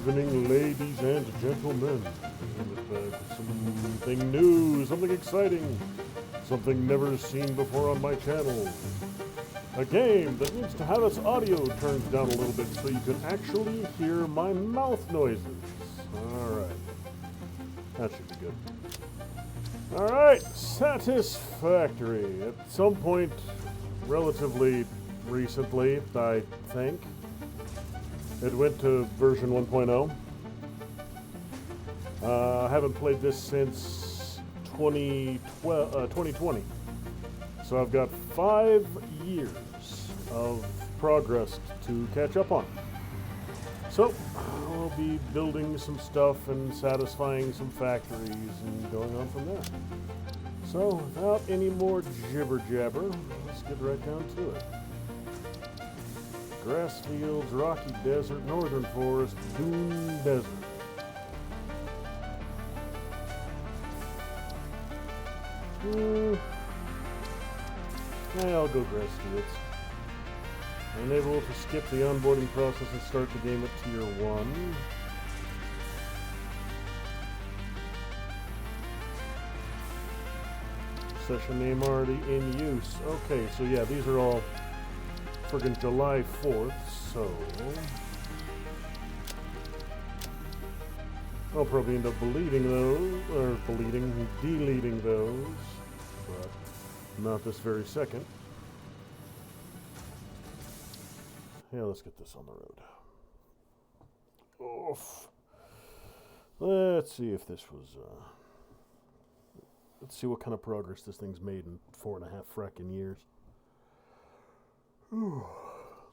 evening, ladies and gentlemen. Something new, something exciting, something never seen before on my channel. A game that needs to have its audio turned down a little bit so you can actually hear my mouth noises. Alright. That should be good. Alright, Satisfactory. At some point, relatively recently, I think, it went to version 1.0. I haven't played this since 2020. So I've got 5 years of progress to catch up on. So I'll be building some stuff and satisfying some factories and going on from there. So without any more jibber jabber, let's get right down to it. Grass fields, rocky desert, northern forest, dune desert. I'll go grass fields. Unable to skip the onboarding process and start the game at tier 1. Session name already in use. Okay, so yeah, these are all friggin' July 4th, so I'll probably end up deleting those, deleting those, but not this very second. Yeah, let's get this on the road. Oof. Let's see if this was, let's see what kind of progress this thing's made in 4.5 frackin' years.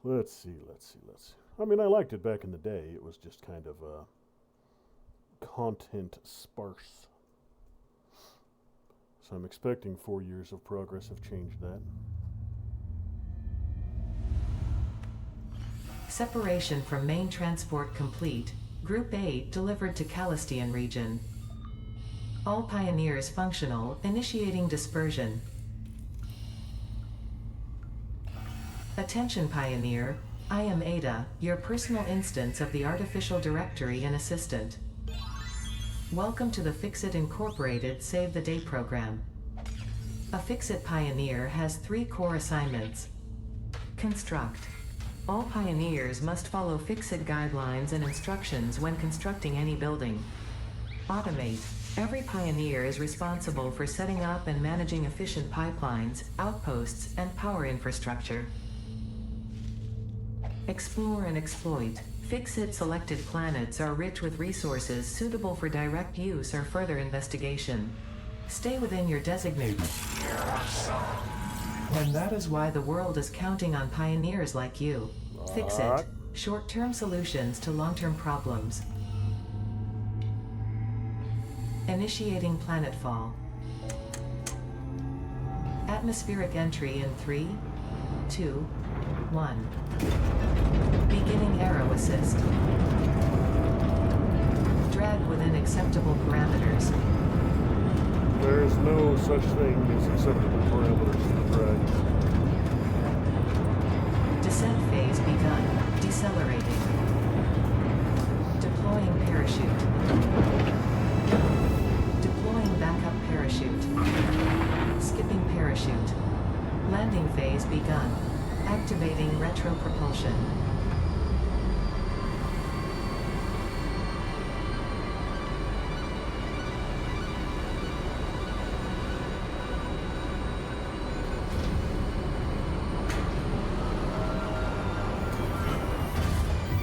Let's see. I mean, I liked it back in the day. It was just kind of content sparse. So I'm expecting 4 years of progress have changed that. Separation from main transport complete. Group 8 delivered to Calistian region. All pioneers functional, initiating dispersion. Attention Pioneer, I am Ada, your personal instance of the Artificial Directory and Assistant. Welcome to the Fixit Incorporated Save the Day program. A Fixit Pioneer has 3 core assignments. Construct. All pioneers must follow Fixit guidelines and instructions when constructing any building. Automate. Every pioneer is responsible for setting up and managing efficient pipelines, outposts, and power infrastructure. Explore and exploit. Fixit selected planets are rich with resources suitable for direct use or further investigation. Stay within your designated. And that is why the world is counting on pioneers like you. Fixit. Short-term solutions to long-term problems. Initiating planetfall. Atmospheric entry in 3, 2, 1. Beginning aero assist. Drag within acceptable parameters. There is no such thing as acceptable parameters for drag. Descent phase begun. Decelerating. Deploying parachute. Deploying backup parachute. Skipping parachute. Landing phase begun. Activating retro propulsion.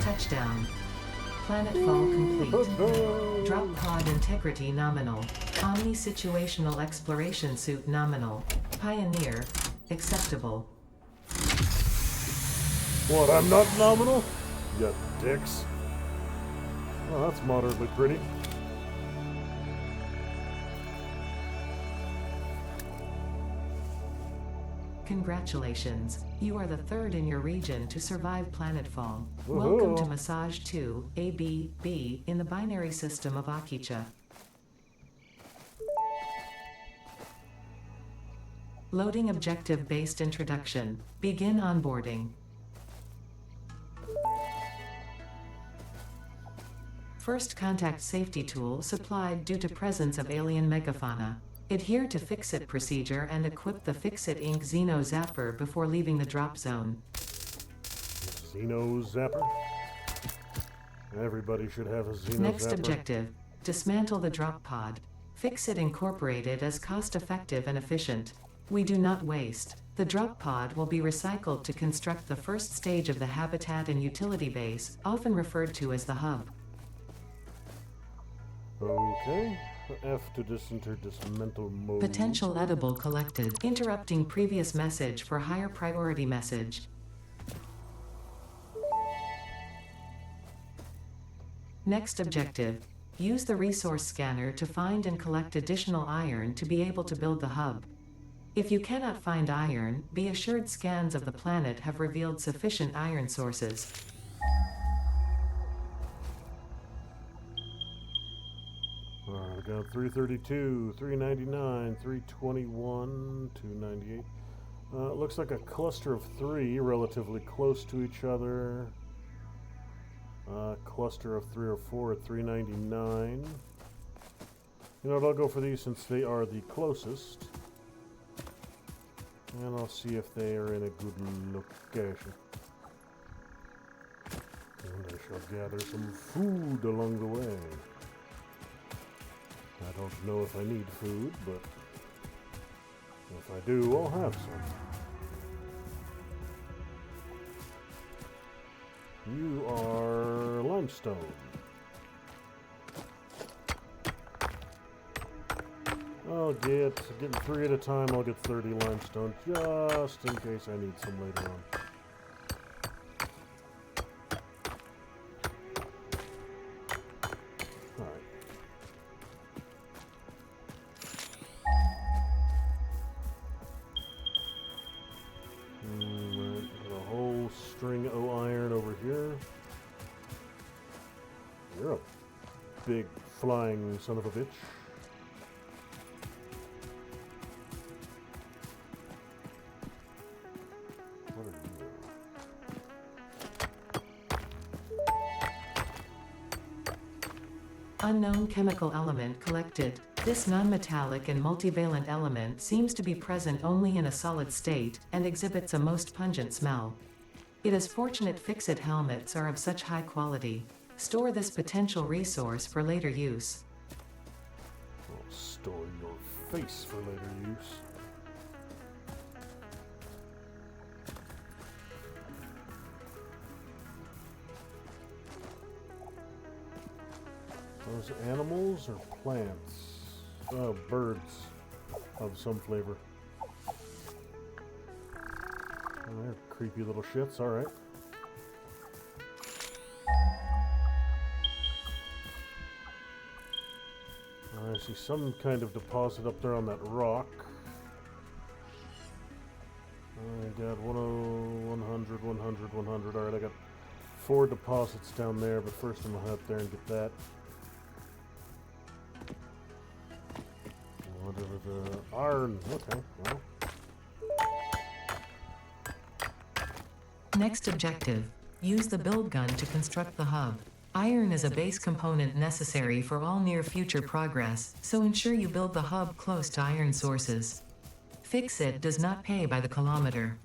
Touchdown. Planetfall complete. Drop pod integrity nominal. Omni-situational exploration suit nominal. Pioneer. Acceptable. What, I'm not nominal? You dicks. Well, that's moderately pretty. Congratulations. You are the 3rd in your region to survive planetfall. Woohoo. Welcome to Massage 2, AB, in the binary system of Akicha. Loading objective-based introduction. Begin onboarding. First contact safety tool supplied due to presence of alien megafauna. Adhere to Fix-It procedure and equip the Fix-It Inc. Xeno Zapper before leaving the drop zone. Xeno Zapper? Everybody should have a Xeno Next Zapper. objective, dismantle the drop pod. Fix-It Incorporated is cost-effective and efficient. We do not waste. The drop pod will be recycled to construct the first stage of the habitat and utility base, often referred to as the hub. Okay. F to disenter dismantle mode. Potential edible collected. Interrupting previous message for higher priority message. Next objective. Use the resource scanner to find and collect additional iron to be able to build the hub. If you cannot find iron, be assured scans of the planet have revealed sufficient iron sources. Alright, I got 332, 399, 321, 298. It looks like a cluster of 3 relatively close to each other. Cluster of 3 or 4 at 399. You know what, I'll go for these since they are the closest. And I'll see if they are in a good location. And I shall gather some food along the way. I don't know if I need food, but if I do, I'll have some. You are limestone. Getting 3 at a time, I'll get 30 limestone, just in case I need some later on. Alright. Got a whole string of iron over here. You're a big flying son of a bitch. What are you? Unknown chemical element collected. This non-metallic and multivalent element seems to be present only in a solid state, and exhibits a most pungent smell. It is fortunate Fix-It helmets are of such high quality. Store this potential resource for later use. I'll store your face for later use. Those animals or plants? Oh, birds of some flavor. Oh, they're creepy little shits, alright. I see some kind of deposit up there on that rock. I got 100, 100, 100. Alright, I got 4 deposits down there, but first I'm gonna head up there and get that. Iron. Okay, well. Next objective. Use the build gun to construct the hub. Iron is a base component necessary for all near-future progress, so ensure you build the hub close to iron sources. Fix-It does not pay by the kilometer.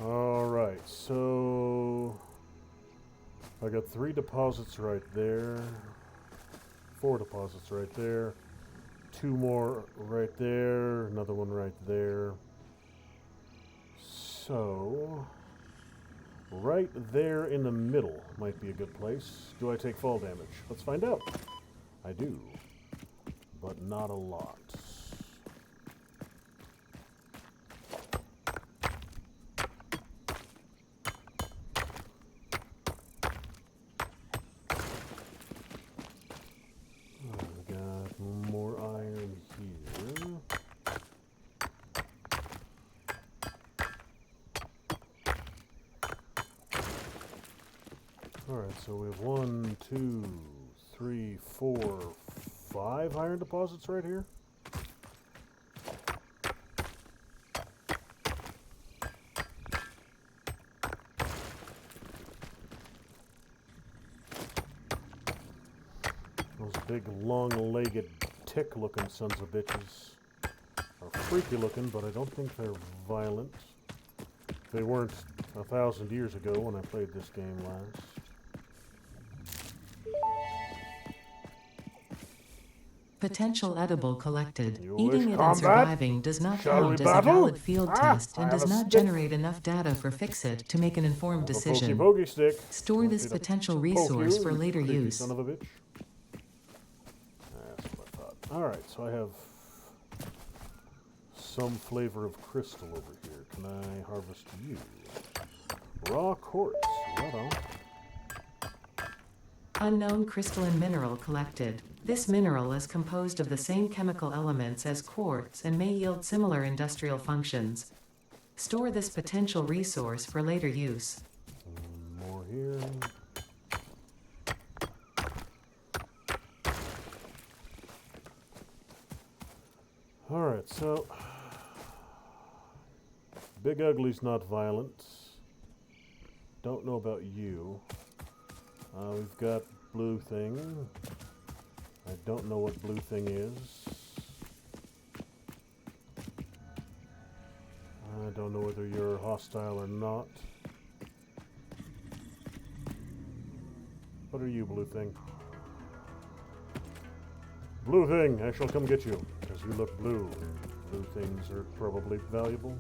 Alright, so I got 3 deposits right there. 4 deposits right there. 2 more right there. Another one right there. So right there in the middle might be a good place. Do I take fall damage? Let's find out. I do, but not a lot. I got more iron here. Alright, so we have 1, 2, 3, 4, 5 iron deposits right here. Big, long-legged, tick-looking sons of bitches. Are freaky-looking, but I don't think they're violent. They weren't 1,000 years ago when I played this game last. Potential edible collected. You Eating wish it and combat? surviving does not Shall we count as a battle? valid field test I and have does a not stick. generate enough data for Fix-It to make an informed A decision. pokey stick. Store Want this me to potential poke resource you, for you later creepy use. Son of a bitch. That's what I thought. Alright, so I have some flavor of crystal over here. Can I harvest you? Raw quartz. Right on. Unknown crystalline mineral collected. This mineral is composed of the same chemical elements as quartz and may yield similar industrial functions. Store this potential resource for later use. More here. Alright, so Big Ugly's not violent. Don't know about you. We've got Blue Thing. I don't know what Blue Thing is. I don't know whether you're hostile or not. What are you, Blue Thing? Blue Thing, I shall come get you, because you look blue. Blue things are probably valuable.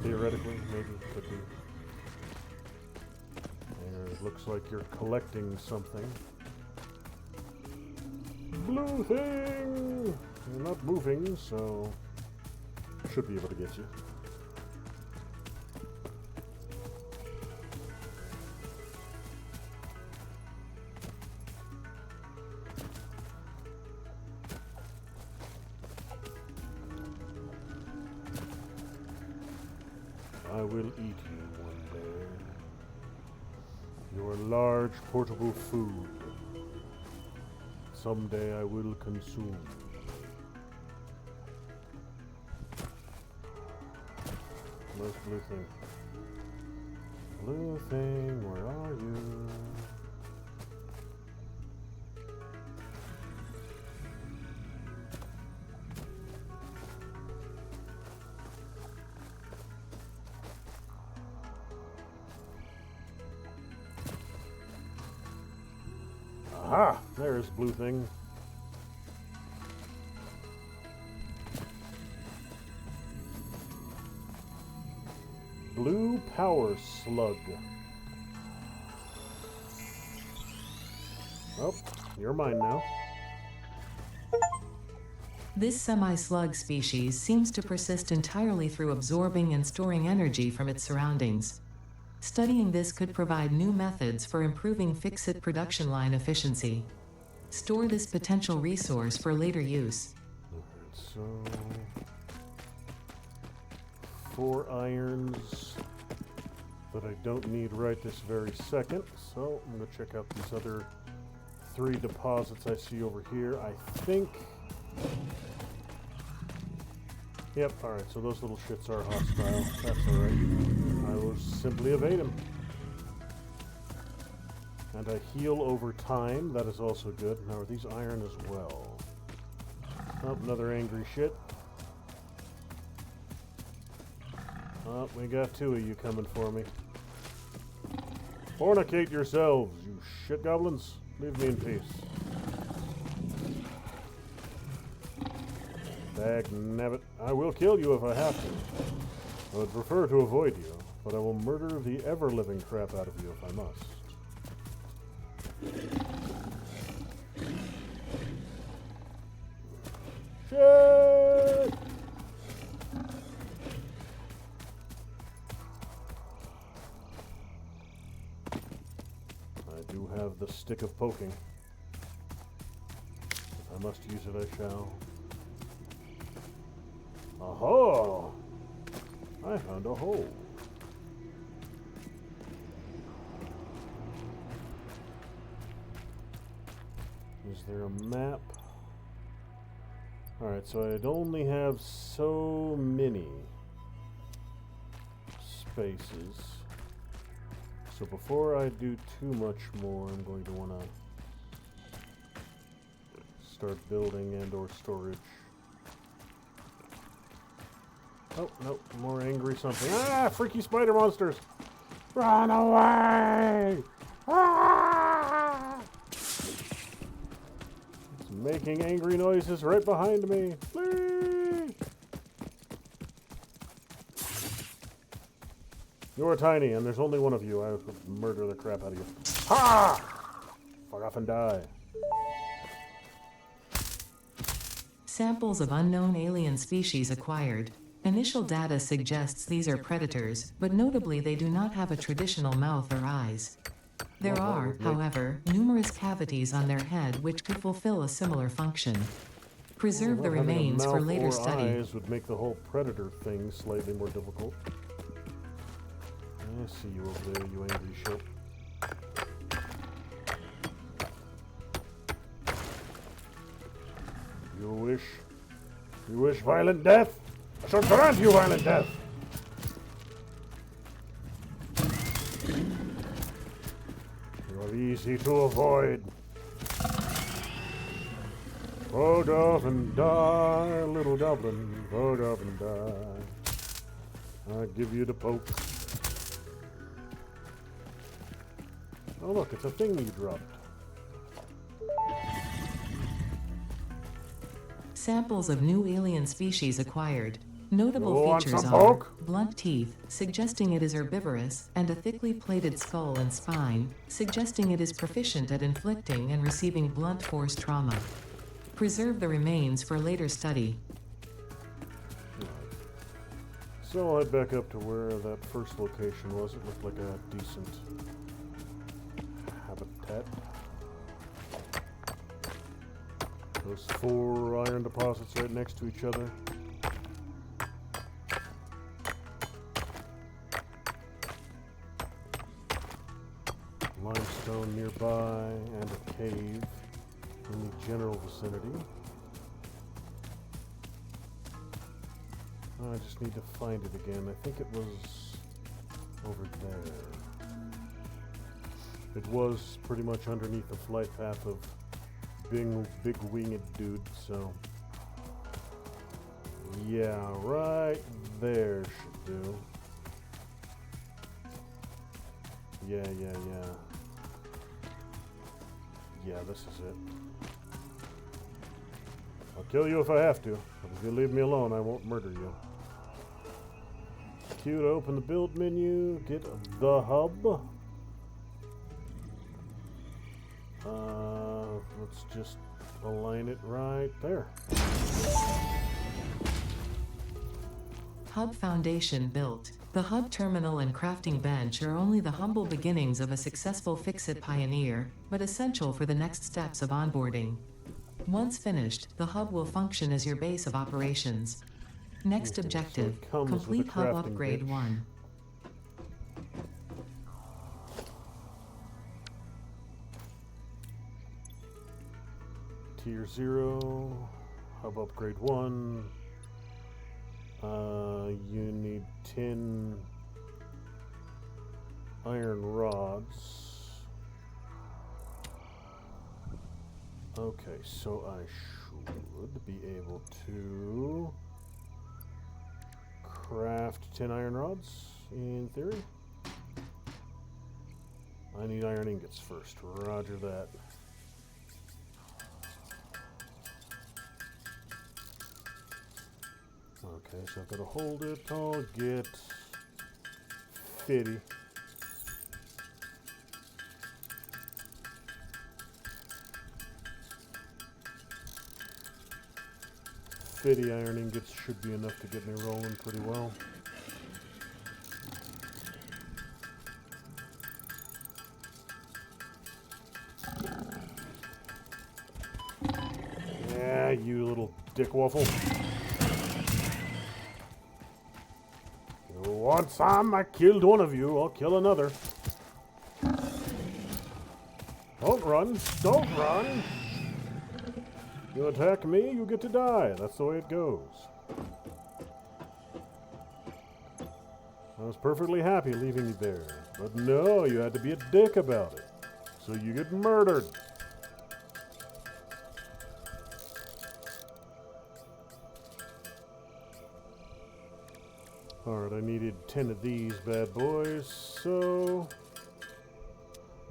Theoretically, maybe, could be. And it looks like you're collecting something. Blue Thing! You're not moving, so I should be able to get you. I will eat you one day. Your large portable food. Someday I will consume. Where's Blue Thing? Blue Thing, where are you? Aha! There's Blue Thing. Blue Power Slug. Oh, you're mine now. This semi-slug species seems to persist entirely through absorbing and storing energy from its surroundings. Studying this could provide new methods for improving Fix-It production line efficiency. Store this potential resource for later use. Alright, so 4 irons that I don't need right this very second. So I'm going to check out these other 3 deposits I see over here. I think... Yep, alright, so those little shits are hostile. That's alright. I will simply evade them. And I heal over time. That is also good. Now, are these iron as well? Oh, another angry shit. Oh, we got 2 of you coming for me. Fornicate yourselves, you shit goblins. Leave me in peace. Dagnabbit. I will kill you if I have to. I would prefer to avoid you, but I will murder the ever-living crap out of you if I must. Shit! I do have the stick of poking. If I must use it, I shall. Aha! I found a hole. Is there a map? Alright, so I'd only have so many spaces. So before I do too much more, I'm going to want to start building and or storage. Oh, no, more angry something. Ah, freaky spider monsters! Run away! Ah! It's making angry noises right behind me. Flee! You're tiny, and there's only one of you. I will murder the crap out of you. Ha! Fuck off and die. Samples of unknown alien species acquired. Initial data suggests these are predators, but notably they do not have a traditional mouth or eyes. There are, however, numerous cavities on their head which could fulfill a similar function. Preserve the remains for later study. Eyes would make the whole predator thing slightly more difficult. I see you over there, you angry shit. You wish violent death? I shall grant you violent death! You are easy to avoid. Vote off and die, little goblin. Vote off and die. I'll give you the poke. Oh look, it's a thing you dropped. Samples of new alien species acquired. Notable features are poke? blunt teeth, suggesting it is herbivorous, and a thickly plated skull and spine, suggesting it is proficient at inflicting and receiving blunt force trauma. Preserve the remains for later study. So I'll head back up to where that first location was. It looked like a decent habitat. Those 4 iron deposits right next to each other. Limestone nearby and a cave in the general vicinity. I just need to find it again. I think it was over there. It was pretty much underneath the flight path of big winged dude, so yeah, right there should do. Yeah. Yeah, this is it. I'll kill you if I have to, but if you leave me alone, I won't murder you. Q to open the build menu, get the hub. Let's just align it right there. Hub foundation built. The hub terminal and crafting bench are only the humble beginnings of a successful Fix-It pioneer, but essential for the next steps of onboarding. Once finished, the hub will function as your base of operations. Next objective, complete hub upgrade 1. Tier 0, hub upgrade 1. You need 10 iron rods. Okay, so I should be able to craft 10 iron rods, in theory. I need iron ingots first, roger that. Okay, so I've got to hold it. I'll get 50. Iron ingots should be enough to get me rolling pretty well. Yeah, you little dick waffle. You want some? I killed one of you. I'll kill another. Don't run. Don't run. You attack me, you get to die. That's the way it goes. I was perfectly happy leaving you there. But no, you had to be a dick about it. So you get murdered. Alright, I needed 10 of these bad boys, so...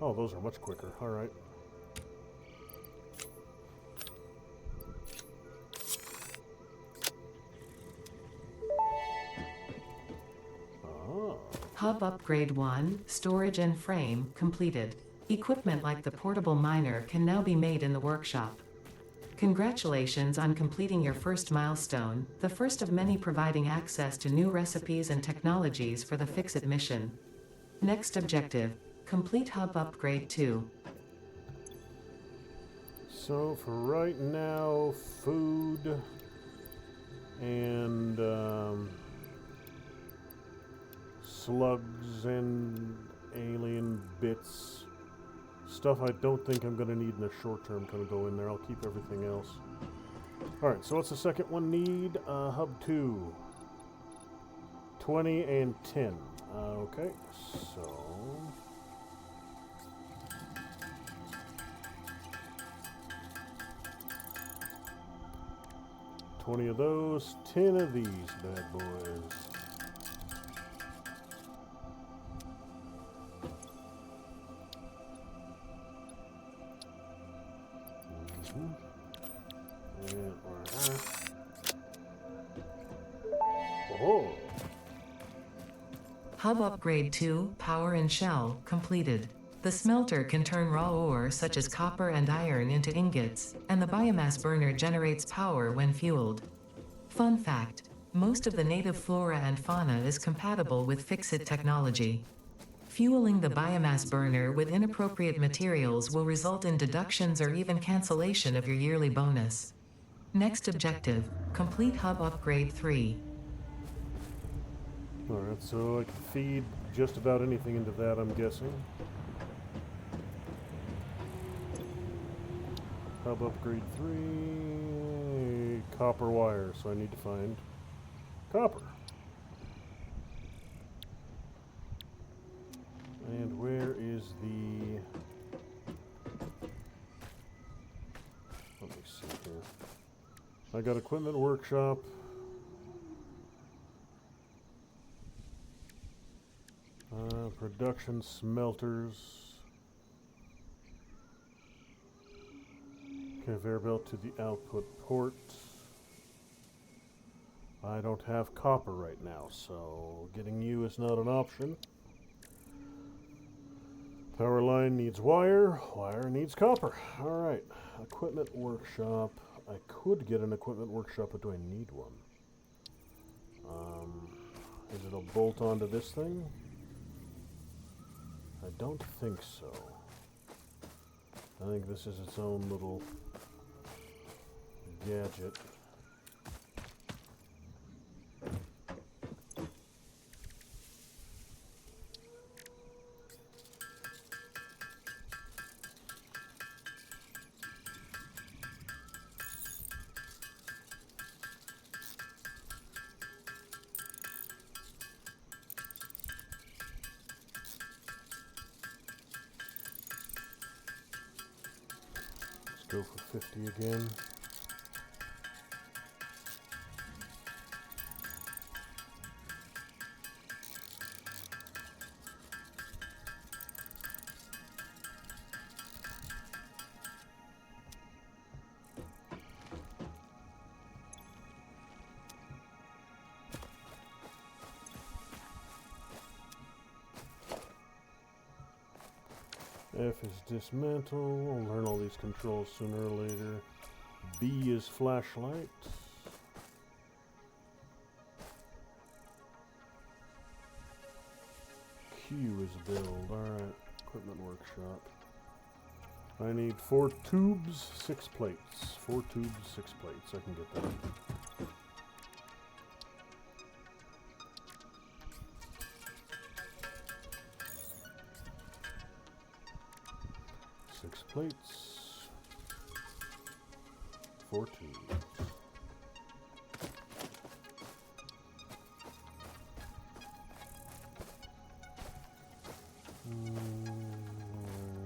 Oh, those are much quicker. Alright. Hub Upgrade 1, Storage and Frame, completed. Equipment like the portable miner can now be made in the workshop. Congratulations on completing your first milestone, the first of many providing access to new recipes and technologies for the Fix-It mission. Next objective, complete Hub Upgrade 2. So for right now, food and slugs and alien bits. Stuff I don't think I'm going to need in the short term can go in there. I'll keep everything else. Alright, so what's the second one need? Hub 2. 20 and 10. Okay, so... $20 of those, 10 of these bad boys. Oh. Hub Upgrade 2, Power and Shell, completed. The smelter can turn raw ore such as copper and iron into ingots, and the biomass burner generates power when fueled. Fun fact, most of the native flora and fauna is compatible with Fix-It technology. Fueling the biomass burner with inappropriate materials will result in deductions or even cancellation of your yearly bonus. Next objective, complete Hub Upgrade 3. Alright, so I can feed just about anything into that, I'm guessing. Hub Upgrade 3... Copper wire, so I need to find copper. And where is the... Let me see here. I got equipment workshop. Production smelters. Conveyor belt to the output port. I don't have copper right now, so getting you is not an option. Power line needs wire. Wire needs copper. Alright. Equipment workshop. I could get an equipment workshop, but do I need one? Is it a bolt onto this thing? I don't think so. I think this is its own little gadget. Go for 50 again. F is dismantle. We'll learn all these controls sooner or later. B is flashlight. Q is build. Alright, equipment workshop. I need 4 tubes, 6 plates. 4 tubes, 6 plates. I can get that. 6 plates, 4 tubes.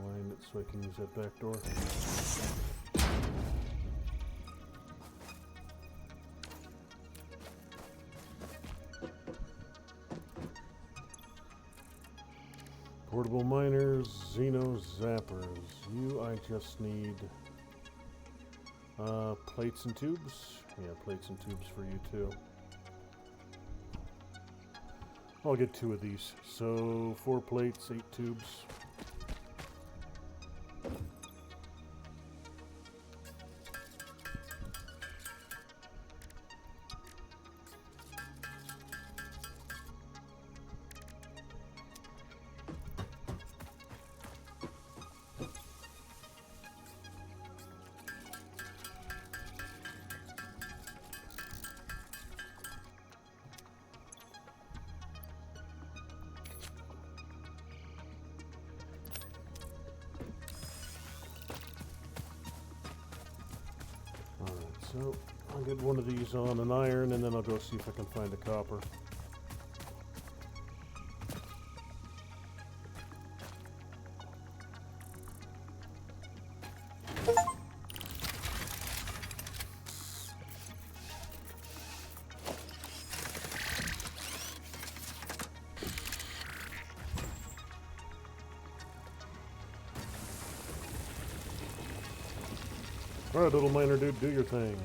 Line it so I can use that back door. Portable miners, Xeno zappers. You, I just need plates and tubes. Yeah, plates and tubes for you too. I'll get 2 of these. So 4 plates, 8 tubes. So, I'll get one of these on an iron, and then I'll go see if I can find a copper. Alright, little miner dude, do your thing.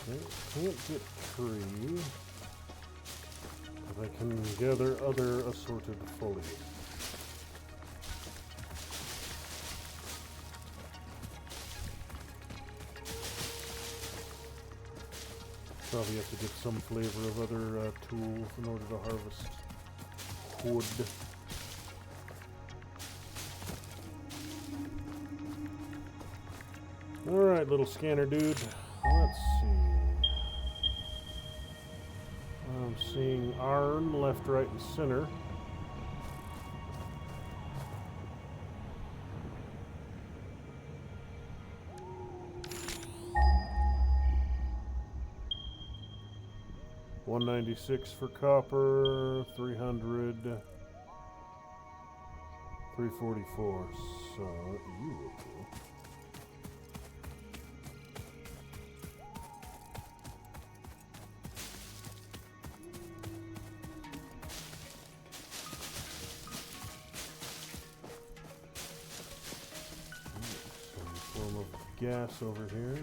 Okay, can't get tree, but I can gather other assorted foliage. Probably have to get some flavor of other tools in order to harvest wood. Alright, little scanner dude. Let's see. I'm seeing iron left, right, and center. $196 for copper, 300, 344. So you will do. Some form of gas over here.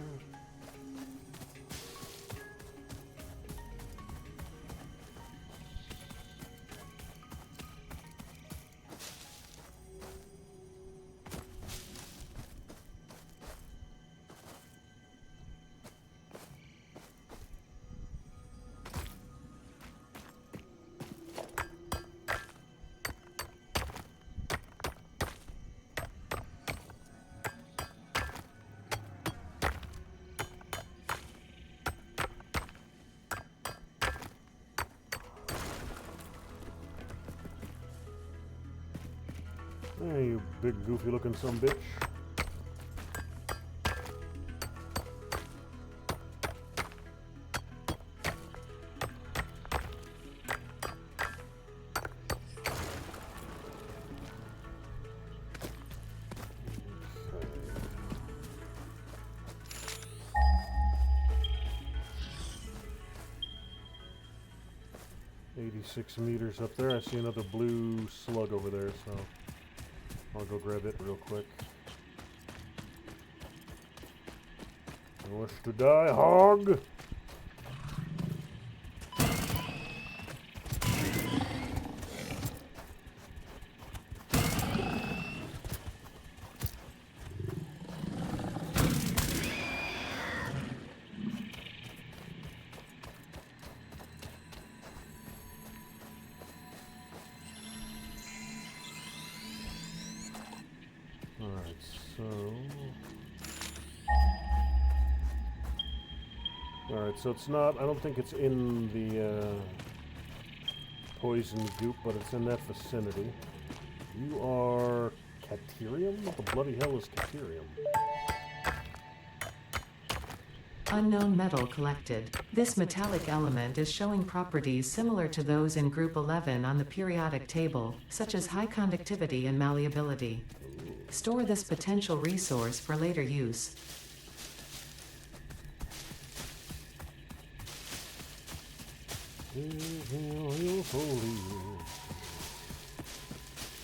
Hey, you big goofy looking sumbitch. Okay. 86 meters up there. I see another blue slug over there, so I'll go grab it real quick. You wish to die, hog? Alright, so it's not, I don't think it's in the poison goop, but it's in that vicinity. You are Caterium? What the bloody hell is Caterium? Unknown metal collected. This metallic element is showing properties similar to those in Group 11 on the periodic table, such as high conductivity and malleability. Store this potential resource for later use. Give me all your foliage.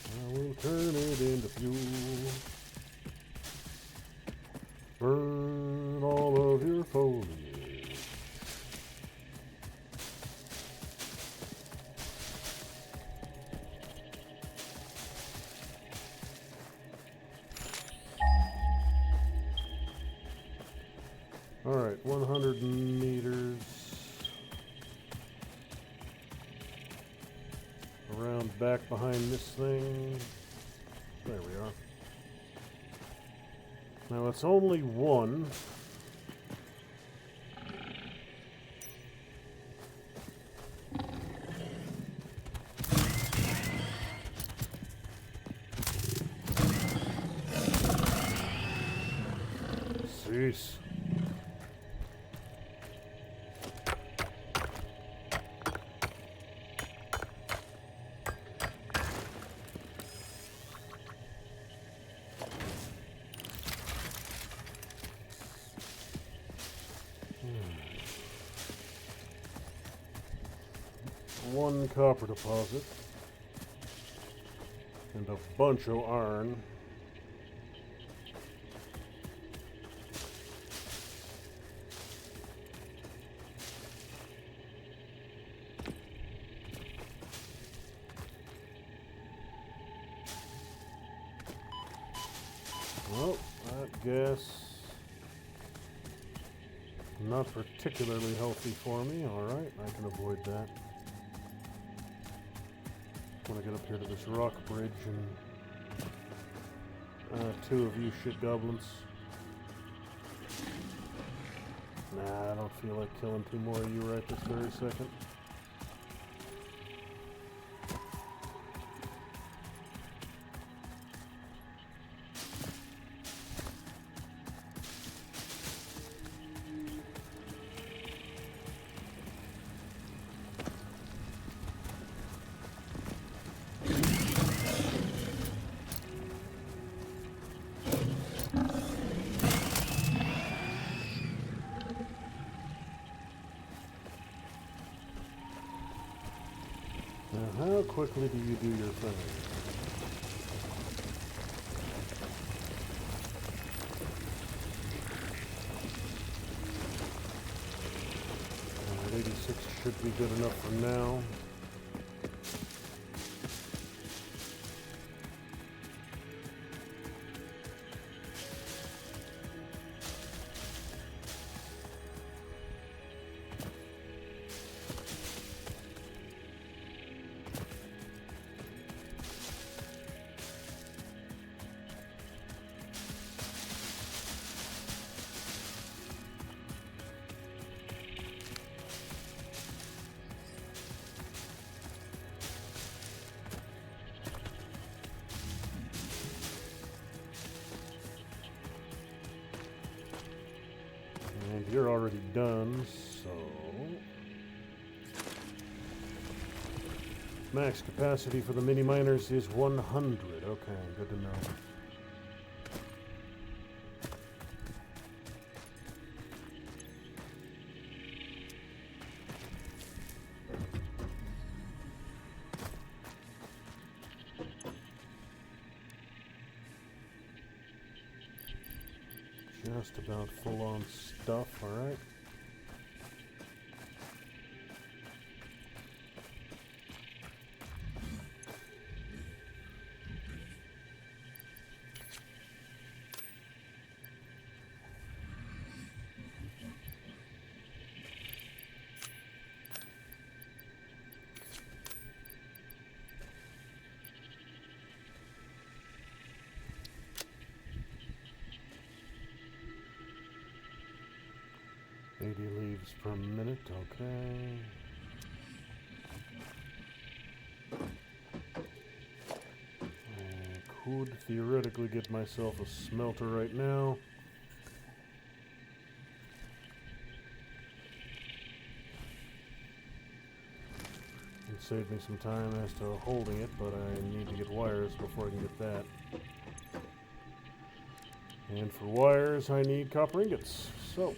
I will turn it into fuel. Burn all of your foliage. Alright, 100 meters. Around back behind this thing. There we are. Now it's only one. Jeez. One copper deposit and a bunch of iron. Well, that gas not particularly healthy for me. Alright, I can avoid that. When I get up here to this rock bridge and two of you shit goblins. Nah, I don't feel like killing two more of you right this very second. Now, how quickly do you do your thing? Alright, 86 should be good enough for now. And you're already done, so... Max capacity for the mini miners is 100. Okay, good to know. Just about full on stuff, alright. Leaves per minute, okay. I could theoretically get myself a smelter right now. It'd save me some time as to holding it, but I need to get wires before I can get that. And for wires, I need copper ingots. So...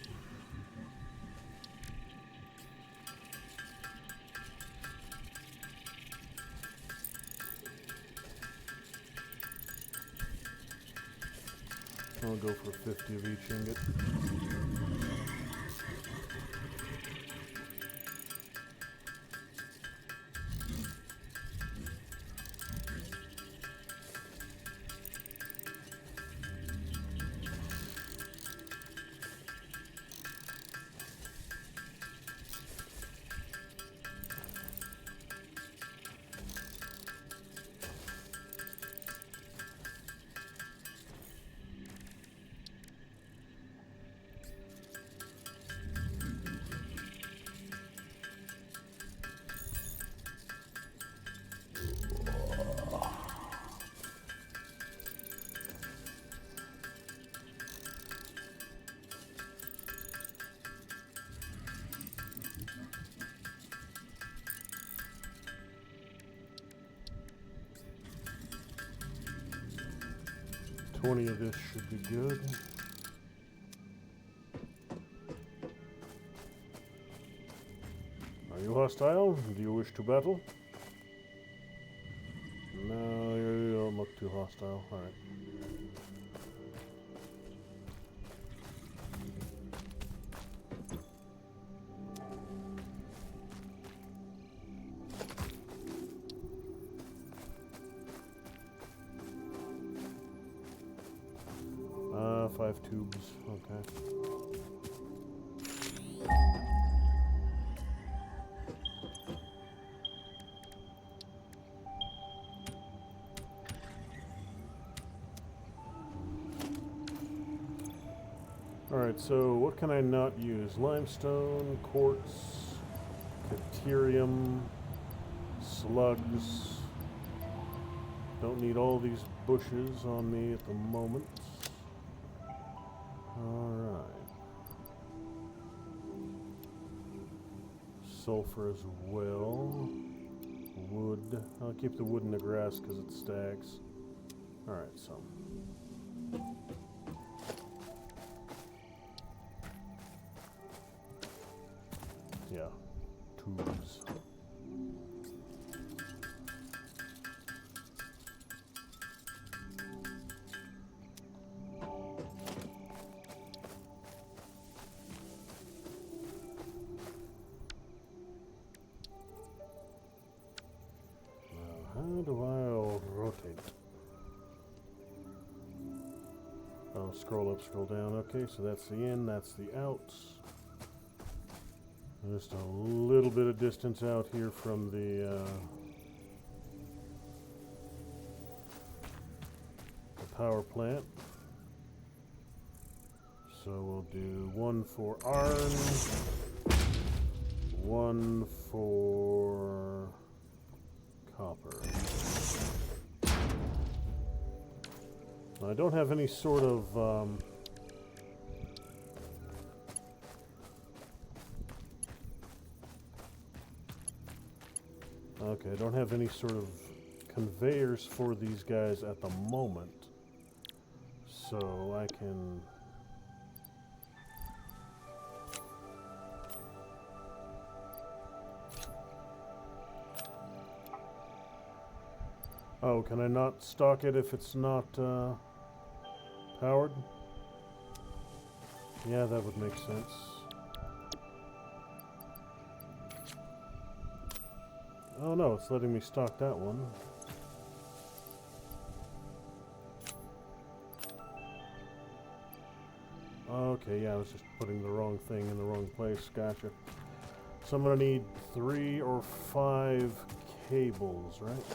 I'll go for 50 of each ingot. Twenty of this should be good. Are you hostile? Do you wish to battle? No, you don't look too hostile. Alright. Five tubes, okay. Alright, so what can I not use? Limestone, quartz, caterium, slugs. Don't need all these bushes on me at the moment. Alright. Sulfur as well. Wood. I'll keep the wood in the grass because it stacks. Alright, so. Yeah. Tubes. How do I rotate? Oh, scroll up, scroll down. Okay, so that's the in, that's the out. Just a little bit of distance out here from the power plant. So we'll do one for iron, one for copper. I don't have any sort of okay, I don't have any sort of conveyors for these guys at the moment, so I can oh, can I not stock it if it's not powered? Yeah, that would make sense. Oh no, it's letting me stock that one. Okay, yeah, I was just putting the wrong thing in the wrong place. Gotcha. So I'm gonna need 3 or 5 cables, right?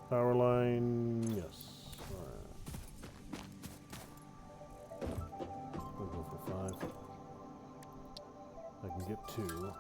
Power line, yes. Alright. We'll go for 5. I can get 2.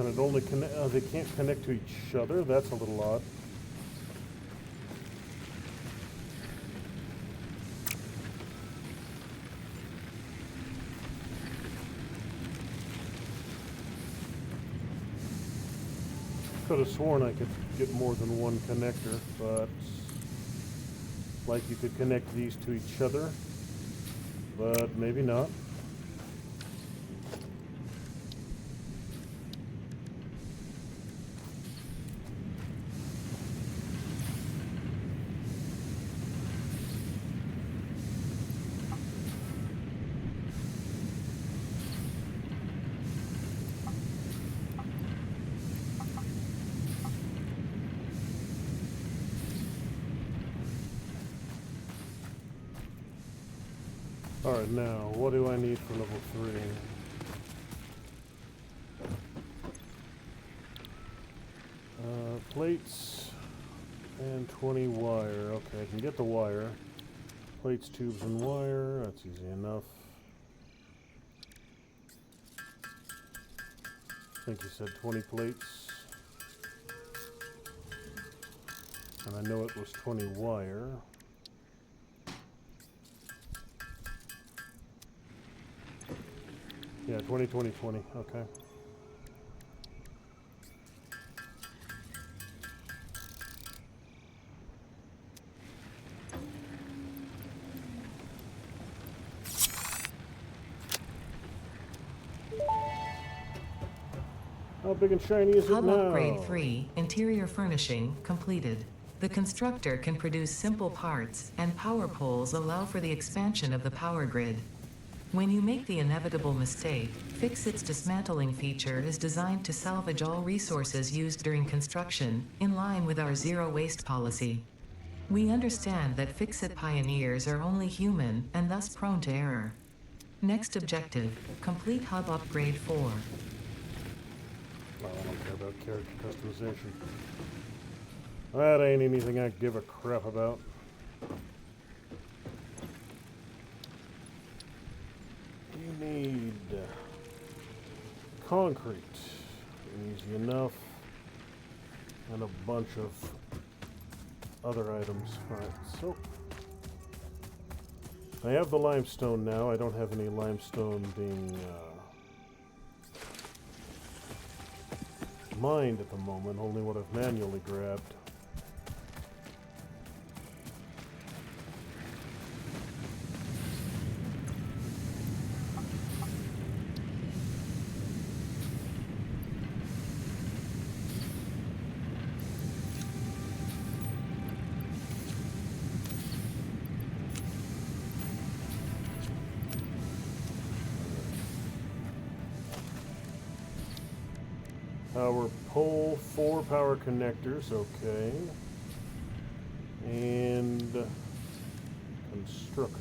it only they can't connect to each other. That's a little odd. Could have sworn I could get more than one connector, but like you could connect these to each other, but maybe not. Alright, now, what do I need for level 3? Plates and 20 wire. Okay, I can get the wire. Plates, tubes, and wire. That's easy enough. I think you said 20 plates. And I know it was 20 wire. Yeah, 20, 20, 20. Okay. How big and shiny is it Hub now? upgrade 3, interior furnishing, completed. The constructor can produce simple parts, and power poles allow for the expansion of the power grid. When you make the inevitable mistake, Fix-It's dismantling feature is designed to salvage all resources used during construction, in line with our zero-waste policy. We understand that Fix-It pioneers are only human, and thus prone to error. Next objective, complete Hub Upgrade 4. Well, I don't care about character customization. That ain't anything I give a crap about. You need concrete. Easy enough. And a bunch of other items. Alright, so I have the limestone now. I don't have any limestone being mined at the moment, only what I've manually grabbed. Power pole, 4 power connectors, okay. And constructor.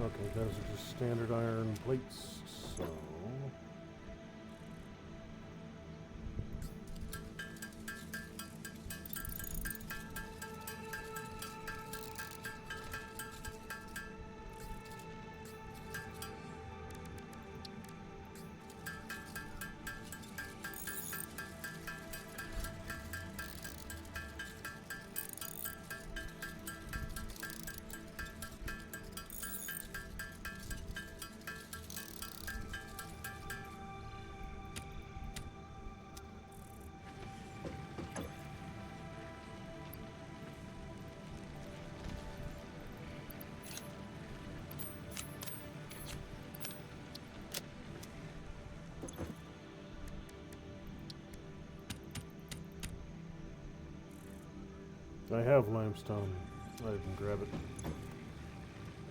Okay, those are just standard iron plates, so I have limestone. I can grab it.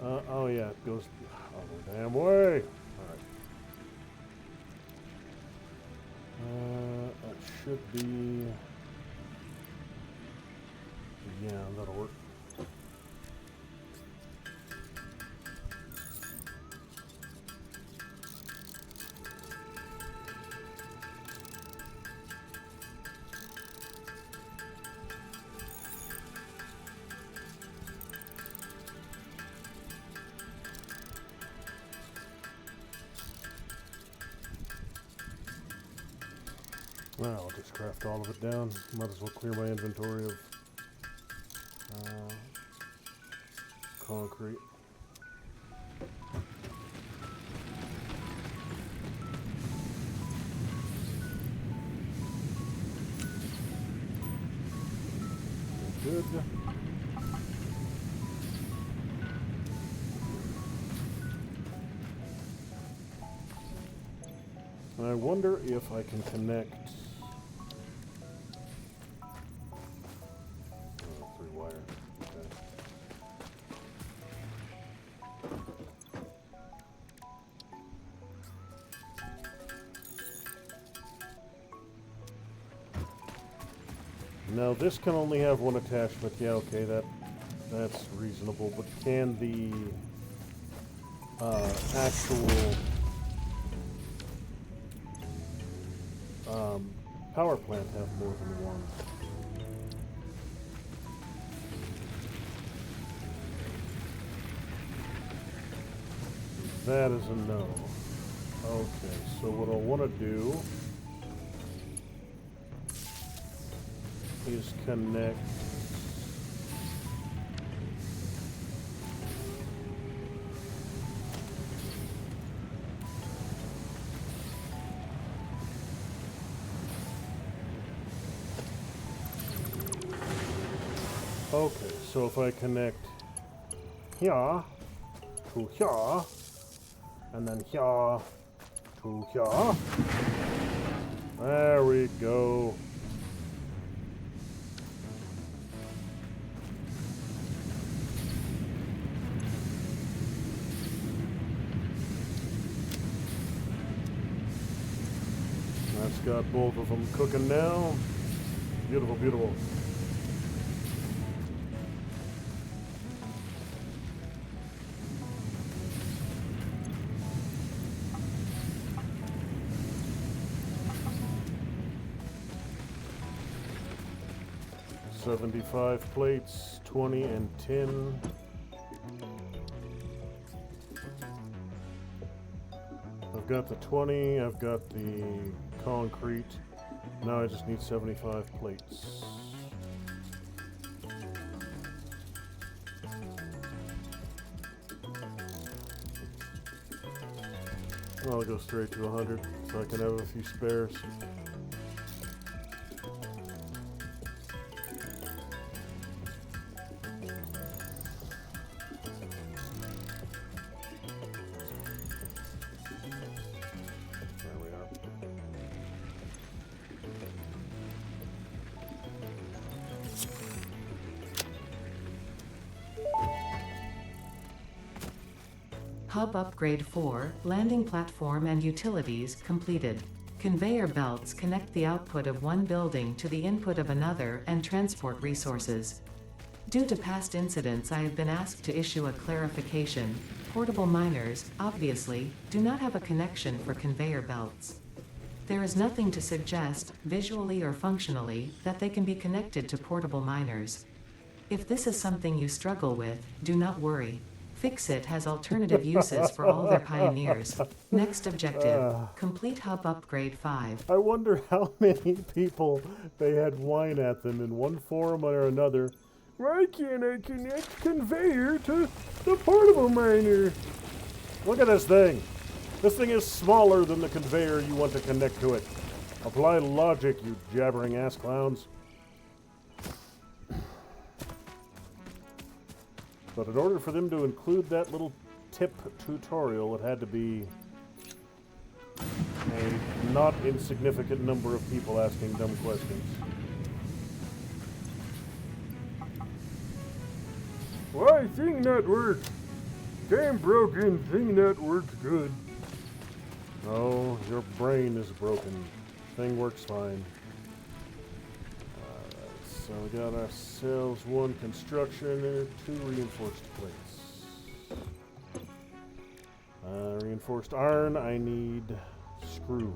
Oh yeah, it goes the other damn way. Alright. That should be... Yeah, that'll work. Well, I'll just craft all of it down. Might as well clear my inventory of concrete. Good. I wonder if I can connect. Oh, 3 wire. Okay. Now this can only have one attachment. Yeah, okay, that's reasonable. But can the actual power plant have more than one? That is a no. Okay, so what I want to do is connect okay, so if I connect here to here and then here to here, there we go. That's got both of them cooking now. Beautiful, beautiful. $75 plates, 20 and 10. I've got the 20, I've got the concrete. Now I just need 75 plates. I'll go straight to 100 so I can have a few spares. Hub Upgrade 4, Landing Platform and Utilities, completed. Conveyor belts connect the output of one building to the input of another and transport resources. Due to past incidents, I have been asked to issue a clarification. Portable miners, obviously, do not have a connection for conveyor belts. There is nothing to suggest, visually or functionally, that they can be connected to portable miners. If this is something you struggle with, do not worry. Fixit has alternative uses for all their pioneers. Next objective, complete Hub Upgrade 5. I wonder how many people they had whine at them in one forum or another. Why can't I connect conveyor to the portable miner? Look at this thing. This thing is smaller than the conveyor you want to connect to it. Apply logic, you jabbering ass clowns. But in order for them to include that little tip tutorial, it had to be a not insignificant number of people asking dumb questions. Why, thing not work? Damn broken, thing not works good. Oh, your brain is broken. Thing works fine. So we got ourselves one construction and 2 reinforced plates. Reinforced iron, I need screws.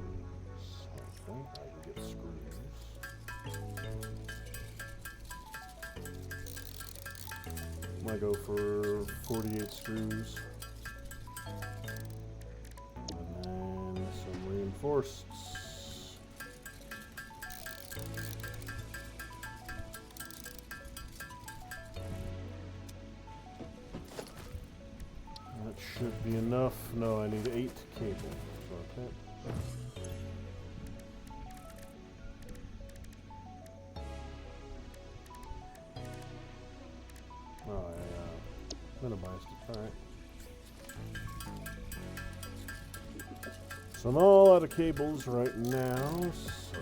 Okay, I can get screws. Might go for 48 screws. And then some reinforced. should be enough. No, I need 8 cables. Okay. Oh, I minimized it. Alright. So I'm all out of cables right now, so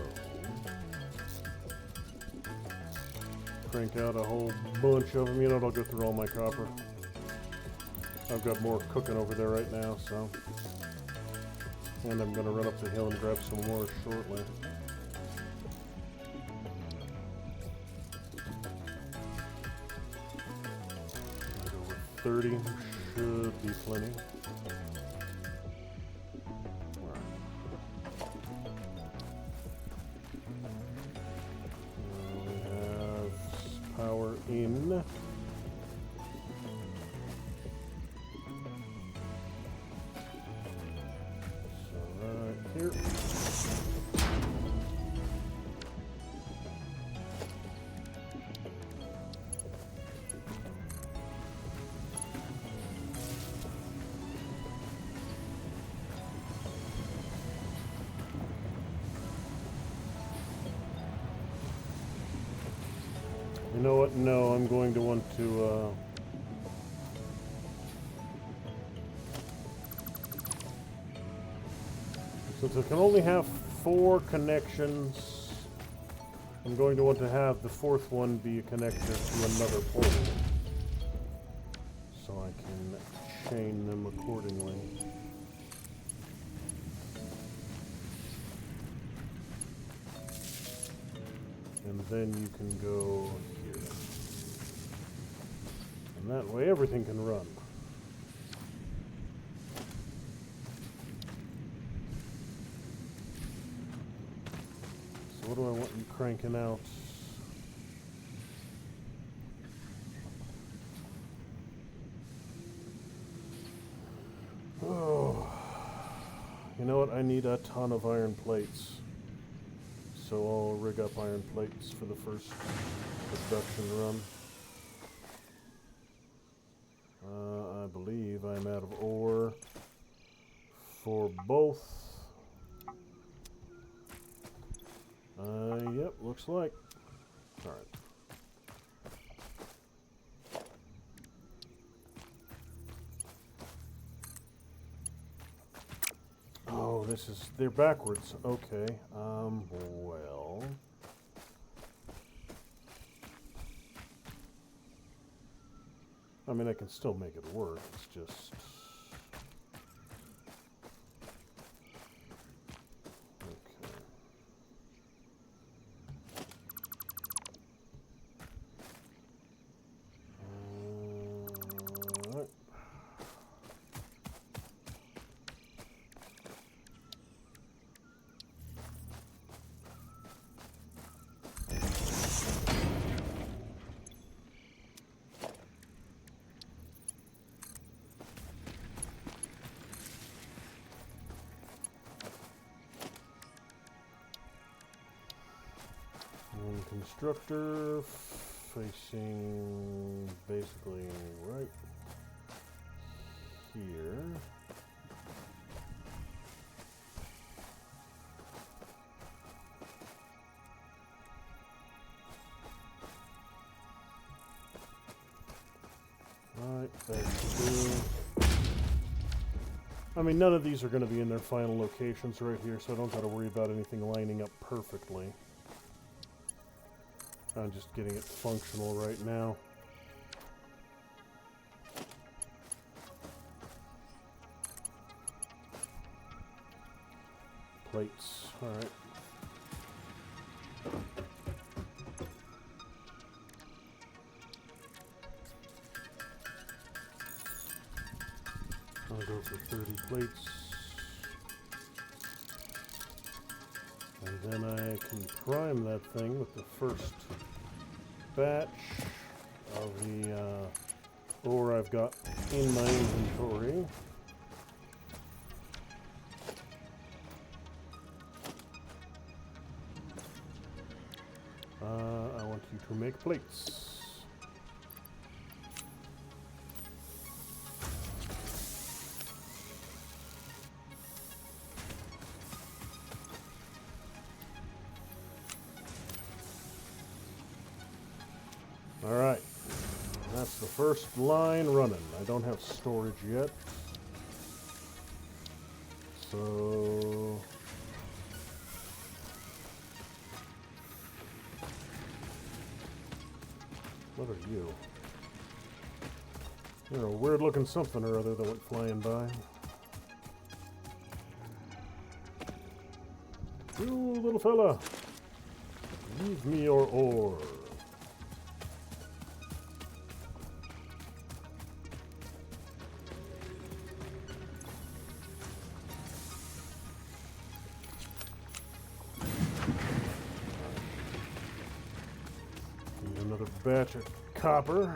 crank out a whole bunch of them. You know, I'll go through all my copper. I've got more cooking over there right now, so. And I'm going to run up the hill and grab some more shortly. Over 30 should be plenty. Power in. So right here. You know what? No, I'm going to want to, since I can only have 4 connections, I'm going to want to have the 4th one be a connector to another pole, so I can chain them accordingly. And then you can go here. And that way everything can run. So what do I want you cranking out? Oh, you know what? I need a ton of iron plates. So I'll rig up iron plates for the first production run. I believe I'm out of ore for both. Yep, looks like. Alright. Oh, they're backwards. Okay. Well. I mean, I can still make it work. It's just. Okay. Alright. Constructor facing basically right here. Right, that should do. I mean, none of these are going to be in their final locations right here, so I don't got to worry about anything lining up perfectly. I'm just getting it functional right now. Plates, alright. I'll go for 30 plates. And then I can prime that thing with the first batch of the ore I've got in my inventory. I want you to make plates. the first line running. I don't have storage yet. So... what are you? You're a weird-looking something or other that went flying by. You little fella! Leave me your ore. Need another batch of copper.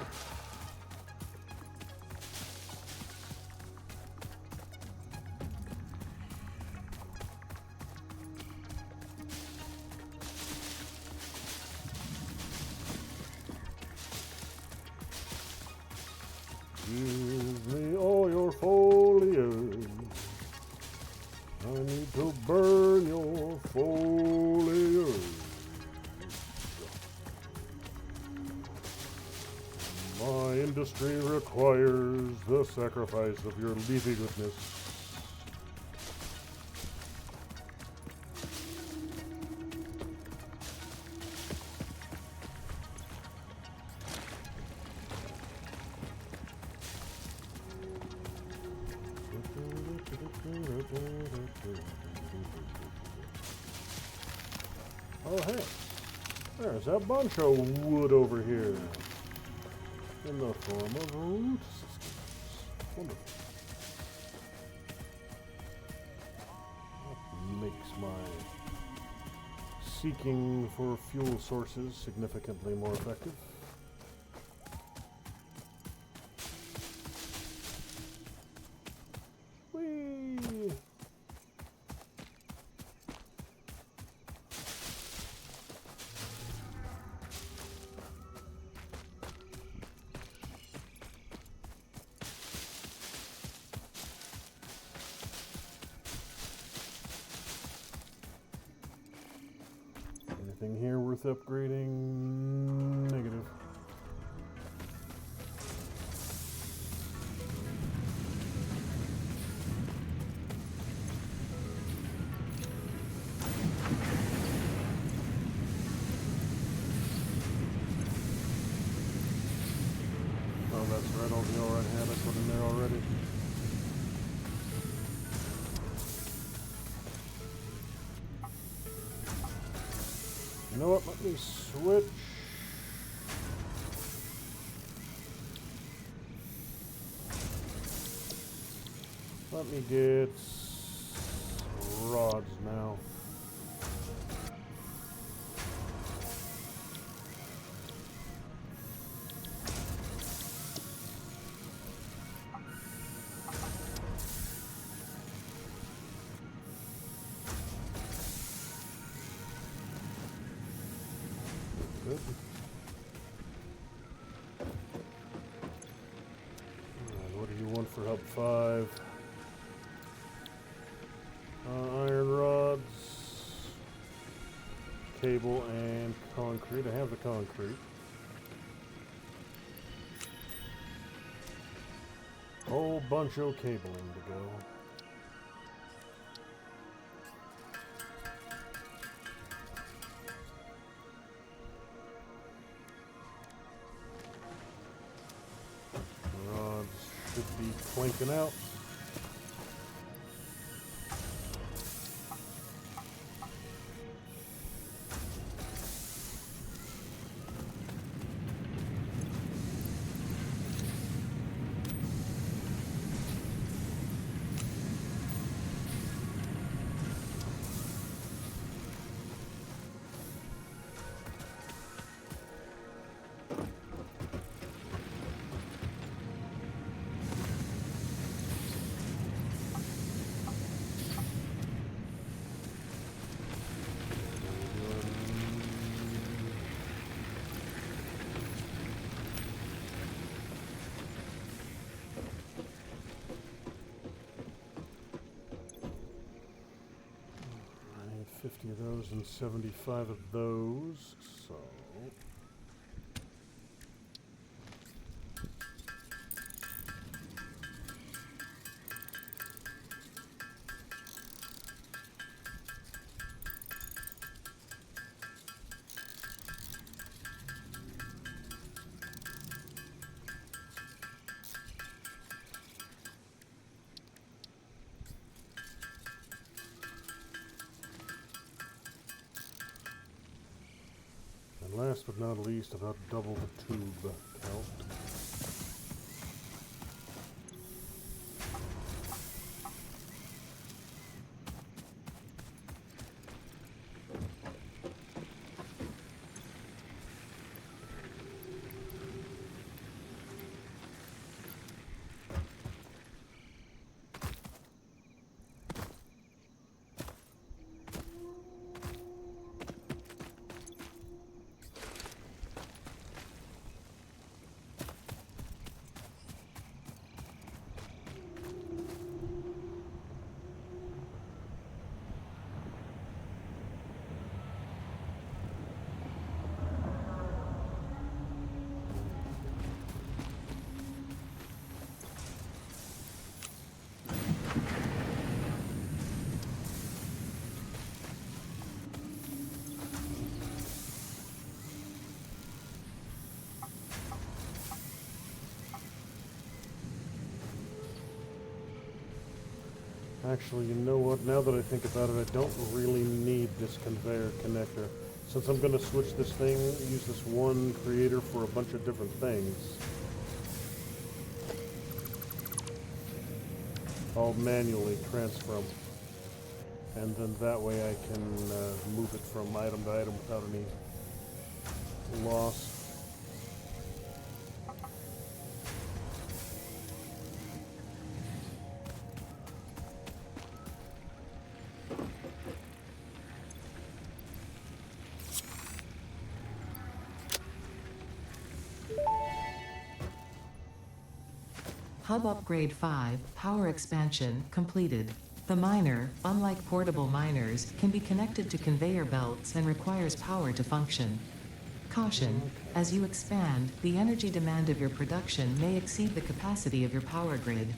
Give me all your foliage. I need to burn your foliage. My industry requires the sacrifice of your leafy goodness. Oh hey, there's a bunch of wood over here in the form of root systems. Wonderful. That makes my seeking for fuel sources significantly more effective. Whee! Anything here worth upgrading? Negative. Oh, that's right. All the ore I had I put in there already. You know what? Let me switch. Let me get rods now. Good. Alright, what do you want for hub 5? Iron rods, cable, and concrete. I have the concrete. Whole bunch of cabling to go. Rods should be clinking out. I need 50 of those and 75 of those, so... last but not least, about double the tube count. Actually, you know what? Now that I think about it, I don't really need this conveyor connector. Since I'm going to switch this thing, use this one creator for a bunch of different things, I'll manually transfer them. And then that way I can move it from item to item without any loss. Hub Upgrade 5, Power Expansion, completed. The miner, unlike portable miners, can be connected to conveyor belts and requires power to function. Caution: as you expand, the energy demand of your production may exceed the capacity of your power grid.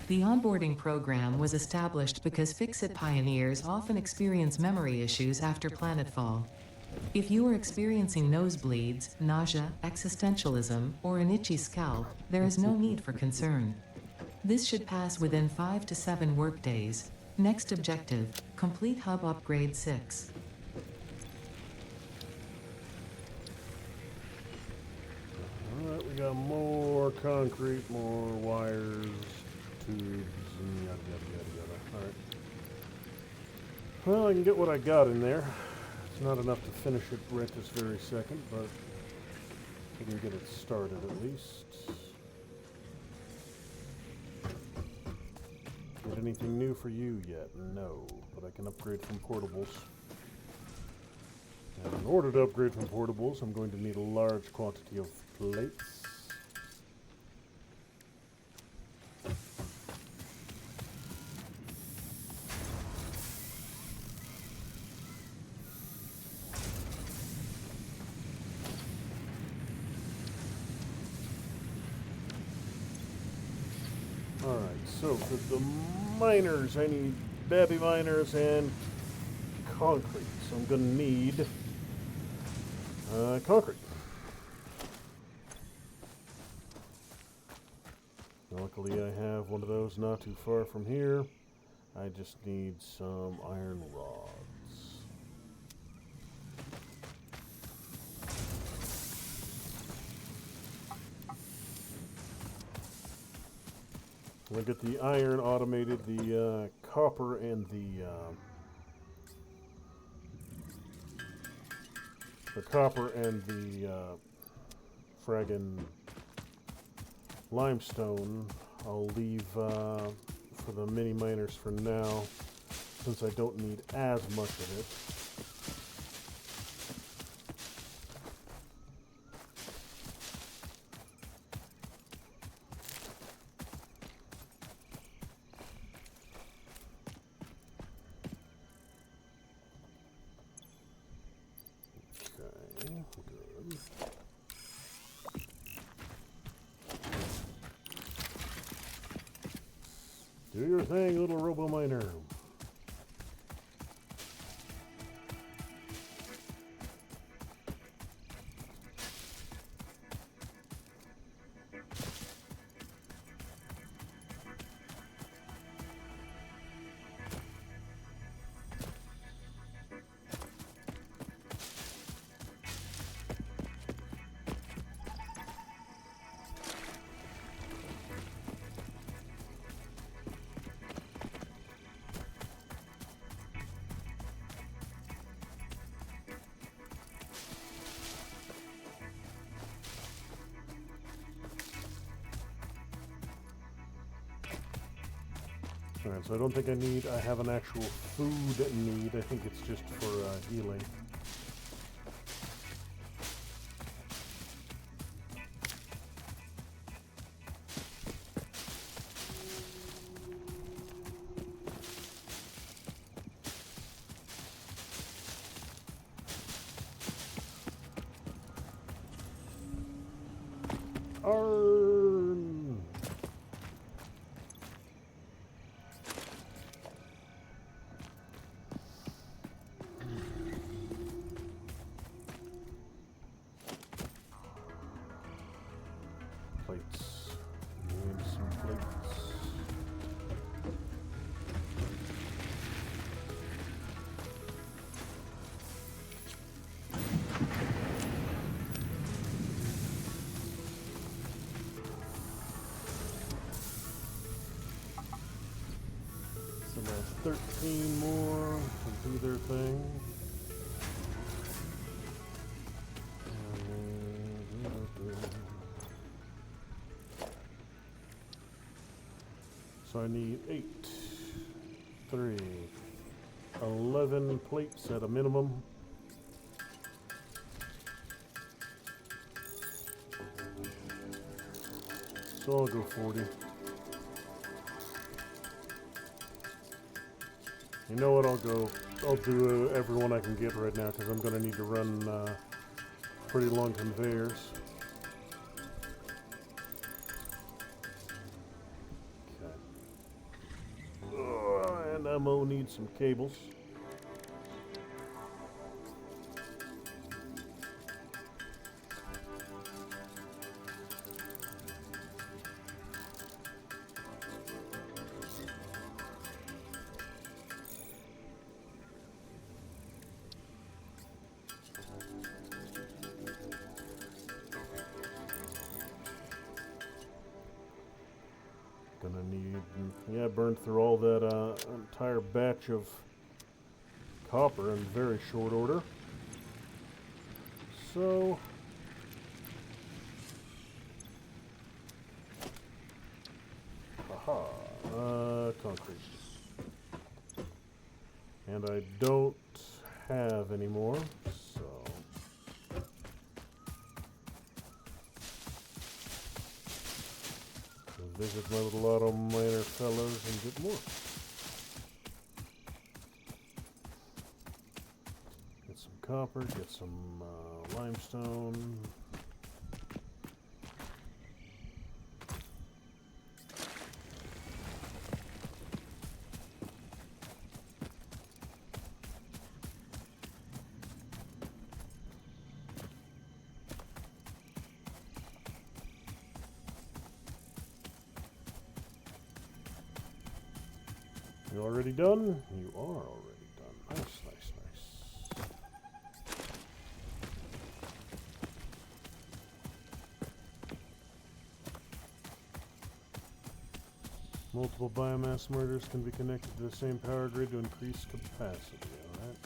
The onboarding program was established because Fix-It pioneers often experience memory issues after planetfall. If you are experiencing nosebleeds, nausea, existentialism, or an itchy scalp, there is no need for concern. This should pass within 5 to 7 workdays. Next objective: complete Hub Upgrade 6. Alright, we got more concrete, more wires, tubes, and yada yada yada yada. Alright. Well, I can get what I got in there. It's not enough to finish it right this very second, but we can get it started at least. Get anything new for you yet? No, but I can upgrade from portables. And in order to upgrade from portables, I'm going to need a large quantity of plates. Alright, so for the miners, I need babby miners and concrete. So I'm going to need concrete. Luckily I have one of those not too far from here. I just need some iron rods. We'll get the iron automated, the copper and the friggin' limestone I'll leave for the mini miners for now, since I don't need as much of it. Good. Do your thing, little robo-miner. Alright, so I don't think I have an actual food need. I think it's just for healing. Arrgh. Plates. Need some plates. So that's 13 more to do their thing. So I need 8, 3, 11 plates at a minimum. So I'll go 40. You know what, I'll do everyone I can get right now because I'm going to need to run pretty long conveyors. And ammo needs some cables. Gonna need, yeah, burned through all that entire batch of copper in very short order. So, concrete. And I don't have any more, so. Visit my little auto miner fellows and get more. Get some copper, get some limestone. You already done? You are already done. Nice, nice, nice. Multiple biomass motors can be connected to the same power grid to increase capacity, alright?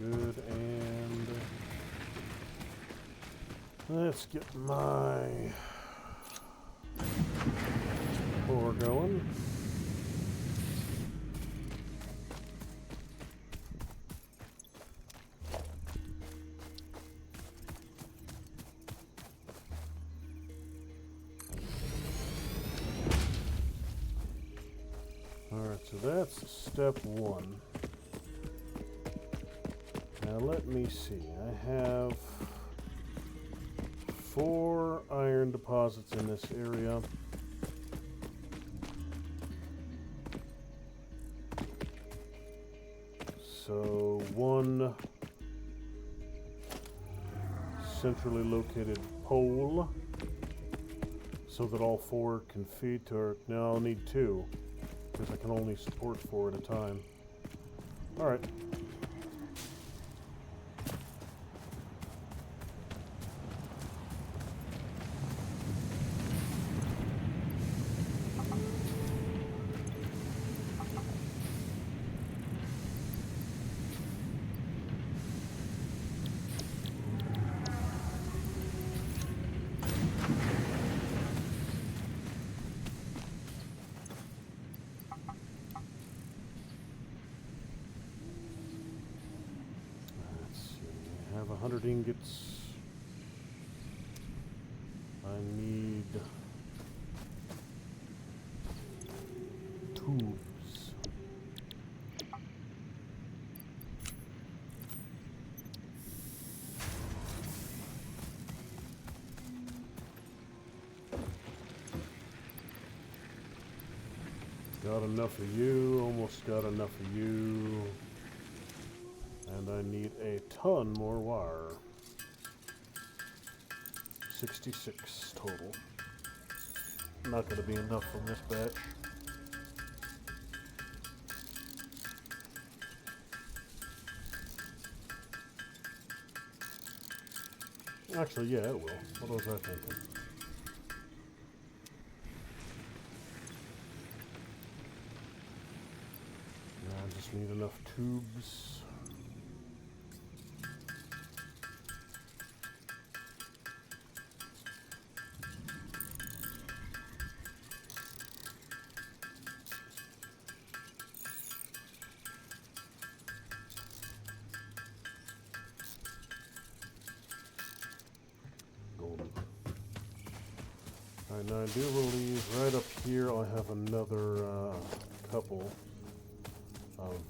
Good, and let's get my ore going. Alright, so that's step one. Now let me see, I have 4 iron deposits in this area. So 1 centrally located pole so that all 4 can feed to her. Now I'll need 2 because I can only support 4 at a time. Alright. I have 100 ingots. I need tubes. Got enough of you, almost got enough of you. And I need a ton more wire. 66 total. Not going to be enough from this batch. Actually, yeah, it will. What was I thinking? I just need enough tubes. Alright, now I do believe right up here I have another couple of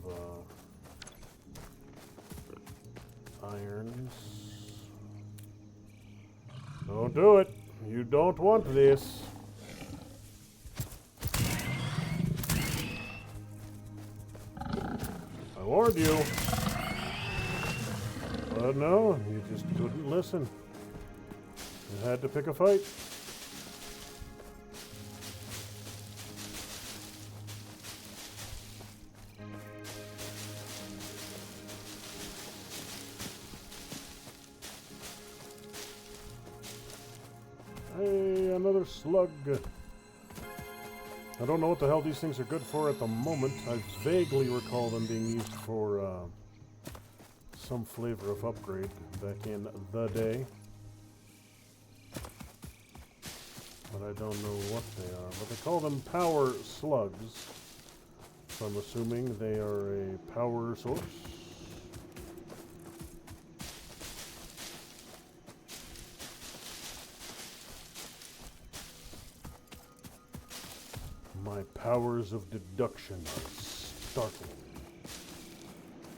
irons. Don't do it. You don't want this. I warned you. But no, you just couldn't listen. You had to pick a fight. Hey, another slug. I don't know what the hell these things are good for at the moment. I vaguely recall them being used for some flavor of upgrade back in the day. But I don't know what they are. But they call them power slugs. So I'm assuming they are a power source. My powers of deduction are startling.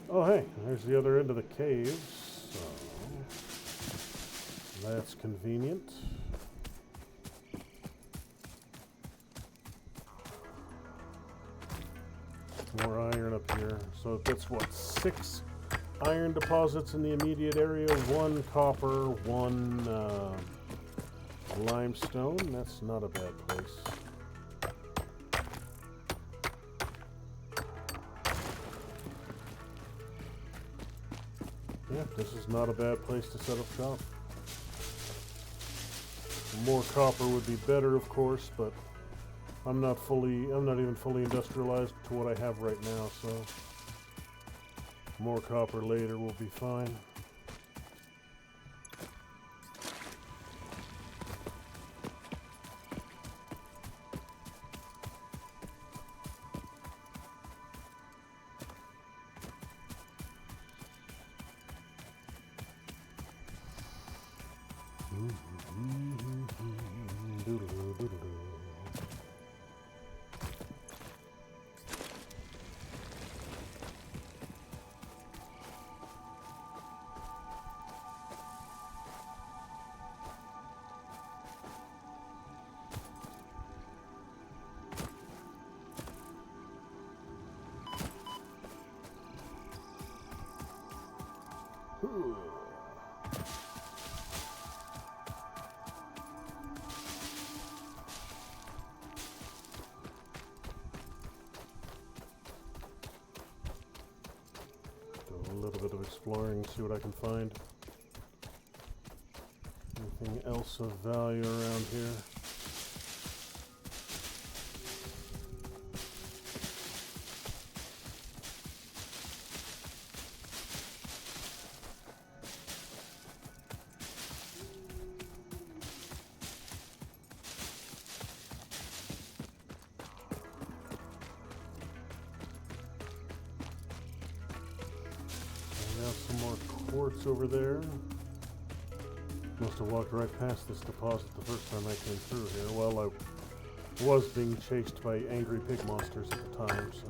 Oh hey, there's the other end of the cave, so that's convenient. More iron up here. So that's what, 6 iron deposits in the immediate area, 1 copper, 1 limestone. That's not a bad place. Yeah, this is not a bad place to set up shop. More copper would be better, of course, but I'm not even fully industrialized to what I have right now, so more copper later will be fine. little bit of exploring, see what I can find. Anything else of value around here? Some more quartz over there. Must have walked right past this deposit the first time I came through here. Well, I was being chased by angry pig monsters at the time, so...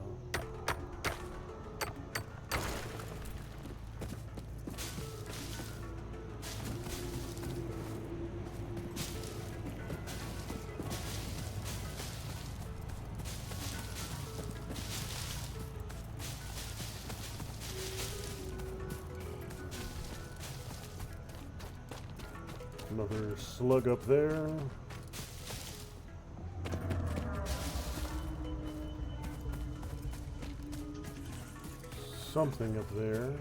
Another slug up there. Something up there.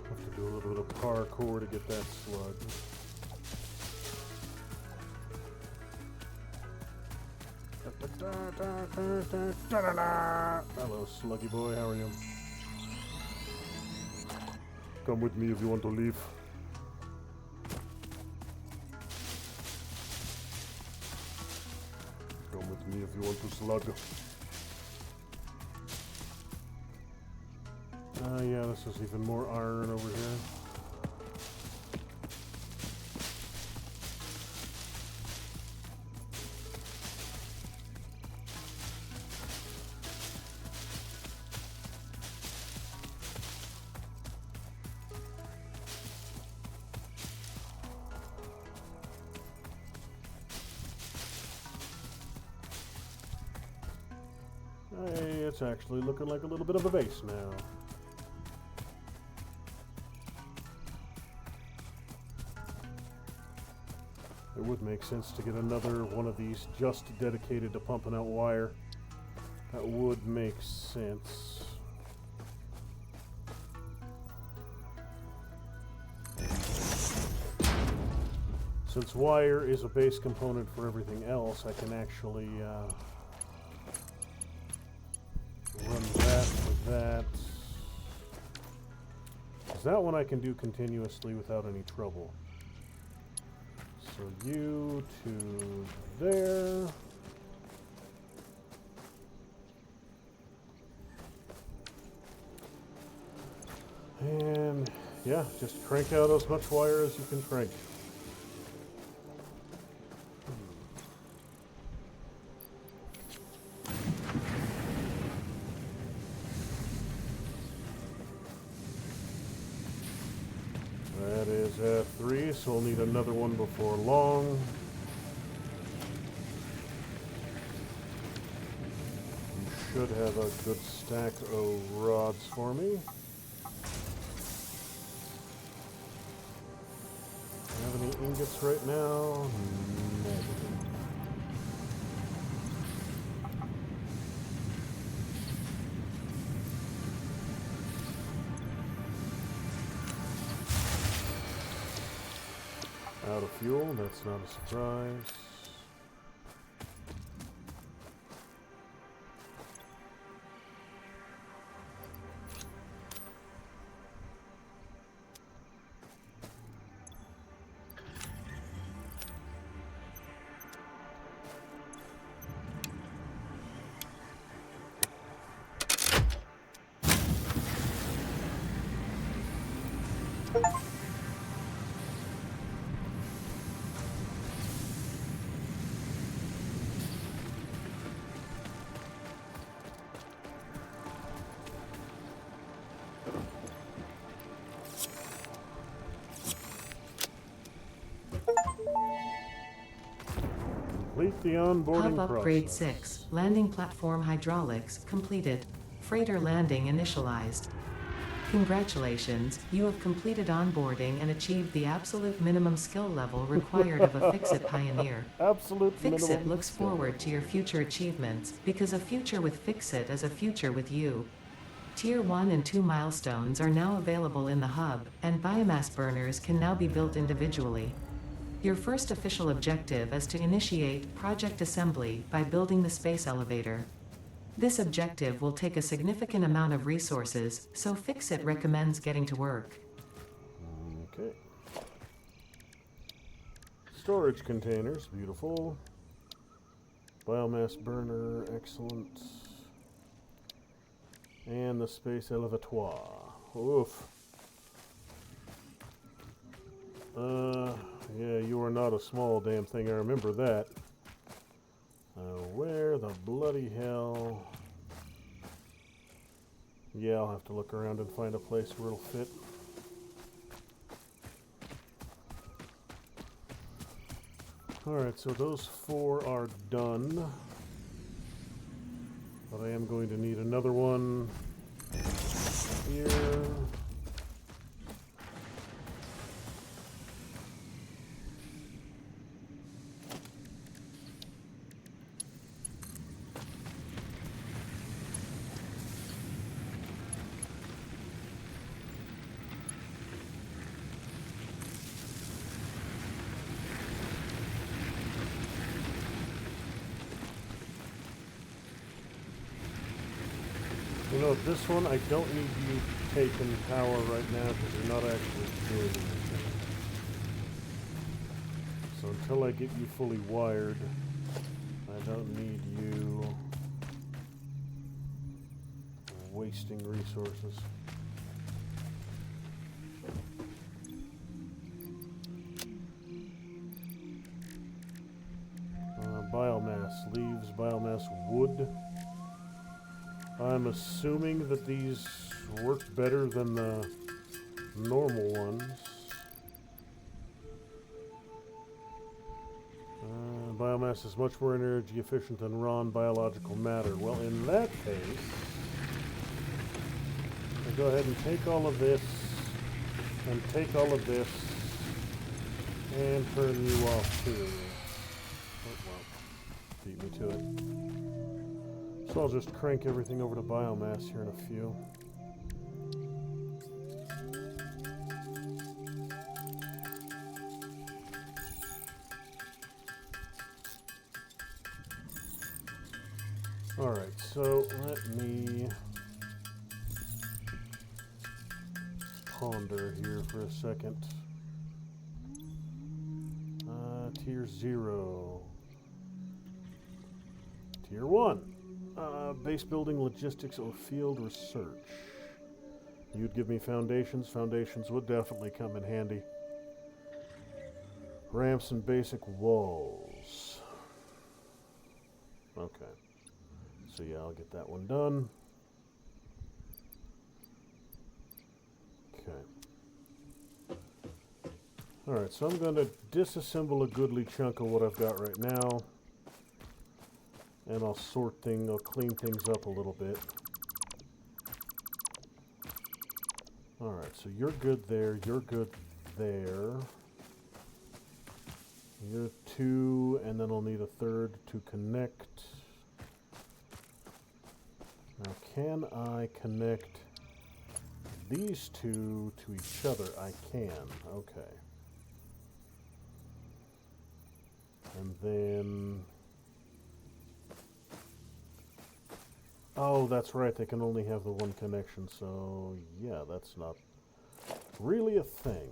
Have to do a little bit of parkour to get that slug. Hello, sluggy boy, how are you? Come with me if you want to leave. Come with me if you want to slug. Yeah, this is even more iron over here. Hey, it's actually looking like a little bit of a base now. It would make sense to get another one of these just dedicated to pumping out wire. That would make sense. Since wire is a base component for everything else, I can actually run that with that. Because that one I can do continuously without any trouble. So you to there. And yeah, just crank out as much wire as you can crank. That is at 3, so we'll need another one before long. You should have a good stack of rods for me. Have any ingots right now? Negative. Out of fuel, that's not a surprise. Complete the onboarding Hub upgrade process. 6. Landing platform hydraulics completed. Freighter landing initialized. Congratulations, you have completed onboarding and achieved the absolute minimum skill level required of a Fix-It pioneer. Absolute Fix-It minimum looks skill forward level. to your future achievements, because a future with Fix-It is a future with you. Tier 1 and 2 milestones are now available in the hub, and biomass burners can now be built individually. Your first official objective is to initiate Project Assembly by building the space elevator. This objective will take a significant amount of resources, so Fix-It recommends getting to work. Okay. Storage containers, beautiful. Biomass burner, excellent. And the space elevatoire. Oof. Yeah, you are not a small damn thing, I remember that. Where the bloody hell? Yeah, I'll have to look around and find a place where it'll fit. Alright, so those 4 are done. But I am going to need another one here. You know, this one I don't need you taking power right now because you're not actually doing anything. So until I get you fully wired, I don't need you wasting resources. Biomass, leaves, biomass, wood. I'm assuming that these work better than the normal ones. Biomass is much more energy efficient than raw and biological matter. Well, in that case, I'll go ahead and take all of this, and take all of this, and turn you off too. Oh, well, beat me to it. So I'll just crank everything over to biomass here in a few. Alright, so let me ponder here for a second. Tier 0. Tier 1. Base building, logistics, or field research. You'd give me foundations. Foundations would definitely come in handy. Ramps and basic walls. Okay. So yeah, I'll get that one done. Okay. Alright, so I'm going to disassemble a goodly chunk of what I've got right now. And I'll I'll clean things up a little bit. Alright, so you're good there, you're good there. You're 2, and then I'll need a third to connect. Now, can I connect these 2 to each other? I can, okay. And then... Oh, that's right, they can only have the one connection, so yeah, that's not really a thing.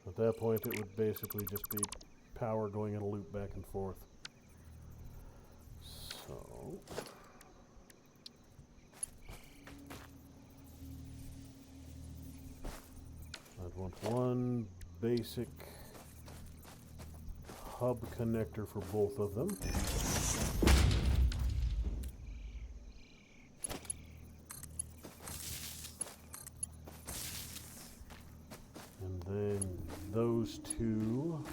At that point, it would basically just be power going in a loop back and forth. So... I'd want one basic hub connector for both of them. And then those 2.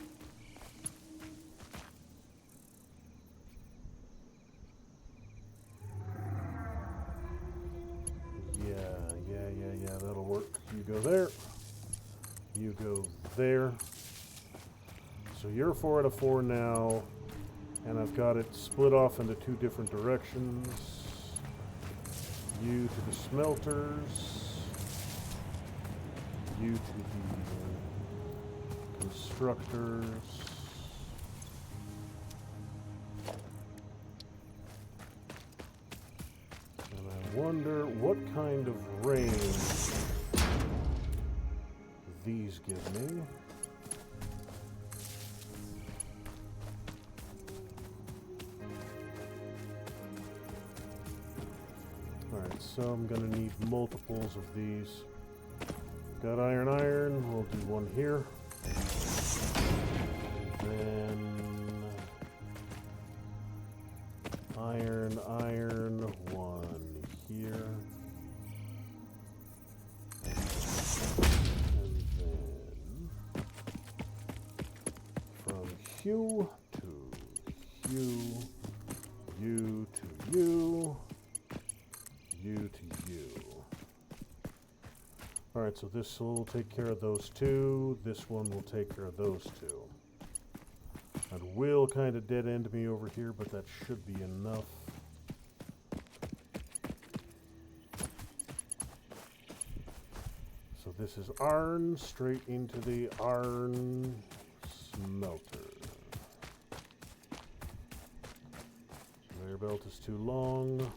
go there. You go there. So you're 4 out of 4 now. And I've got it split off into 2 different directions. You to the smelters. You to the constructors. And I wonder what kind of range these give me. Alright, so I'm going to need multiples of these. Got iron, we'll do one here. Then iron, one here. And then from Hue to Hue, you to you, you to you. Alright, so this will take care of those 2. This one will take care of those 2. That will kind of dead end me over here, but that should be enough. So this is iron, straight into the iron smelter. Conveyor belt is too long.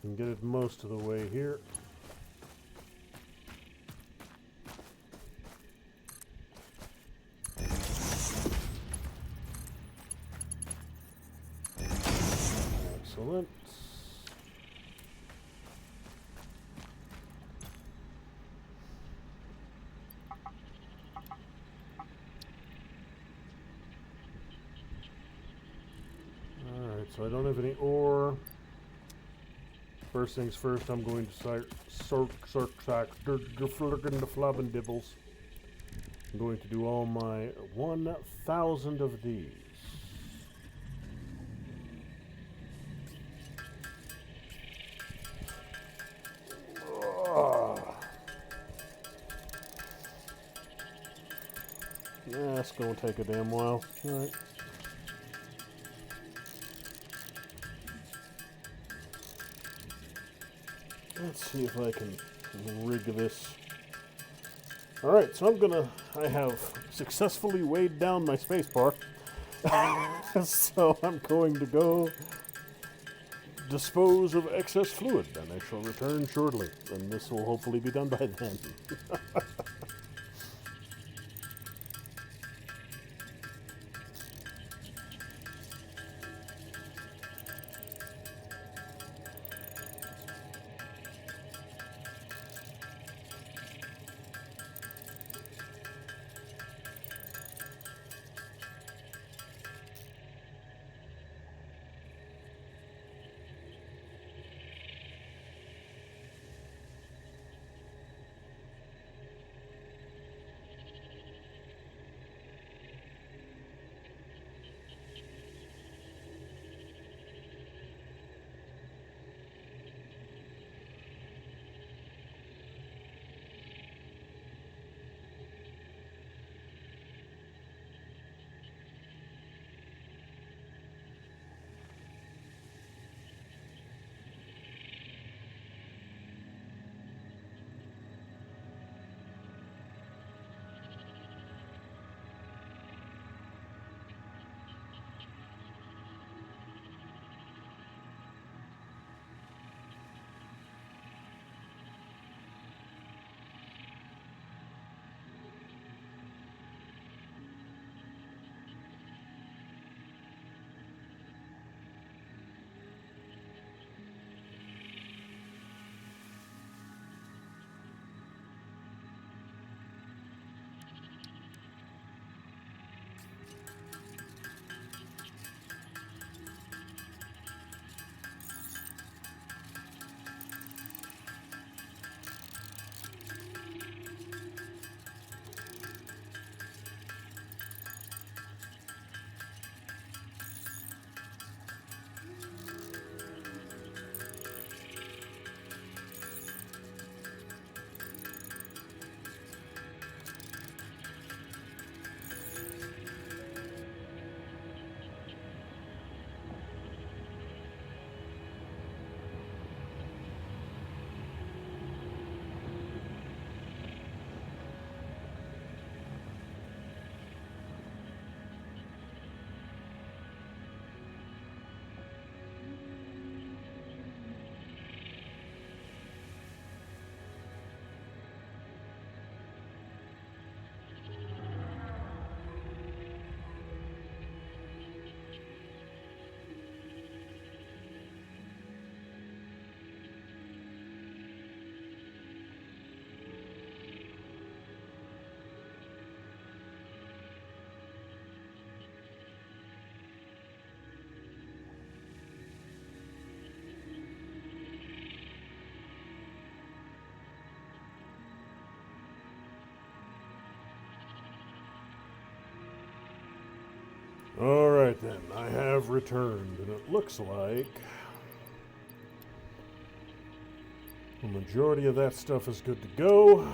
Can get it most of the way here. Excellent. Alright, so I don't have any ore. First things first, I'm going to start the flobbing dibbles. I'm going to do all my 1,000 of these. Yeah, that's going to take a damn while. All right. Let's see if I can rig this. Alright, so I have successfully weighed down my spacebar. So I'm going to go dispose of excess fluid, and I shall return shortly. And this will hopefully be done by then. Alright then, I have returned, and it looks like the majority of that stuff is good to go.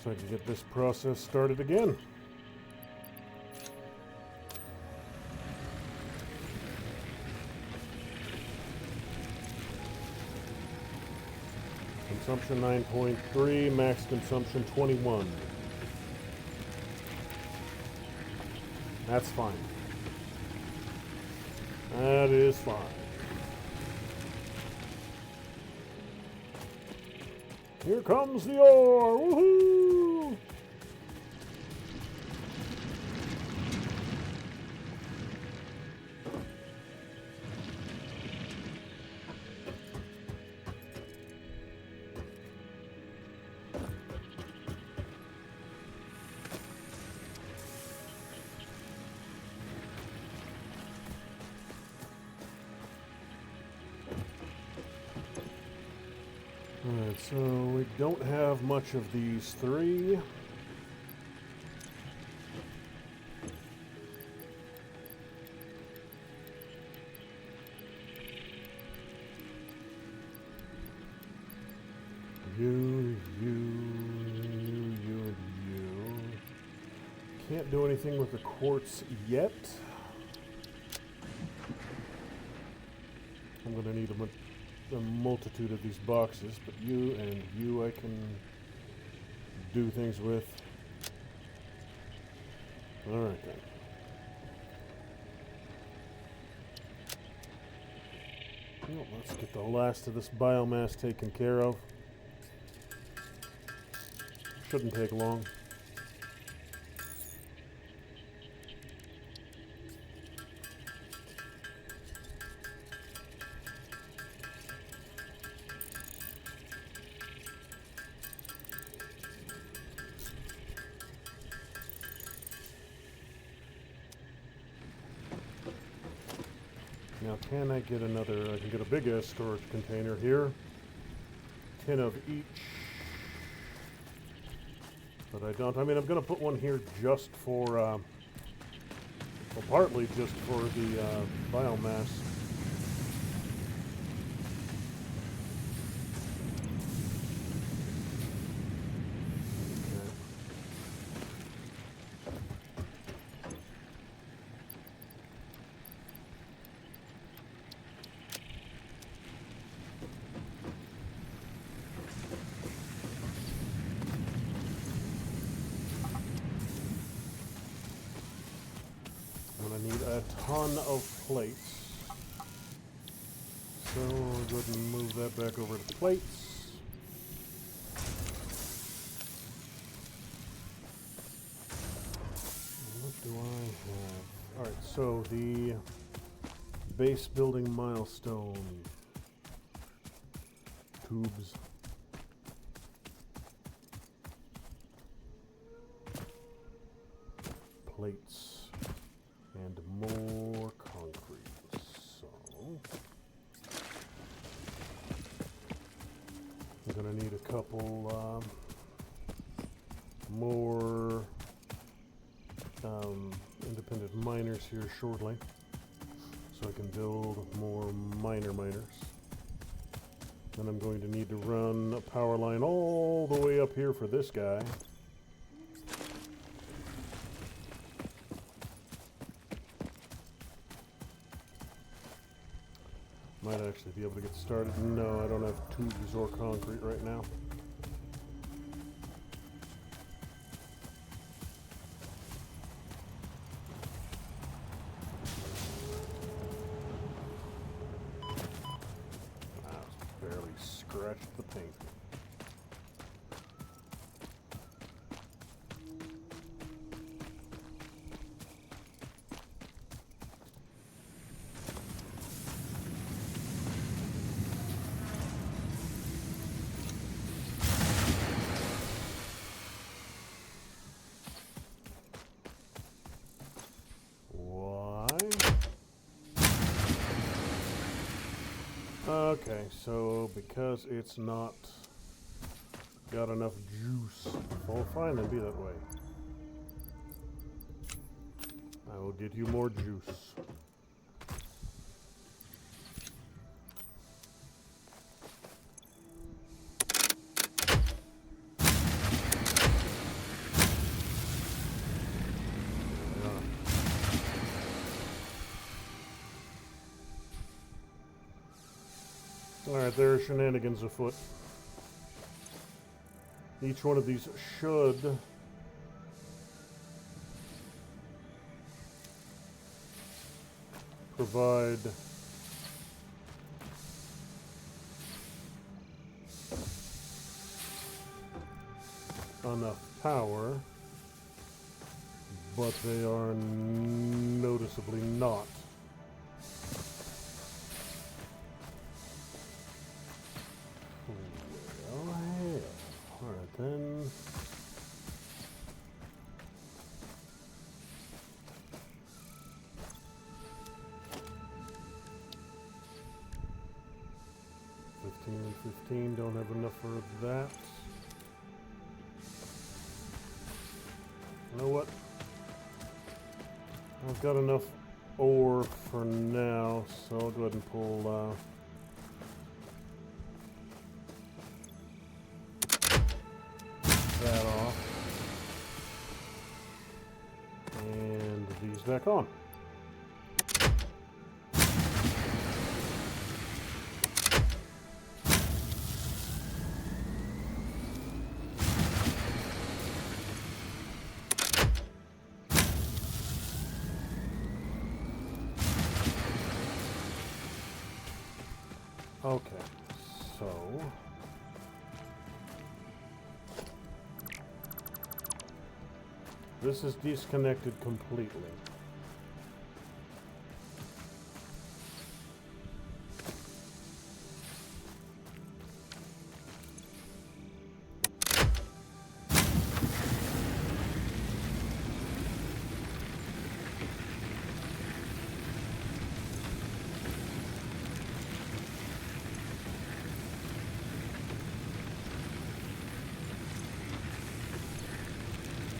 So I can get this process started again. Consumption 9.3, max consumption 21. That's fine. That is fine. Here comes the ore! Woohoo! Alright, so we don't have much of these three. You. Can't do anything with the quartz yet. I'm going to need a multitude of these boxes, but you and you I can do things with. Alright then. Well, let's get the last of this biomass taken care of. Shouldn't take long. Now, can I get another? I can get a big ass storage container here. 10 of each. But I don't. I mean, I'm going to put one here just for, well, partly just for the biomass. I need a ton of plates. So I'll go ahead and move that back over to plates. What do I have? Alright, so the base building milestone tubes. Plates. And more concrete. So I'm gonna need a couple more independent miners here shortly, so I can build more miners. Then I'm going to need to run a power line all the way up here for this guy. Might actually be able to get started. No, I don't have tubes or concrete right now. I barely scratched the paint. Okay, so because it's not got enough juice, well, fine, then be that way. I will get you more juice. Alright, there are shenanigans afoot. Each one of these should provide enough power, but they are noticeably not. Well, hell. Alright then. And 15, don't have enough for that. You know what? I've got enough ore for now, so I'll go ahead and pull that off. And these back on. Okay, so this is disconnected completely.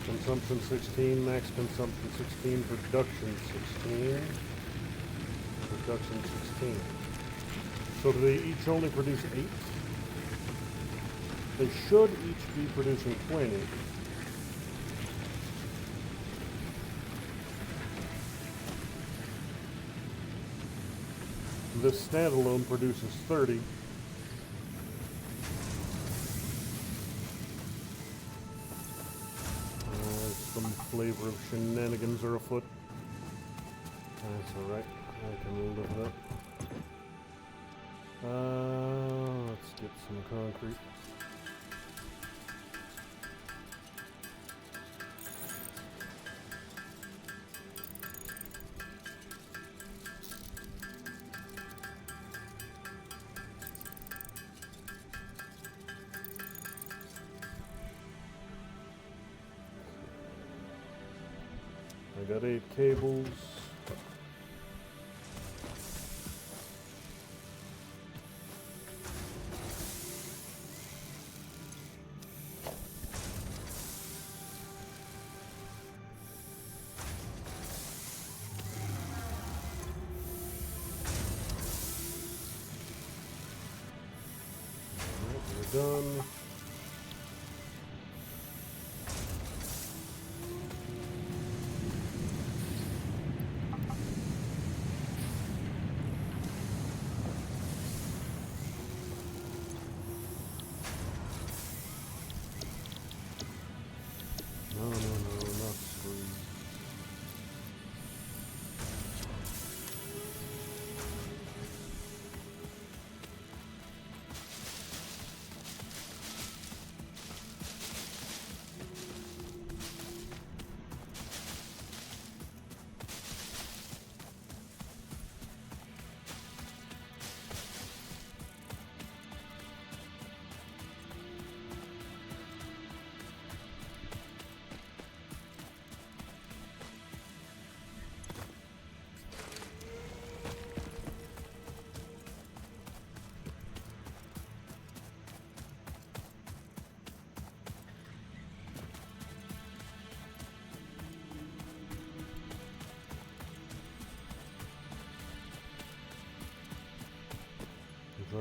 Consumption 16, max consumption 16, production 16, production 16. So do they each only produce 8? They should each be producing 20. This standalone produces 30. Some flavor of shenanigans are afoot. That's alright. I can live with that. Let's get some concrete. I got 8 cables. Alright, we're done. No, not screws.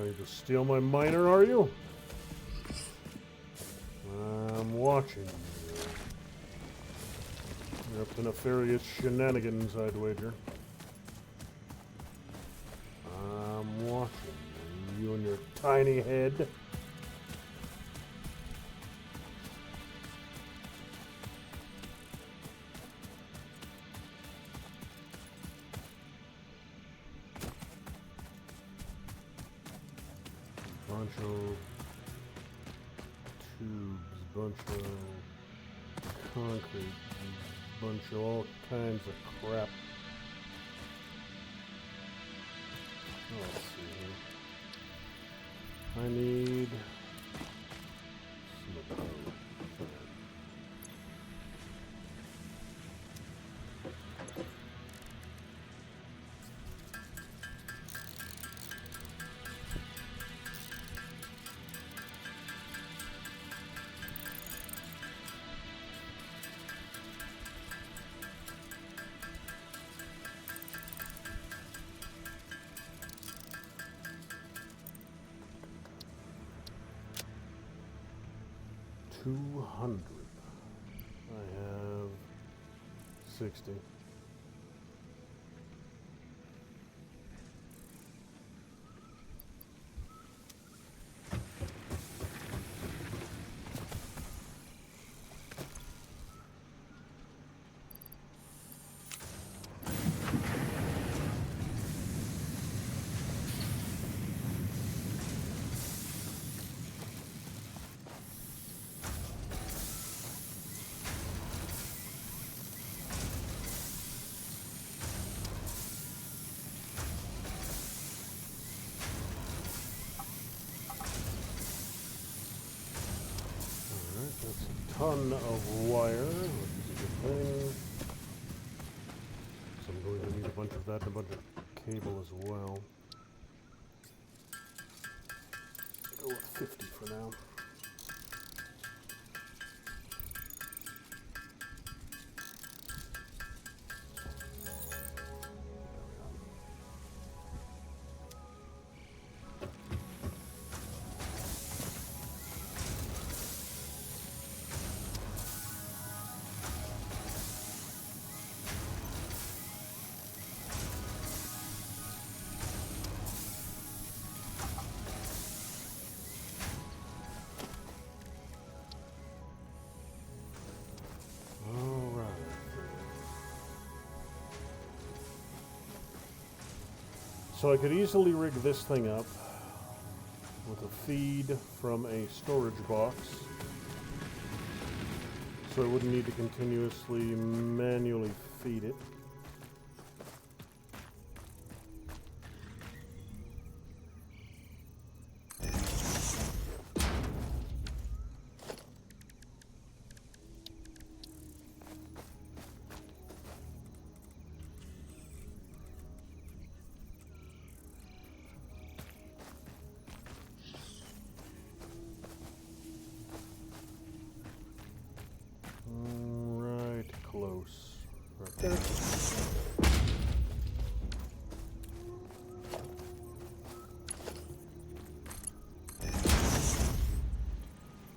Trying to steal my miner, are you? I'm watching you. You're up to nefarious shenanigans, I'd wager. I'm watching you and your tiny head. Bunch of tubes, bunch of concrete, bunch of all kinds of crap. Oh, let's see here. I need some of those. 200. I have 60. That's a ton of wire, which is a good thing. So I'm going to need a bunch of that and a bunch of cable as well. Go with 50 for now. So I could easily rig this thing up with a feed from a storage box, so I wouldn't need to continuously manually feed it. Close. Right there.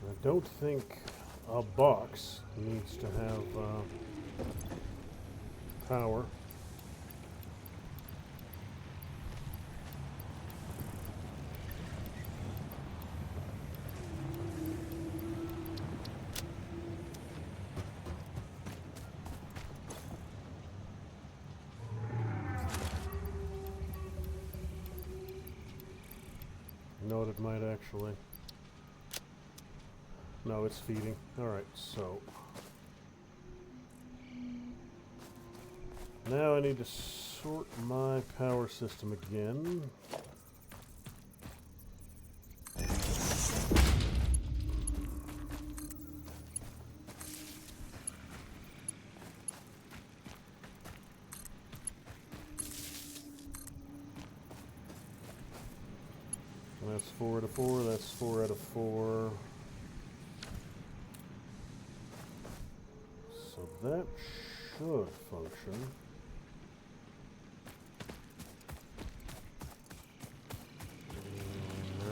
I don't think a box needs to have power. No, it might actually. No, it's feeding. Alright, so. Now I need to sort my power system again. That's 4 out of 4, that's 4 out of 4. So that should function.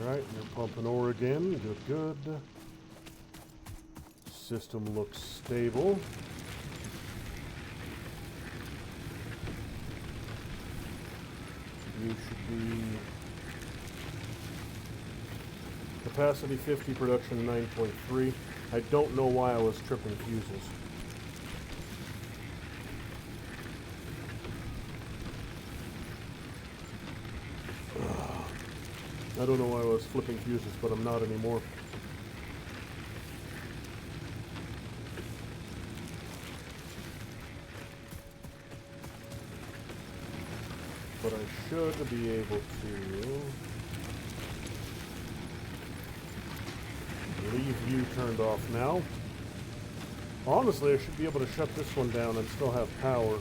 Alright, you're pumping ore again. Good, good. System looks stable. You should be capacity 50, production 9.3. I don't know why I was tripping fuses. I don't know why I was flipping fuses, but I'm not anymore. But I should be able to leave you turned off now. Honestly, I should be able to shut this one down and still have power.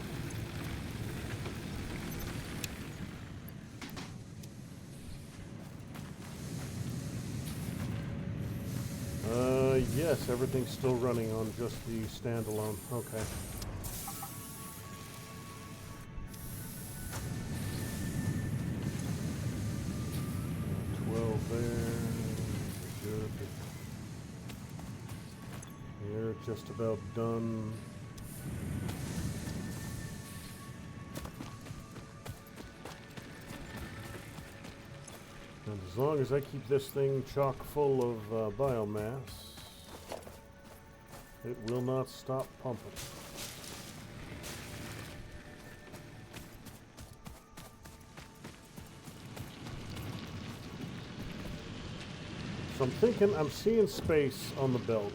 Yes, everything's still running on just the standalone. Okay. Good. You're just about done. And as long as I keep this thing chock full of biomass, it will not stop pumping. So I'm thinking, I'm seeing space on the belt.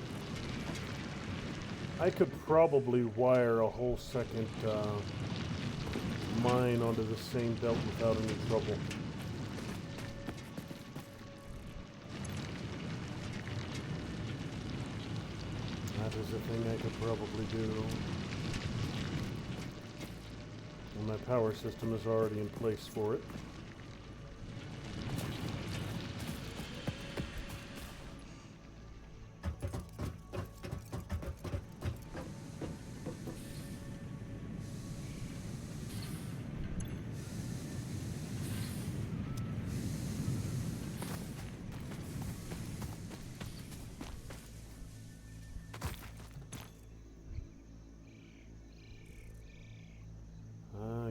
I could probably wire a whole second mine onto the same belt without any trouble. That is a thing I could probably do. And my power system is already in place for it.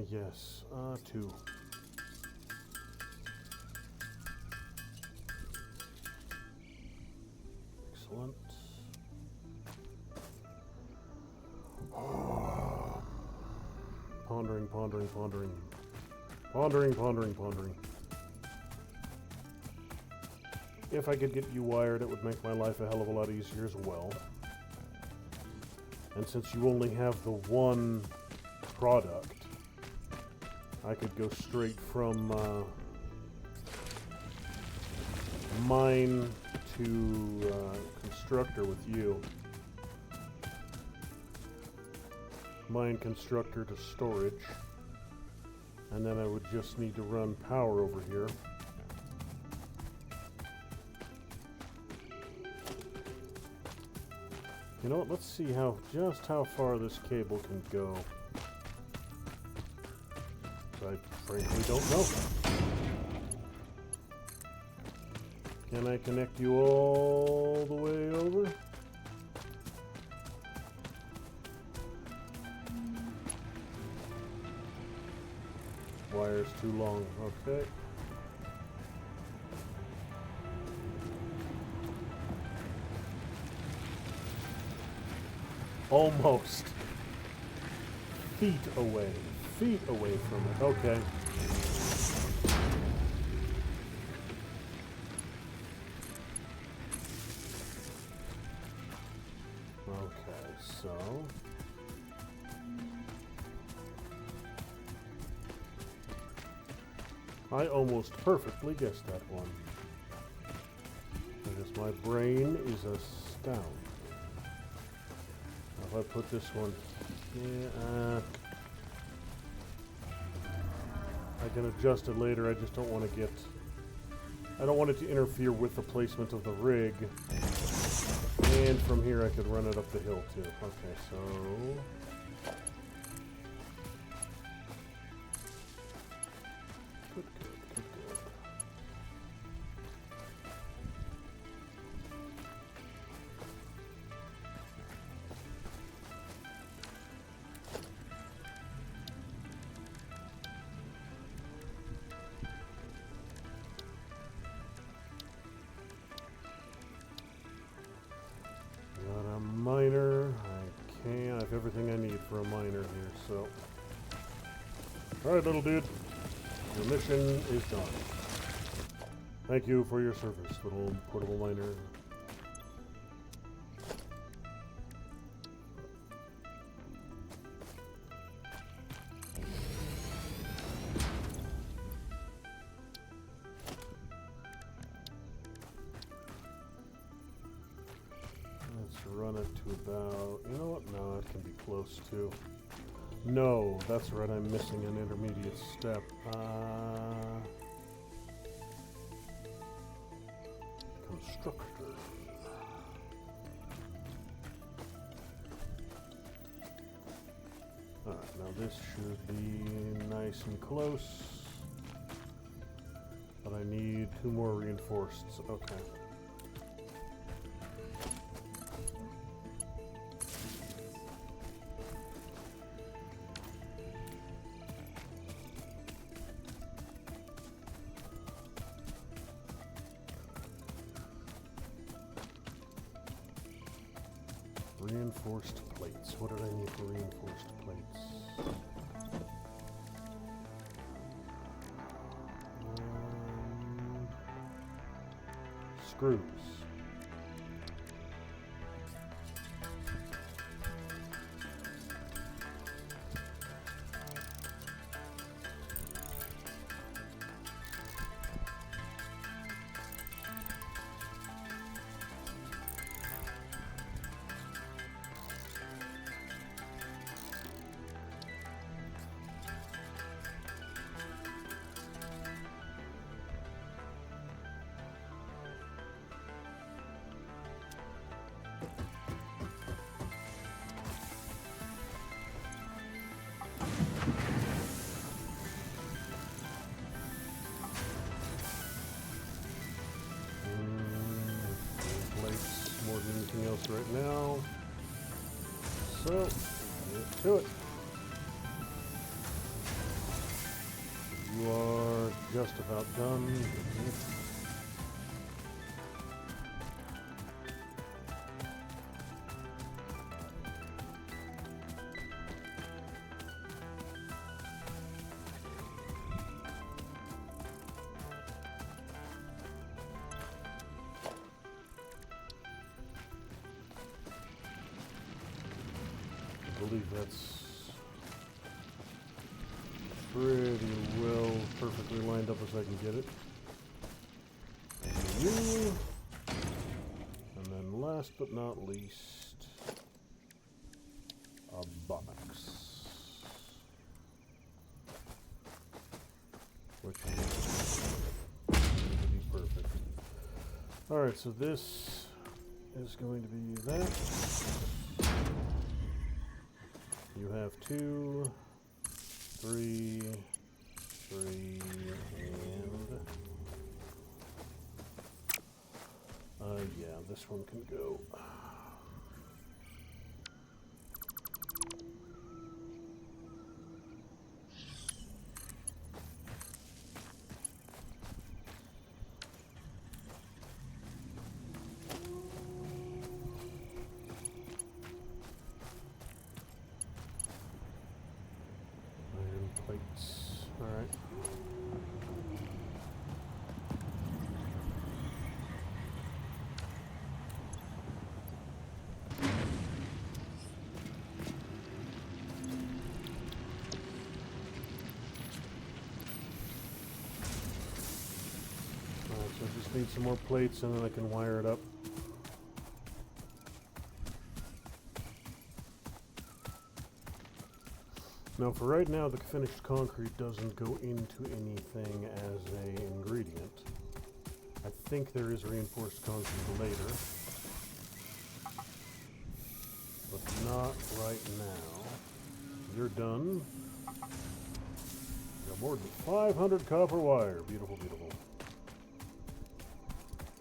Yes, 2. Excellent. Pondering, pondering, pondering. Pondering, pondering, pondering. If I could get you wired, it would make my life a hell of a lot easier as well. And since you only have the one product, I could go straight from mine to constructor with you. Mine constructor to storage. And then I would just need to run power over here. You know what, let's see just how far this cable can go. I frankly don't know. Can I connect you all the way over? Wire's too long. Okay. Almost. Feet away. Feet away from it. Okay. Okay, so I almost perfectly guessed that one. I guess my brain is astounded. If I put this one here, I can adjust it later. I just don't want to I don't want it to interfere with the placement of the rig. And from here I could run it up the hill too. Okay, so good. everything I need for a miner here, so... Alright, little dude. Your mission is done. Thank you for your service, little portable miner. Let's run it to about... You know what? No, it can be close to... No, that's right, I'm missing an intermediate step. Constructor. Alright, now this should be nice and close. But I need 2 more reinforced. Okay. Reinforced plates. What did I need for reinforced plates? Screws. More than anything else right now. So, get to it. You are just about done. I believe that's pretty well perfectly lined up as I can get it. And you. And then last but not least, a box. Which is going to be perfect. Alright, so this is going to be that. You have 2, 3, and yeah, this one can go. Plates. Alright. Alright, so I just need some more plates and then I can wire it up. Now for right now, the finished concrete doesn't go into anything as an ingredient. I think there is reinforced concrete later, but not right now. You're done. You got more than 500 copper wire. Beautiful, beautiful.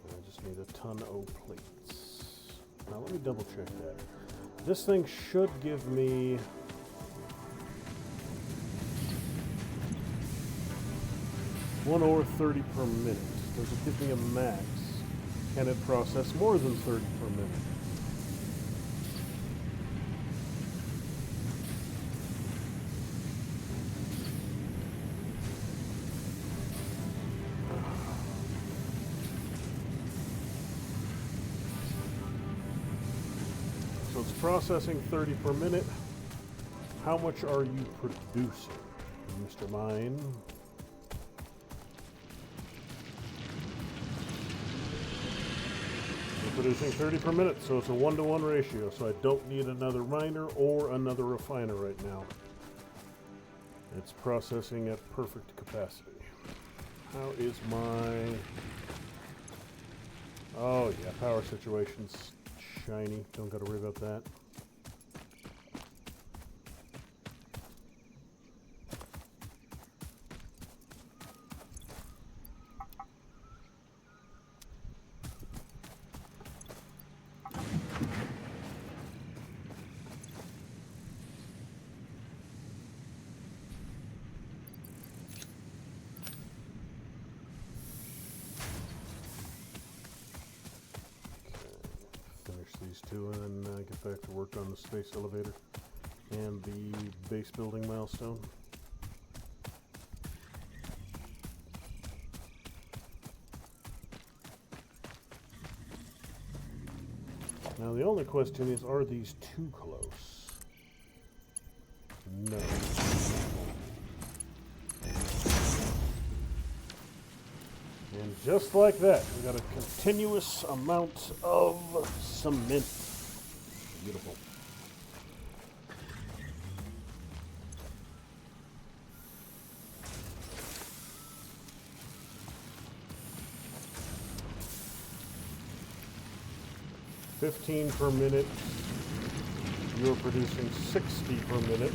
And I just need a ton of plates. Now let me double check that. This thing should give me 1 ore 30 per minute. Does it give me a max? Can it process more than 30 per minute? processing 30 per minute. How much are you producing, Mr. Mine? You're producing 30 per minute, so it's a 1-to-1 ratio, so I don't need another miner or another refiner right now. It's processing at perfect capacity. How is my... Oh yeah, power situation's shiny. Don't gotta worry about that. These two and then get back to work on the space elevator and the base building milestone. Now the only question is, are these too close? No. And just like that, we got a continuous amount of cement. Beautiful. $15 per minute. You're producing 60 per minute.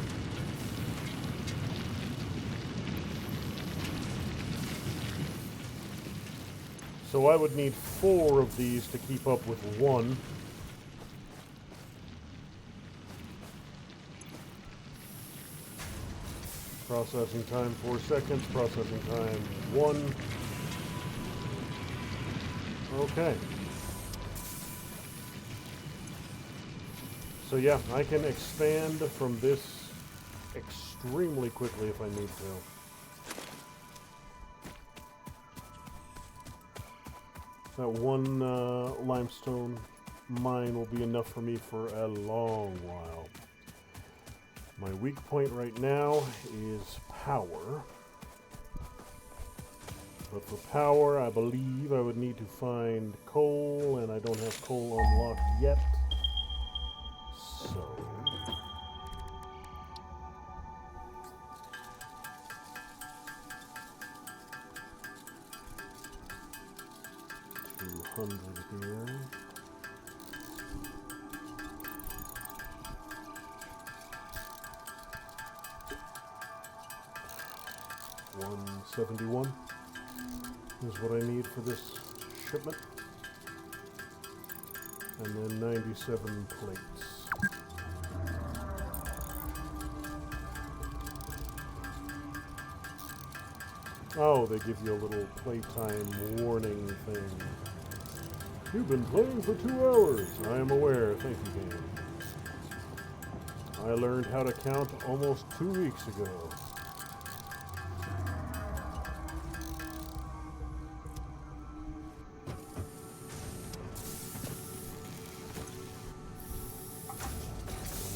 So I would need 4 of these to keep up with 1. Processing time 4 seconds, processing time 1. Okay. So yeah, I can expand from this extremely quickly if I need to. That one limestone mine will be enough for me for a long while. My weak point right now is power. But for power, I believe I would need to find coal, and I don't have coal unlocked yet. So... 200 here. $171 is what I need for this shipment. And then 97 plates. Oh, they give you a little playtime warning thing. You've been playing for 2 hours. I am aware. Thank you, game. I learned how to count almost 2 weeks ago.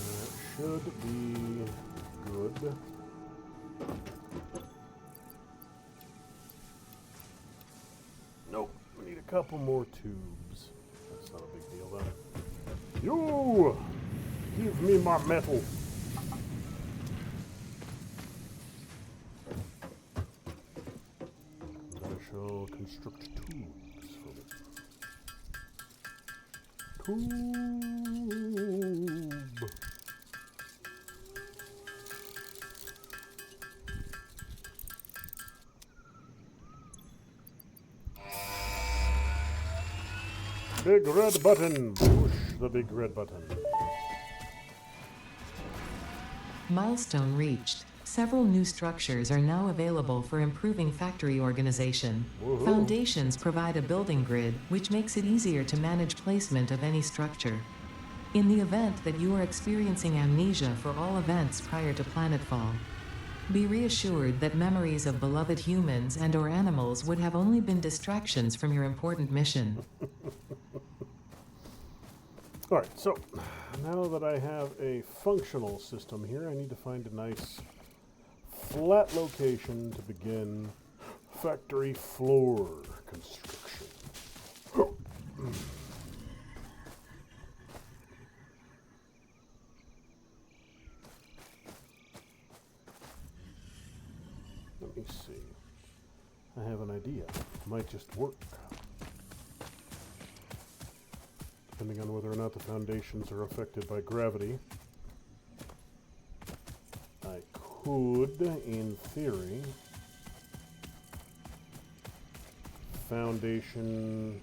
That should be good. Nope. We need a couple more tubes. That's not a big deal, though. You! Give me my metal. I shall construct tubes from it. Tube. Big red button. Push the big red button. Milestone reached. Several new structures are now available for improving factory organization. Woohoo. Foundations provide a building grid, which makes it easier to manage placement of any structure. In the event that you are experiencing amnesia for all events prior to planetfall, be reassured that memories of beloved humans and/or animals would have only been distractions from your important mission. Alright, so now that I have a functional system here, I need to find a nice flat location to begin factory floor construction. Let me see. I have an idea. Might just work. Depending on whether or not the foundations are affected by gravity. I could, in theory, foundation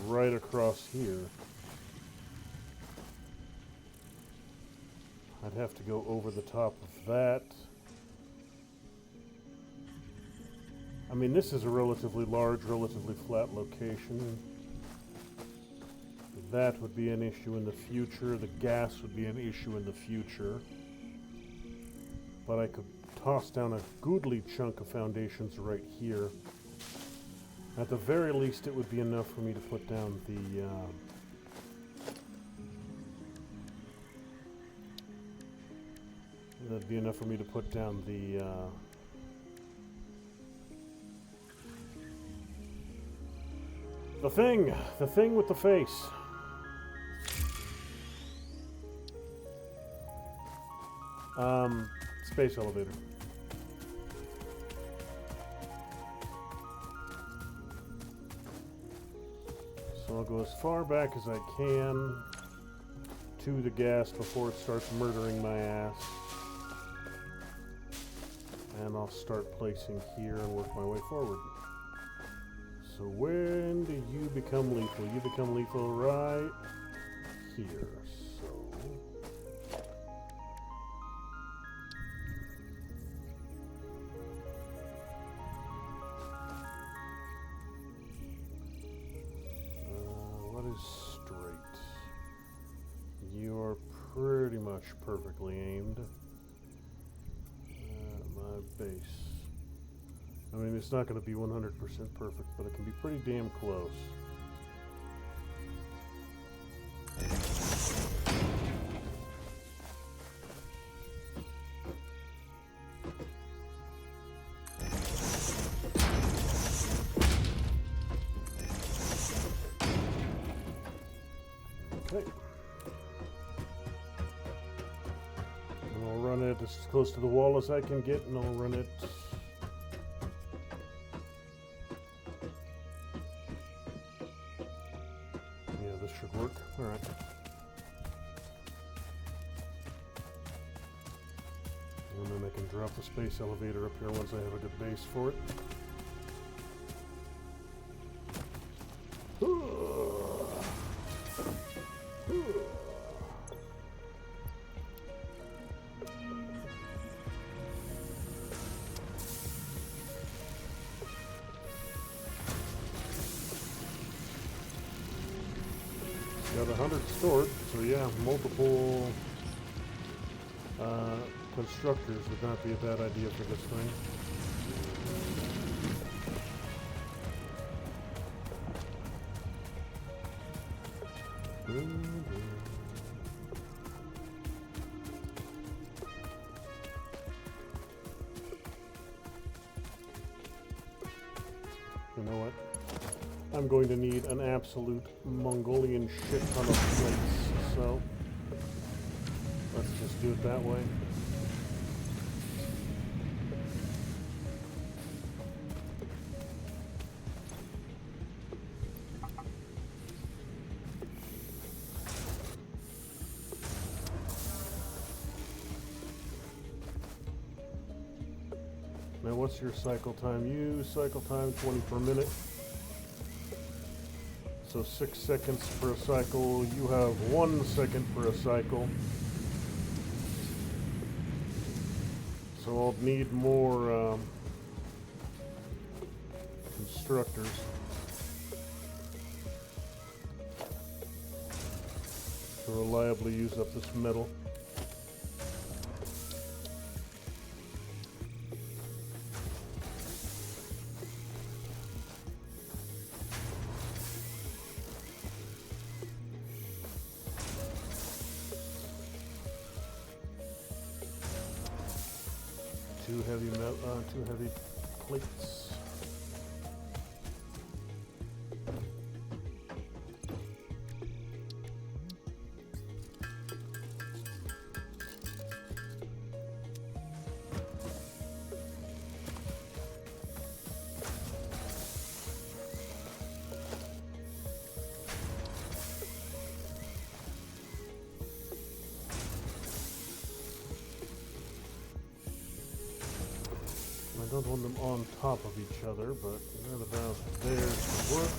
right across here. I'd have to go over the top of that. I mean, this is a relatively large, relatively flat location. That would be an issue in the future. The gas would be an issue in the future. But I could toss down a goodly chunk of foundations right here. At the very least, it would be enough for me to put down the... that'd be enough for me to put down the... the thing with the face. Space elevator. So I'll go as far back as I can to the gas before it starts murdering my ass. And I'll start placing here and work my way forward. So when do you become lethal? You become lethal right here. Pretty much perfectly aimed at my base. I mean, it's not going to be 100% perfect, but it can be pretty damn close. Okay. Run it as close to the wall as I can get, and I'll run it yeah, this should work. Alright. And then I can drop the space elevator up here once I have a good base for it. Got 100 stored, so yeah, multiple constructors would not be a bad idea for this thing. You know what? I'm going to need an absolute Mongolian shit ton of plates, so let's just do it that way. Now what's your cycle time? You cycle time 20 per minute. So 6 seconds per cycle. You have 1 second per cycle. So I'll need more constructors. To reliably use up this metal. two heavy plates. I don't want them on top of each other, but they're about there to work.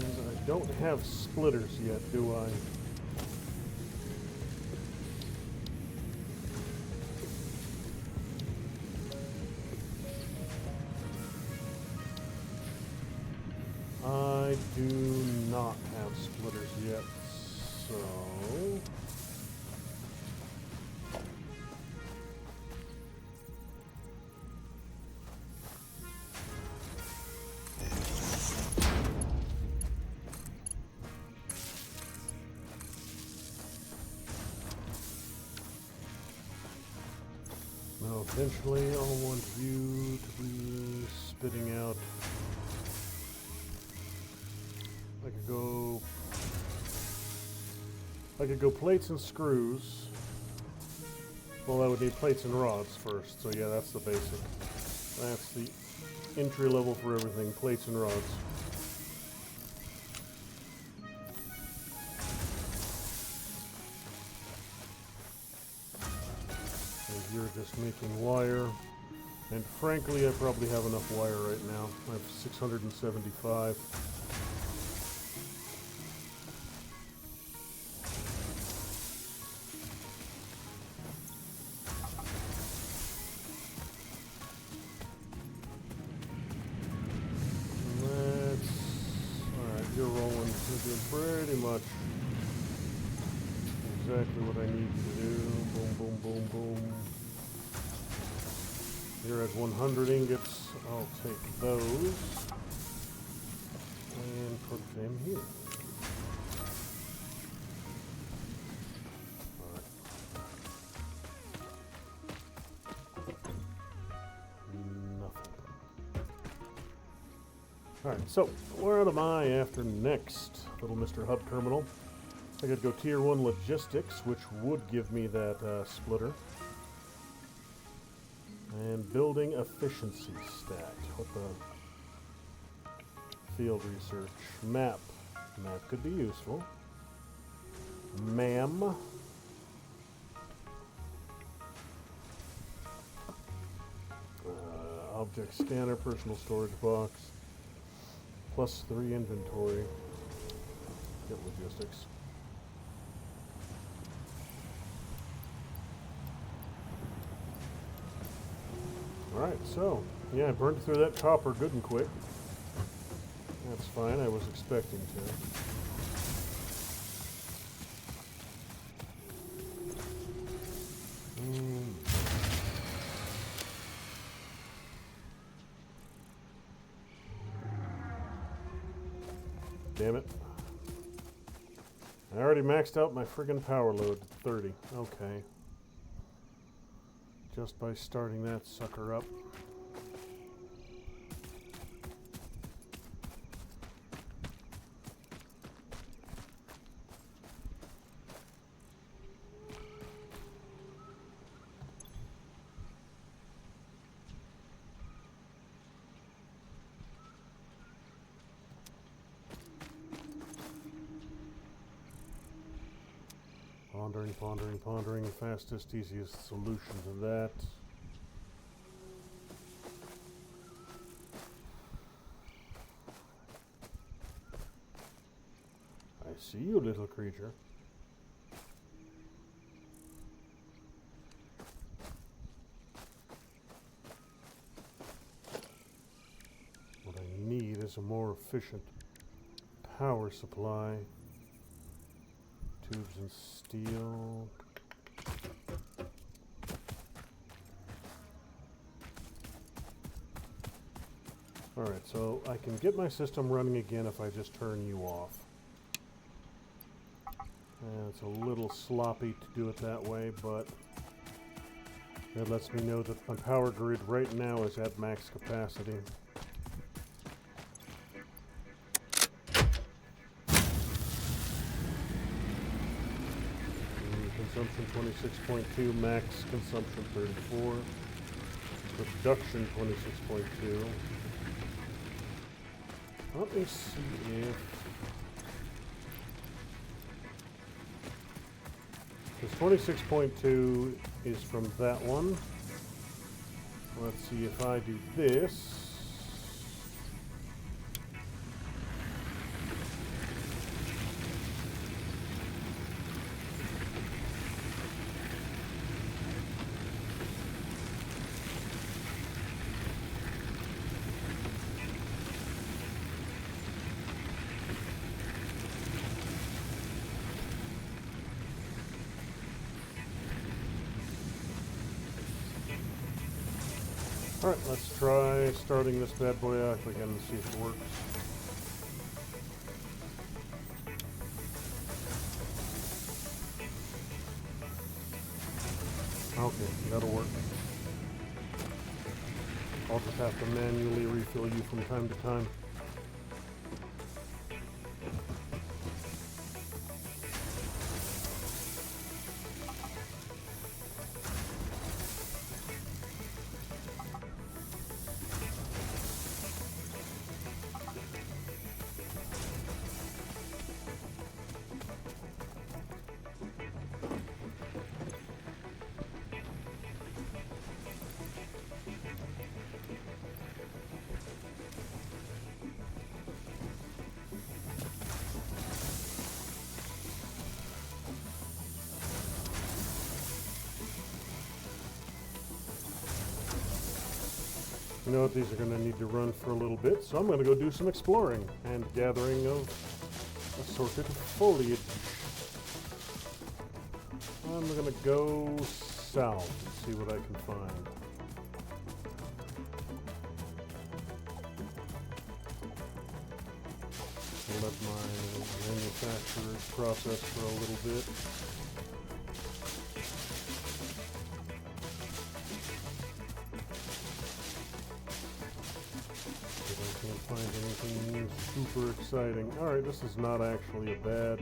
And I don't have splitters yet, do I? I do not have splitters yet. So now eventually I'll want you to be spitting out. I could go plates and screws. Well, I would need plates and rods first, so yeah, that's the basic. That's the entry level for everything, plates and rods. And you're just making wire. And frankly, I probably have enough wire right now. I have 675. Pretty much exactly what I need you to do. Boom, boom, boom, boom. You're at 100 ingots. I'll take those and put them here. Alright, so where am I after next, little Mr. Hub Terminal? I could go Tier 1 Logistics, which would give me that splitter. And Building Efficiency stat. What the? Field Research. Map. Map could be useful. MAM. Object Scanner, Personal Storage Box. +3 inventory. Get logistics. Alright, so, yeah, I burned through that copper good and quick. That's fine, I was expecting to. Damn it. I already maxed out my friggin' power load to 30. Okay. Just by starting that sucker up. Pondering, pondering, pondering. Fastest, easiest solution to that. I see you, little creature. What I need is a more efficient power supply. Tubes and steel. Alright, so I can get my system running again if I just turn you off. It's a little sloppy to do it that way, but it lets me know that my power grid right now is at max capacity. Consumption 26.2, max consumption 34, production 26.2. Let me see if... This 26.2 is from that one. Let's see if I do this. Alright, let's try starting this bad boy up again and see if it works. Okay, that'll work. I'll just have to manually refill you from time to time. You know what, these are going to need to run for a little bit, so I'm going to go do some exploring and gathering of assorted foliage. I'm going to go south and see what I can find. I'll let my manufacturers process for a little bit. Can't find anything super exciting. Alright, this is not actually a bad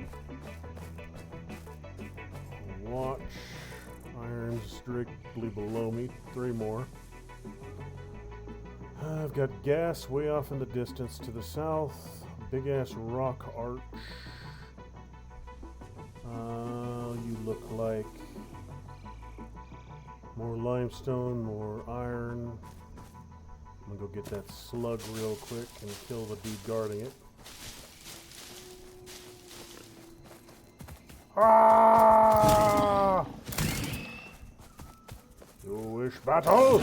watch. Iron's strictly below me. 3 more. I've got gas way off in the distance to the south. Big ass rock arch. You look like more limestone, more iron. I'm gonna go get that slug real quick and kill the dude guarding it. Ah! You wish battle?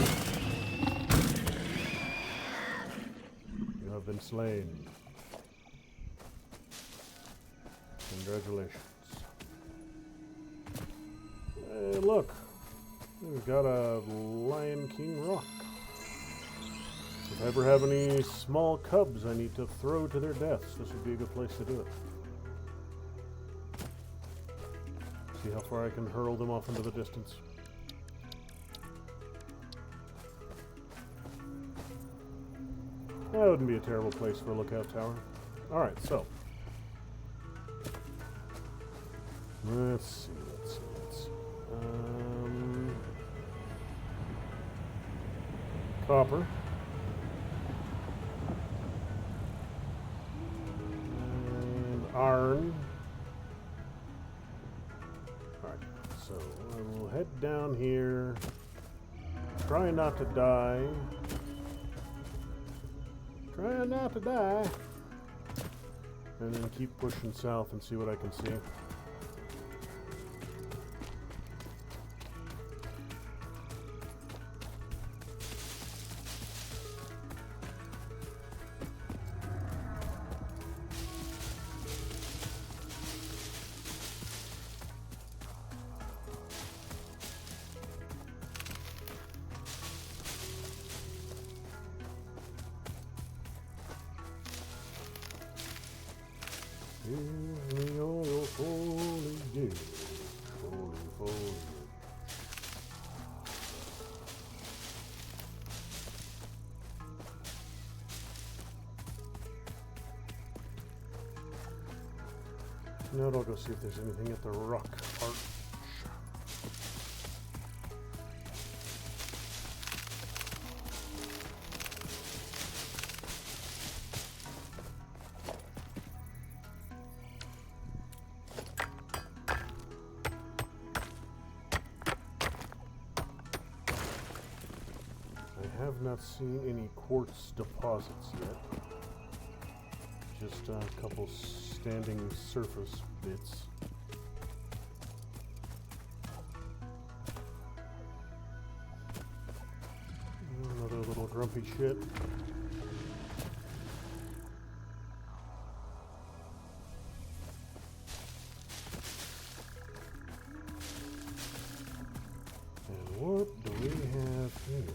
You have been slain. Congratulations. Hey, look. We've got a Lion King rock. If I ever have any small cubs I need to throw to their deaths, this would be a good place to do it. See how far I can hurl them off into the distance. That wouldn't be a terrible place for a lookout tower. Alright, so. Let's see. Copper. Iron. Alright, so I will head down here. Try not to die. Try not to die. And then keep pushing south and see what I can see. Give me all your foliage. do. Foliage. Now I'll go see if there's anything at the rock arch. I have not seen any quartz deposits yet. Just a couple standing surface bits. Another little grumpy shit. And what do we have here?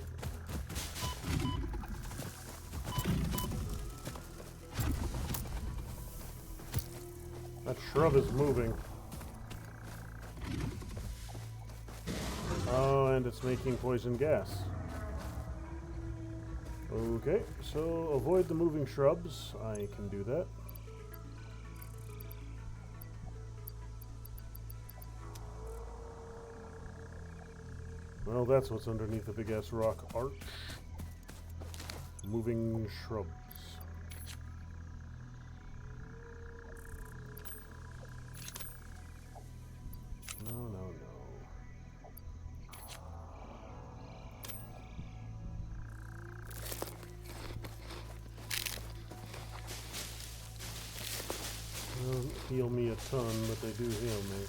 That shrub is moving. Oh, and it's making poison gas. Okay, so avoid the moving shrubs. I can do that. Well, that's what's underneath the big-ass rock arch. Moving shrubs. No. They don't heal me a ton, but they do heal me.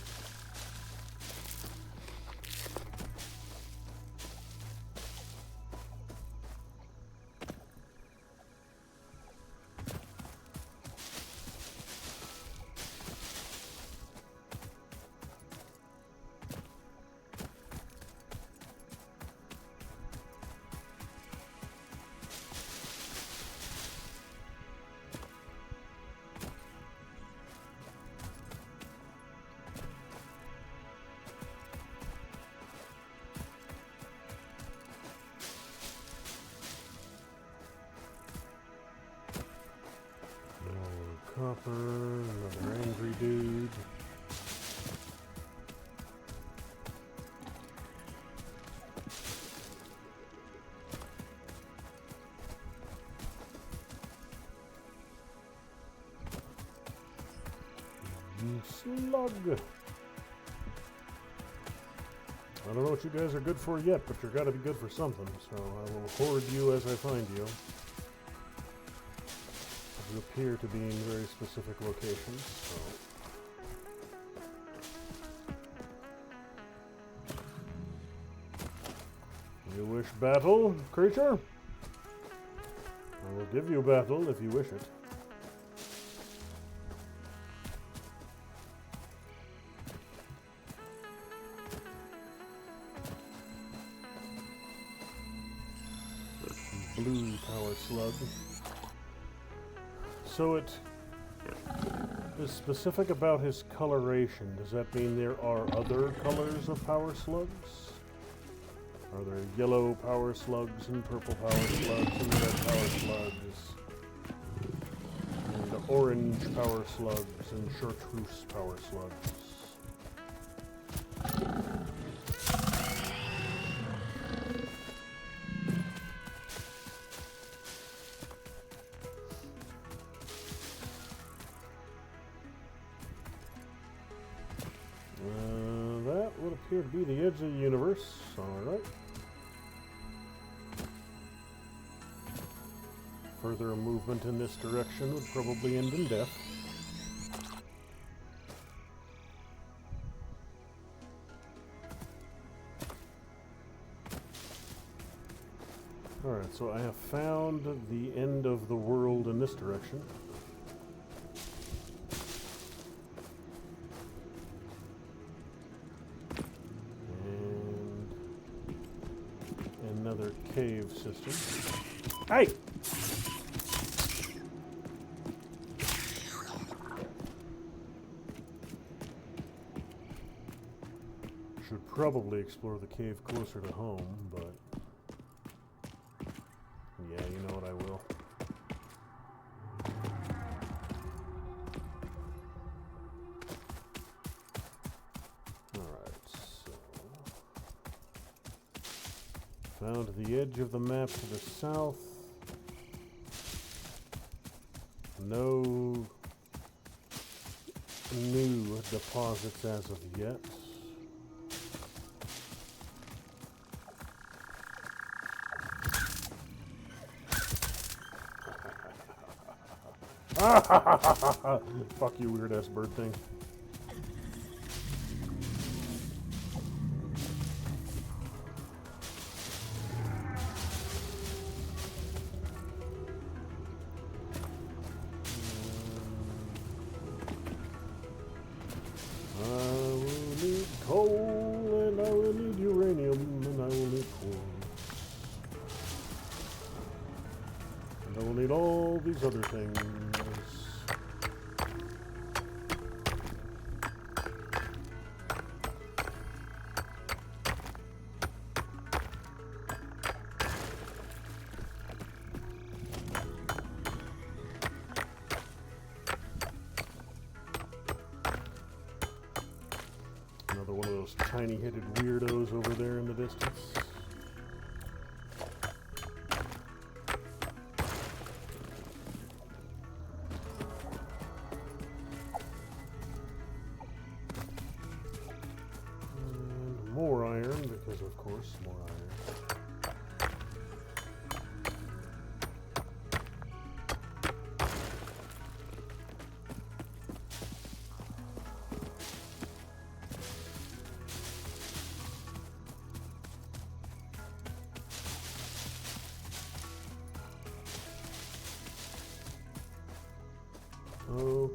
Copper, another angry dude. Slug. I don't know what you guys are good for yet, but you're gotta be good for something, so I will hoard you as I find you. You appear to be in very specific locations, so... You wish battle, creature? I will give you battle if you wish it. Blue power slug. So it is specific about his coloration. Does that mean there are other colors of power slugs? Are there yellow power slugs and purple power slugs and red power slugs? And orange power slugs and chartreuse power slugs? That would appear to be the edge of the universe. Alright. Further movement in this direction would probably end in death. Alright, so I have found the end of the world in this direction. Another cave system. Hey! Should probably explore the cave closer to home, but yeah, you know what, I will. Alright, so found the edge of the map to the south. No new deposits as of yet. Fuck you, weird ass bird thing. I will need coal, and I will need uranium, and I will need quartz. And I will need all these other things. Another one of those tiny-headed weirdos over there in the distance. And more iron, because of course, more iron. Okay.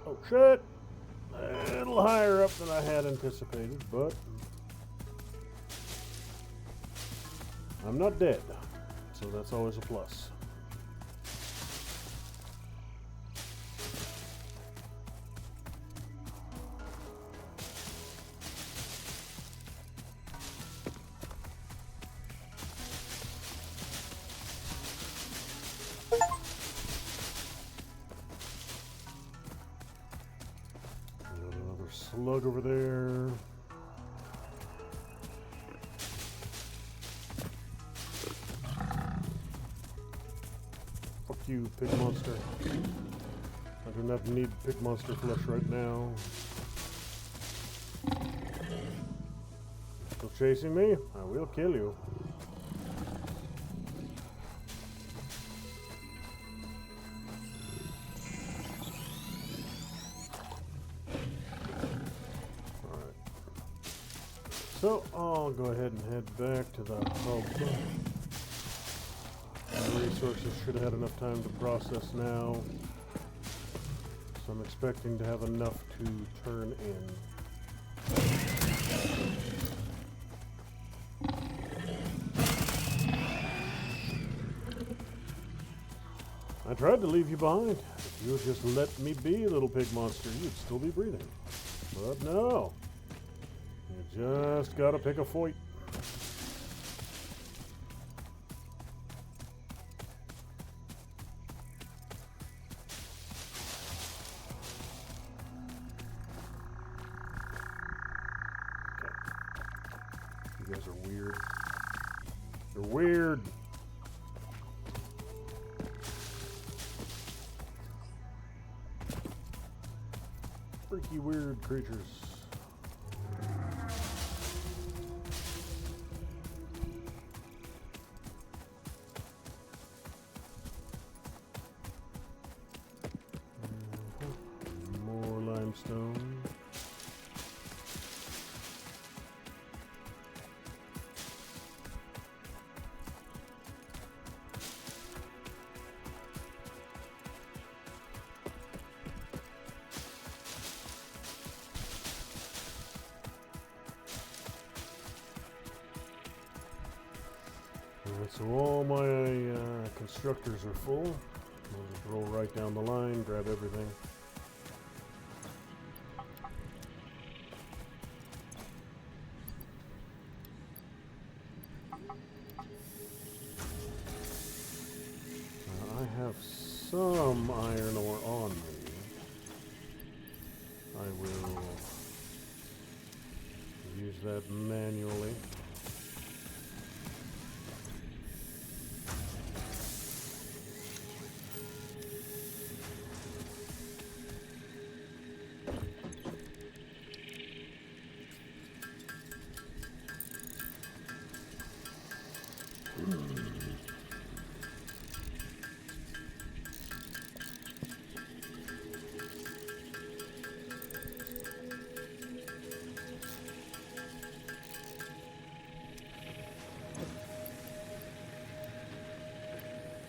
Oh shit! A little higher up than I had anticipated, but I'm not dead, so that's always a plus. Slug over there. Fuck you, pig monster. I do not need pig monster flesh right now. Still chasing me? I will kill you. So I'll go ahead and head back to the hub. The resources should have had enough time to process now. So I'm expecting to have enough to turn in. I tried to leave you behind. If you would just let me be, little pig monster, you'd still be breathing. But no. You just gotta pick a fight. Okay. You guys are weird. You're weird. Freaky weird creatures. More limestone. Alright, so all my constructors are full. I'll just roll right down the line, grab everything. have some iron ore on me, I will use that manually.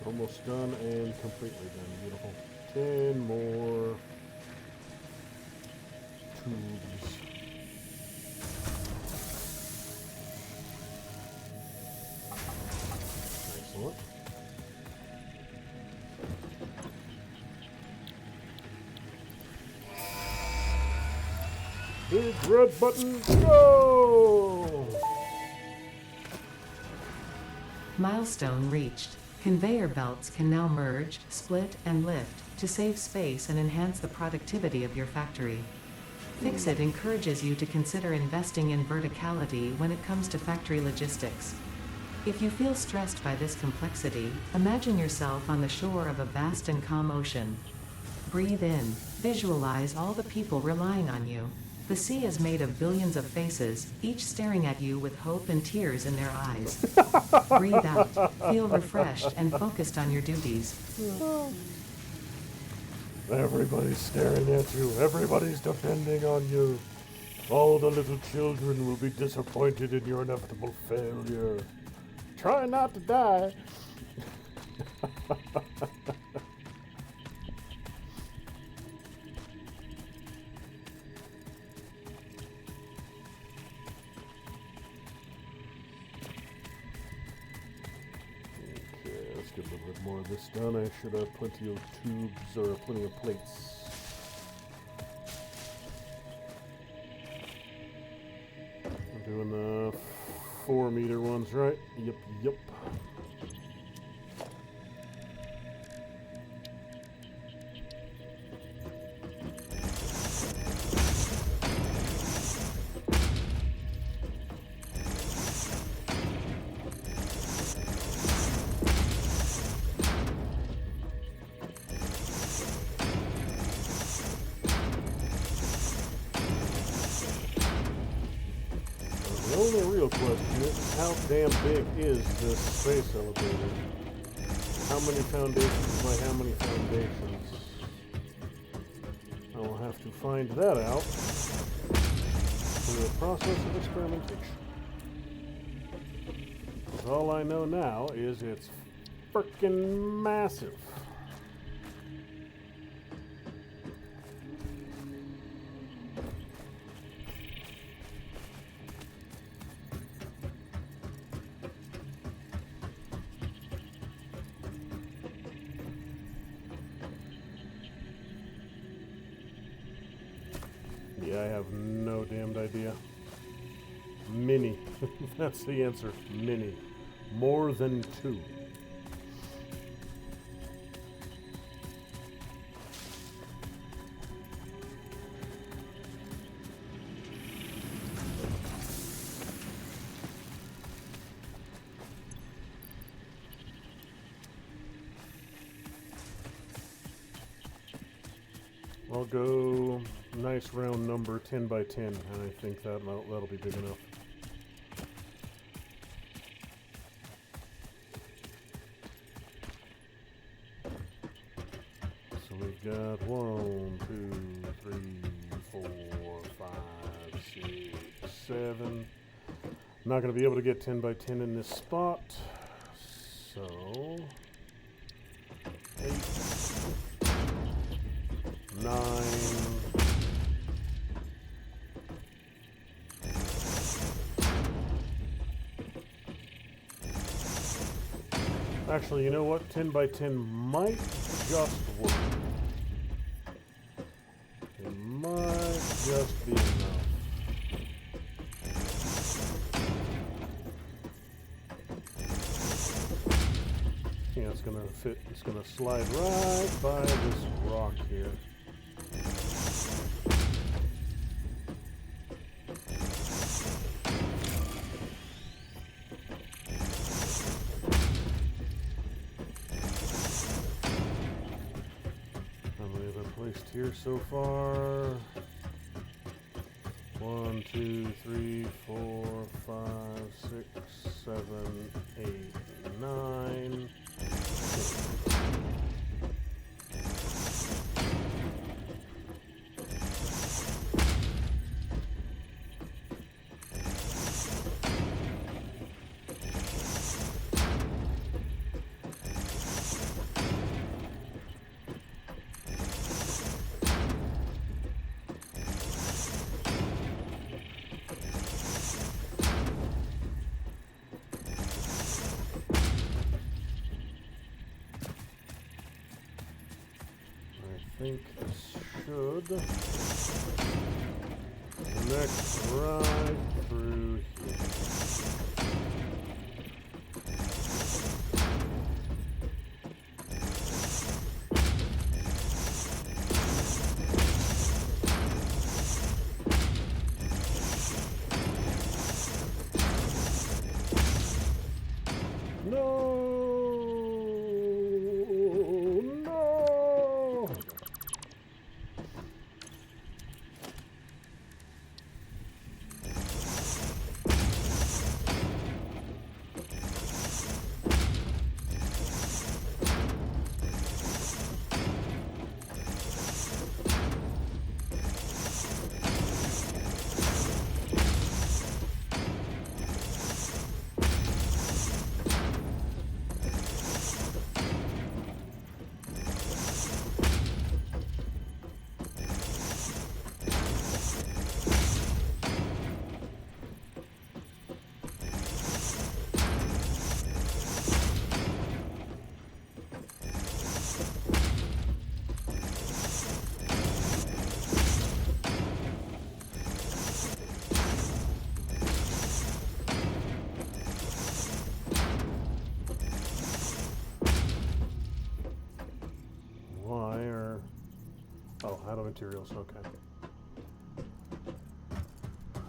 Almost done and completely done. Beautiful. 10 more tubes. Excellent. Big red button, go! Milestone reached. Conveyor belts can now merge, split, and lift to save space and enhance the productivity of your factory. Fixit encourages you to consider investing in verticality when it comes to factory logistics. If you feel stressed by this complexity, imagine yourself on the shore of a vast and calm ocean. Breathe in, visualize all the people relying on you. The sea is made of billions of faces, each staring at you with hope and tears in their eyes. Breathe out, feel refreshed and focused on your duties. Everybody's staring at you. Everybody's depending on you. All the little children will be disappointed in your inevitable failure. Try not to die. Let's get a little bit more of this done. I should have plenty of tubes or plenty of plates. I'm doing the 4-meter ones, right? Yep. The only real question is, how damn big is this space elevator? How many foundations by how many foundations? I will have to find that out through a process of experimentation. Because all I know now is it's frickin' massive. Yeah, I have no damned idea. Many. That's the answer. Many. More than 2. I'll go nice round number 10 by 10, and I think that'll be big enough. So we've got 1, 2, 3, 4, 5, 6, 7. I'm not going to be able to get 10 by 10 in this spot, so 8, 9. Actually, you know what? 10 by 10 might just work. It might just be enough. Yeah, it's gonna fit. It's gonna slide right by this rock here. How many have I placed here so far? 1, 2, 3, 4, 5, 6, 7, 8, 9. 10. I think this should connect right through here. No! No! Oh, out of materials, okay.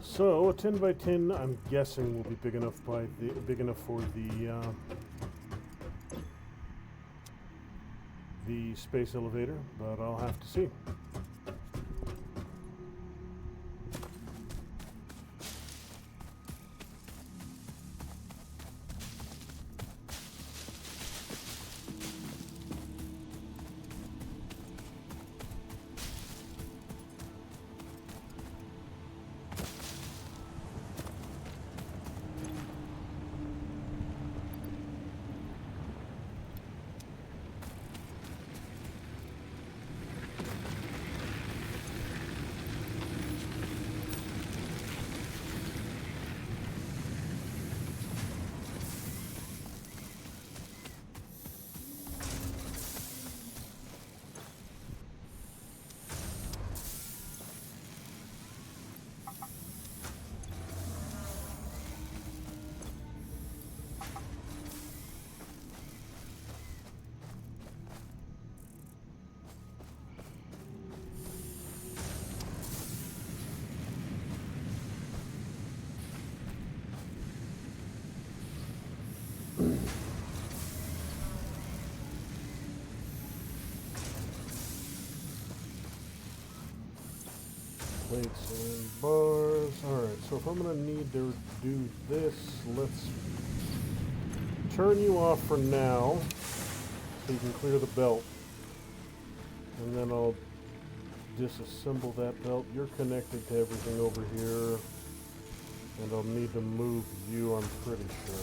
So a 10 by 10, I'm guessing will be big enough for the space elevator, but I'll have to see. Plates and bars. Alright, so if I'm going to need to do this, let's turn you off for now so you can clear the belt. And then I'll disassemble that belt. You're connected to everything over here. And I'll need to move you, I'm pretty sure.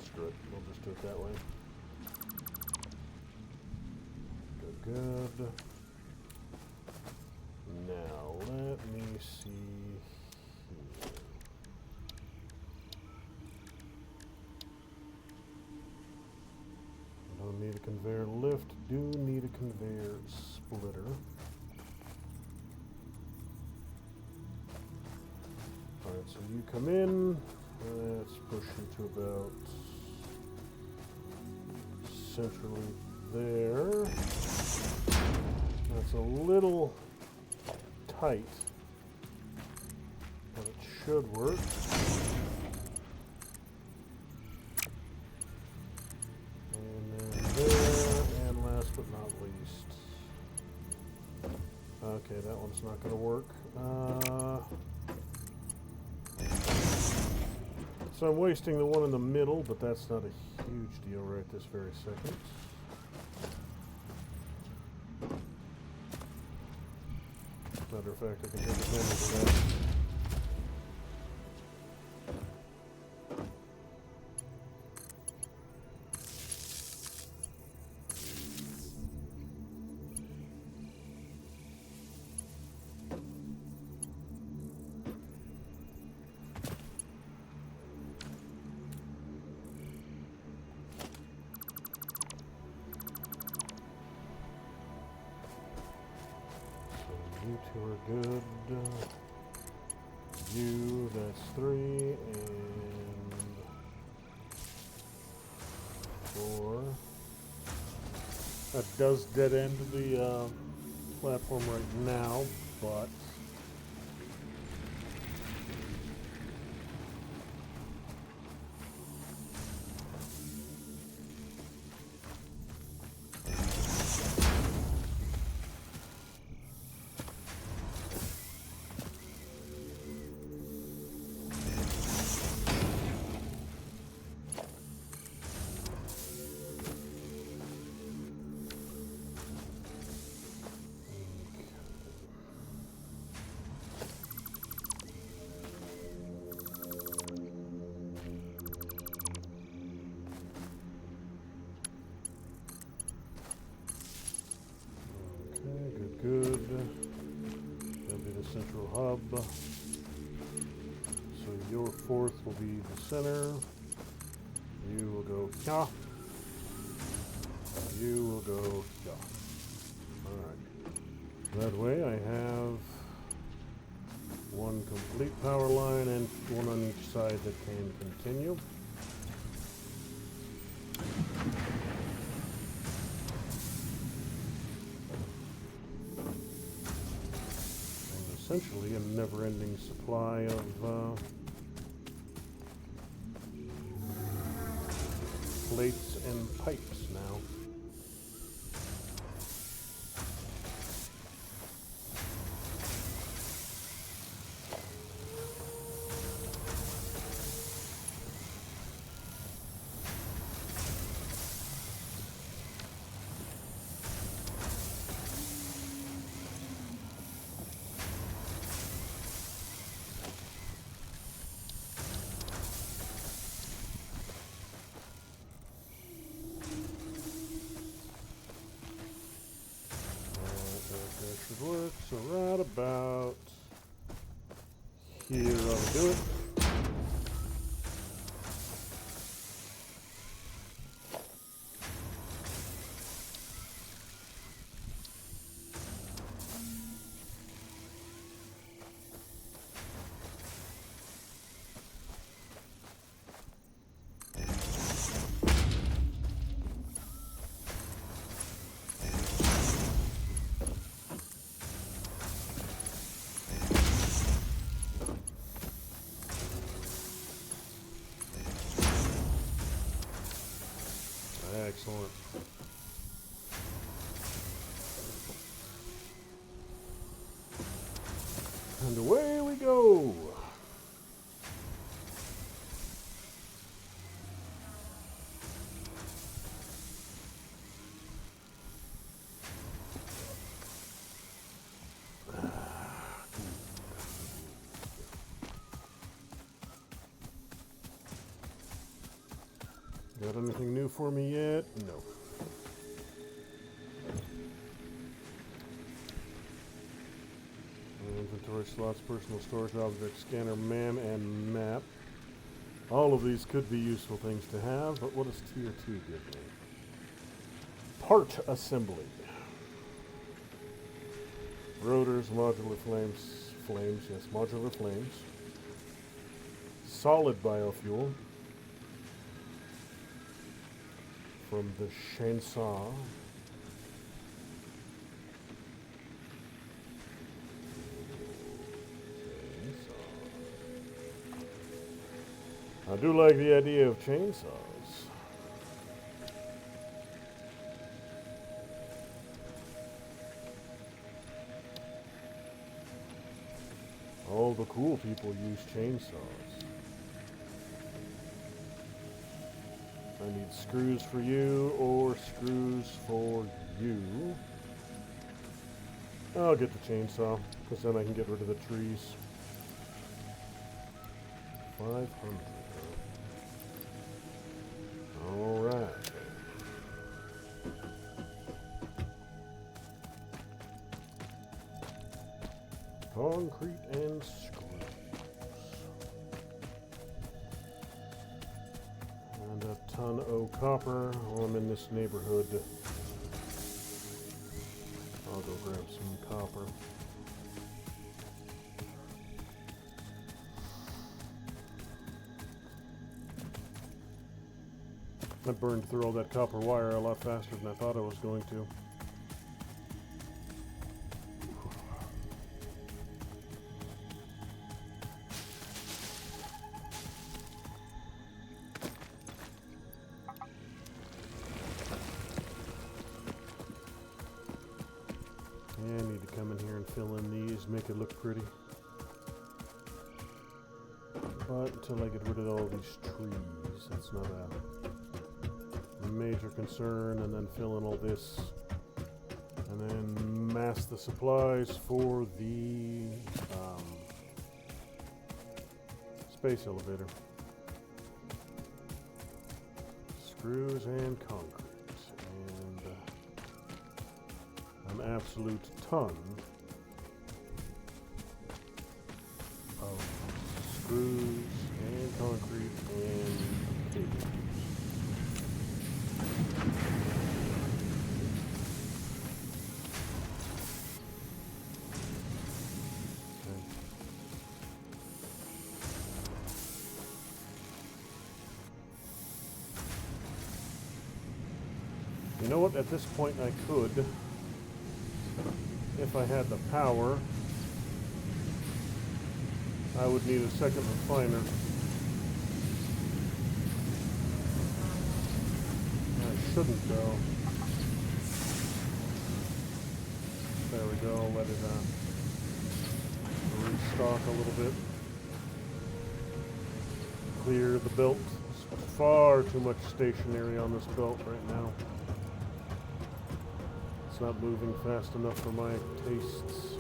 Screw it, we'll just do it that way. Good. Now, let me see here. Don't need a conveyor lift, do need a conveyor splitter. so you come in. Let's push you to about centrally there. That's a little tight, but it should work. And then there, and last but not least. Okay, that one's not going to work. So I'm wasting the one in the middle, but that's not a huge deal right this very second. Matter of fact, I can take advantage of that. You two are good. You, that's 3, and 4. That does dead end the platform right now, but good. That'll be the central hub. So your 4th will be the center. You will go here. You will go here. Alright. That way I have one complete power line and one on each side that can continue. Essentially a never-ending supply of plates and pipes now. That should work. So right about here ought to do it. Excellent. And away we go. Got anything new for me yet? No. Inventory slots, personal storage object, scanner, man, and map. All of these could be useful things to have, but what does Tier 2 give me? Part assembly. Rotors, modular flames, yes, modular flames. solid biofuel from the chainsaw. I do like the idea of chainsaws. All the cool people use chainsaws. I need screws for you or screws for you. I'll get the chainsaw, because then I can get rid of the trees. 500. Alright. Concrete and screws. And a ton of copper while I'm in this neighborhood. I'll go grab some copper. I burned through all that copper wire a lot faster than I thought I was going to. Yeah, I need to come in here and fill in these, make it look pretty. But until I get rid of all these trees, that's not a major concern. And then fill in all this. And then mass the supplies for the space elevator. Screws and concrete. And an absolute ton of screws and concrete and cables. Okay. You know what? At this point I could, if I had the power, I would need a second refiner. I shouldn't though. There we go, let it restock a little bit. Clear the belt. There's far too much stationary on this belt right now. It's not moving fast enough for my tastes.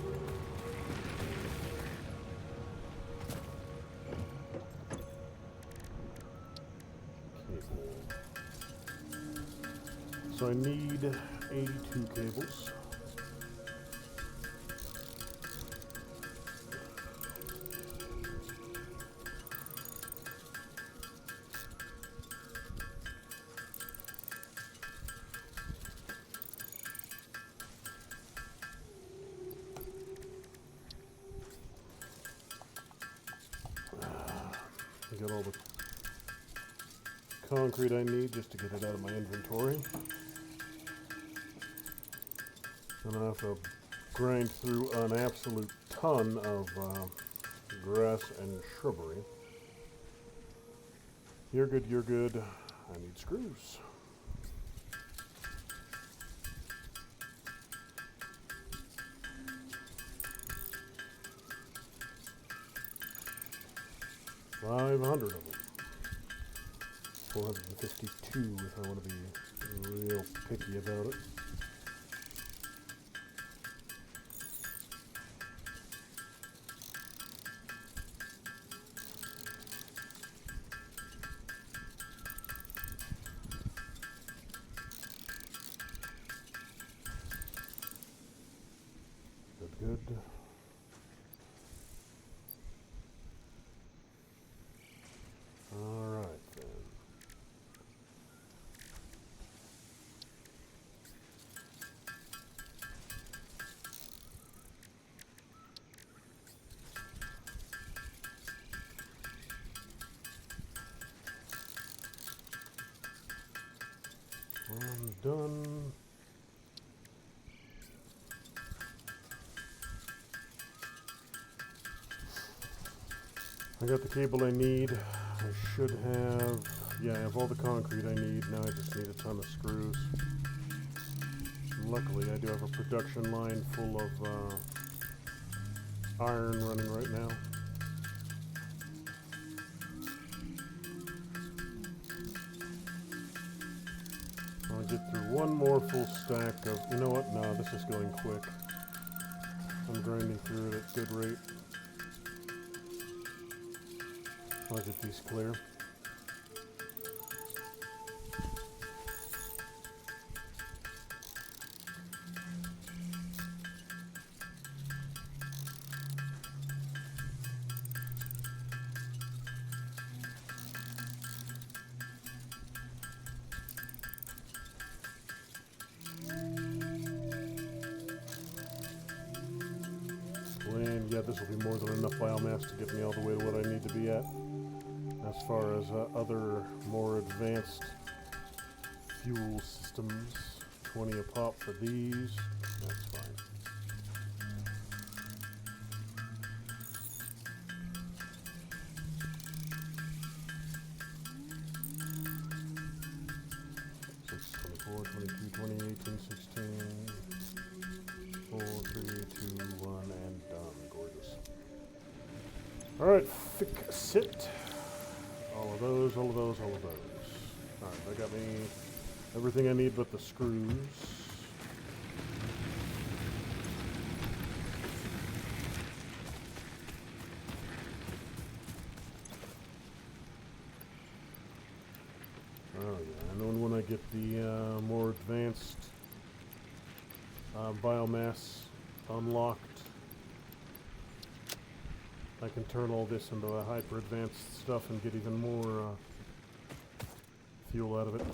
So I need 82 cables. I got all the concrete I need just to get it out of my inventory. And I have to grind through an absolute ton of grass and shrubbery. You're good, you're good. I need screws. $500 of them. 452 if I want to be real picky about it. Good. All right then. I'm done. I got the cable I need. I should have, yeah, I have all the concrete I need. Now I just need a ton of screws. Luckily, I do have a production line full of iron running right now. I'll get through one more full stack of, you know what, no, this is going quick. I'm grinding through it at good rate. I'll get these clear. And yeah, this will be more than enough biomass to get me all the way to what I need to be at. As far as other more advanced fuel systems, 20 a pop for these, that's fine. Six, 24, 22, 20, 18, 16, 4, 3, 2, 1, and done. Gorgeous. Alright, fix it. All of those, all of those, all of those. Alright, that got me everything I need but the screws. Oh yeah, and then when I get the more advanced biomass unlocked, I can turn all this into a hyper advanced stuff and get even more fuel out of it.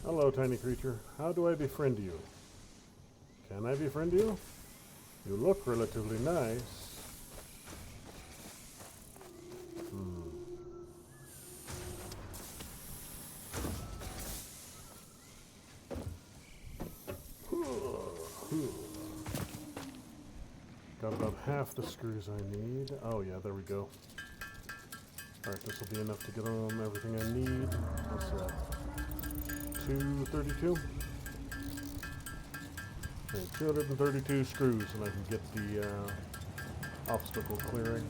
Hello, tiny creature. How do I befriend you? Can I befriend you? You look relatively nice. Got about half the screws I need. Oh yeah, there we go. Alright, this will be enough to get on everything I need. What's that? 232? Okay, 232 screws and I can get the obstacle clearing.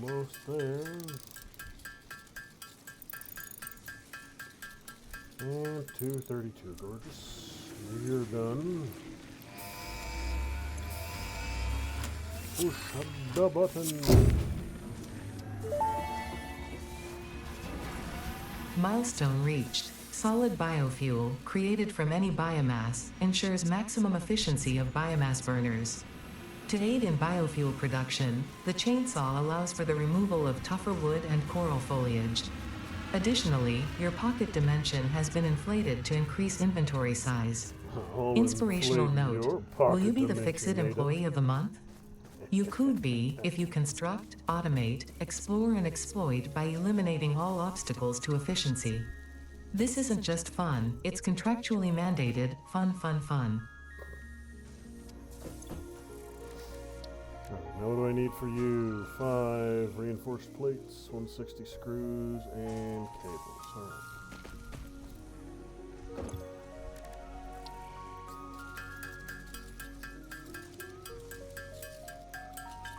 Almost there. And 232, gorgeous. You're done. Push the button. Milestone reached. Solid biofuel, created from any biomass, ensures maximum efficiency of biomass burners. To aid in biofuel production, the chainsaw allows for the removal of tougher wood and coral foliage. Additionally, your pocket dimension has been inflated to increase inventory size. Inspirational note, will you be the Fix-It Employee of the Month? You could be, if you construct, automate, explore and exploit by eliminating all obstacles to efficiency. This isn't just fun, it's contractually mandated, fun, fun, fun. Now what do I need for you? 5 reinforced plates, 160 screws, and cables. Alright.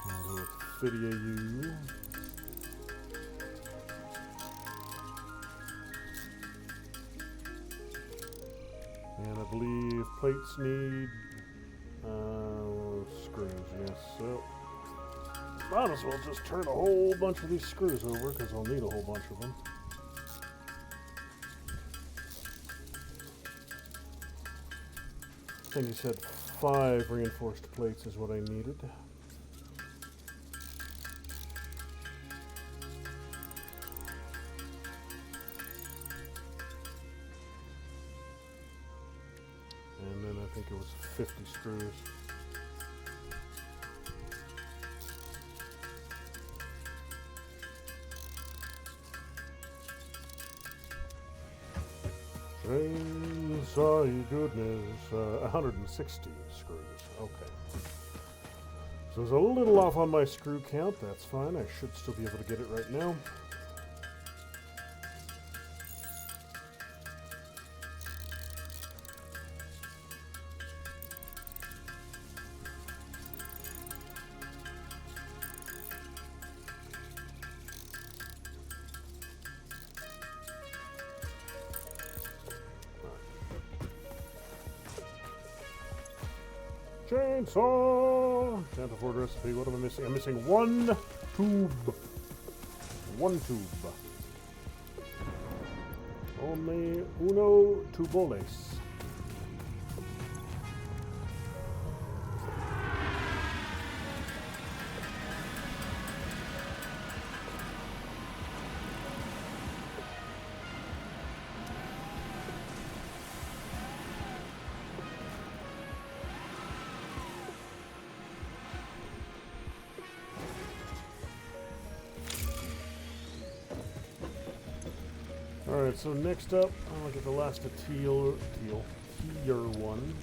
I'll go with FIDIA-U. And I believe plates need screws, yes. So might as well just turn a whole bunch of these screws over because I'll need a whole bunch of them. think he said 5 reinforced plates is what I needed. And then I think it was 50 screws. Chainsaw goodness, 160 screws. Okay. So it's a little off on my screw count. That's fine. I should still be able to get it right now. Chainsaw! Can't afford recipe. What am I missing? I'm missing 1 tube. 1 tube. Only uno tuboles. Alright, so next up, I'll get the last of tier 1.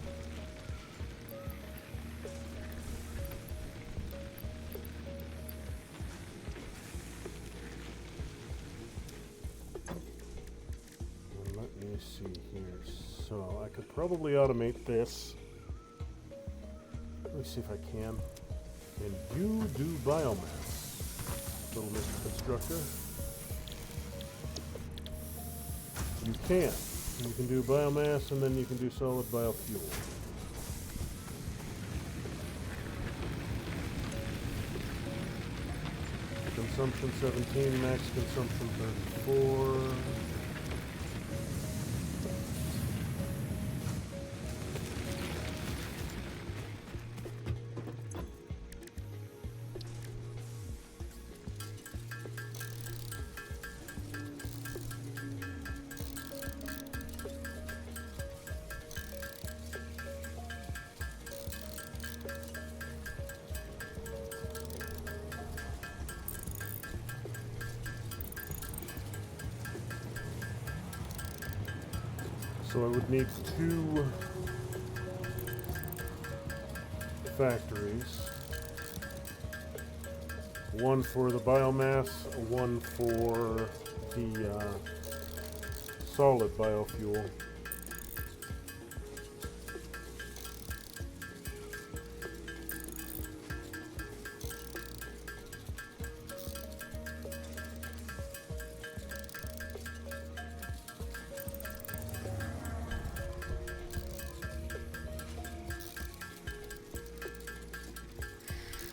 And let me see here. So I could probably automate this. Let me see if I can. And you do biomass, little Mr. Constructor. You can. You can do biomass, and then you can do solid biofuel. Consumption 17, max consumption 34. So I would need 2 factories. 1 for the biomass, 1 for the solid biofuel.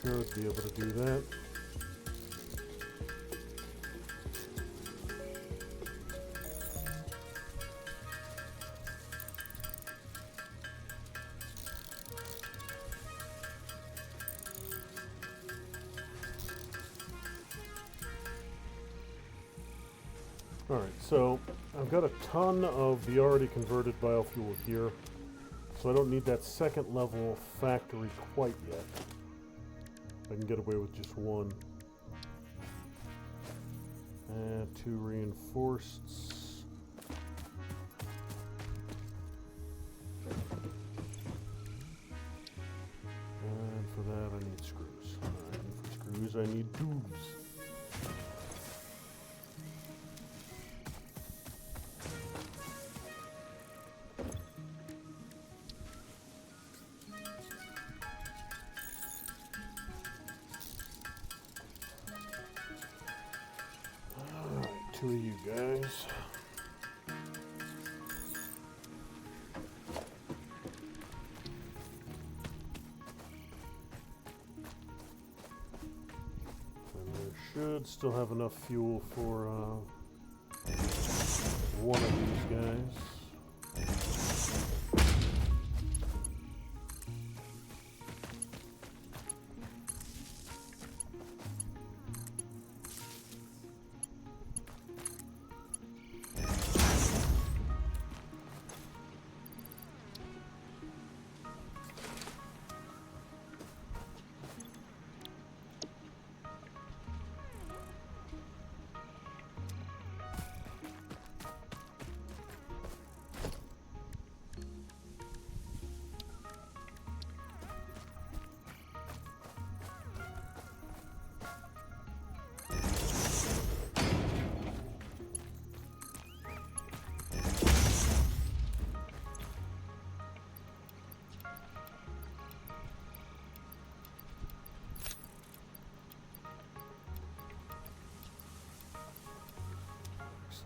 Should be able to do that. Alright, so I've got a ton of the already converted biofuel here, so I don't need that second level factory quite yet. I can get away with just 1. And 2 reinforceds. And for that I need screws. Alright, and for screws I need tubes. Alright, 2 of you guys. Should still have enough fuel for 1 of these guys.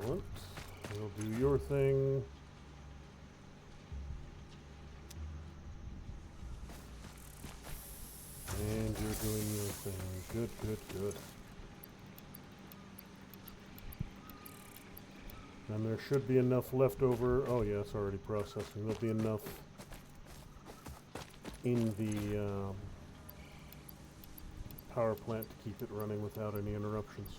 Excellent. You'll do your thing. And you're doing your thing. Good, good, good. And there should be enough left over. Oh yeah, it's already processing. There'll be enough in the power plant to keep it running without any interruptions.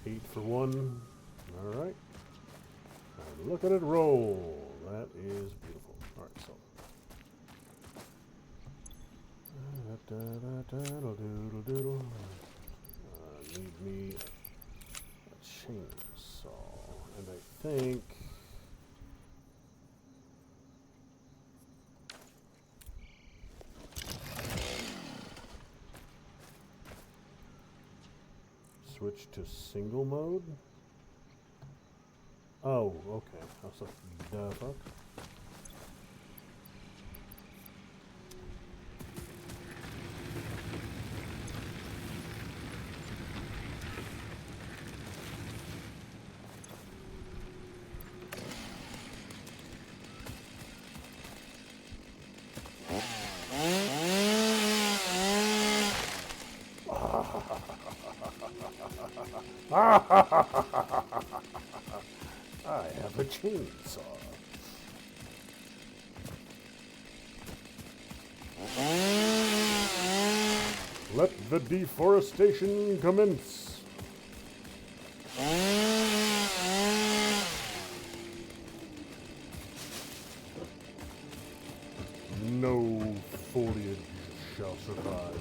Eight for one. All right. And look at it roll. That is beautiful. All right, so. Need me a chainsaw, and I think switch to single mode. Oh, okay. I was like, the fuck? I have a chainsaw. Let the deforestation commence. No foliage shall survive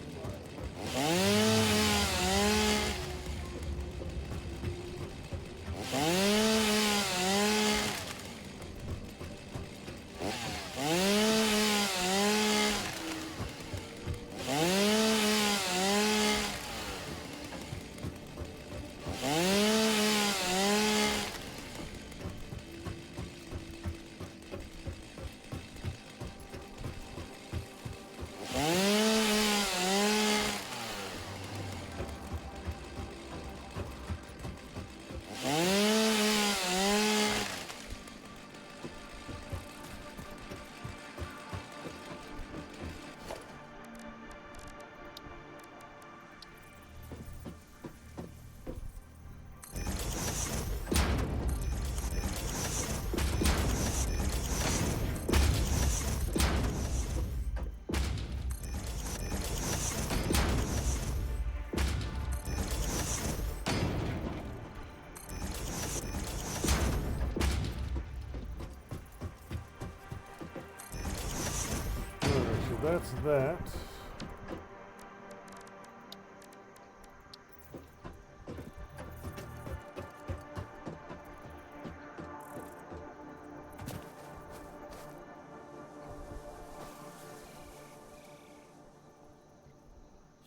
That's that.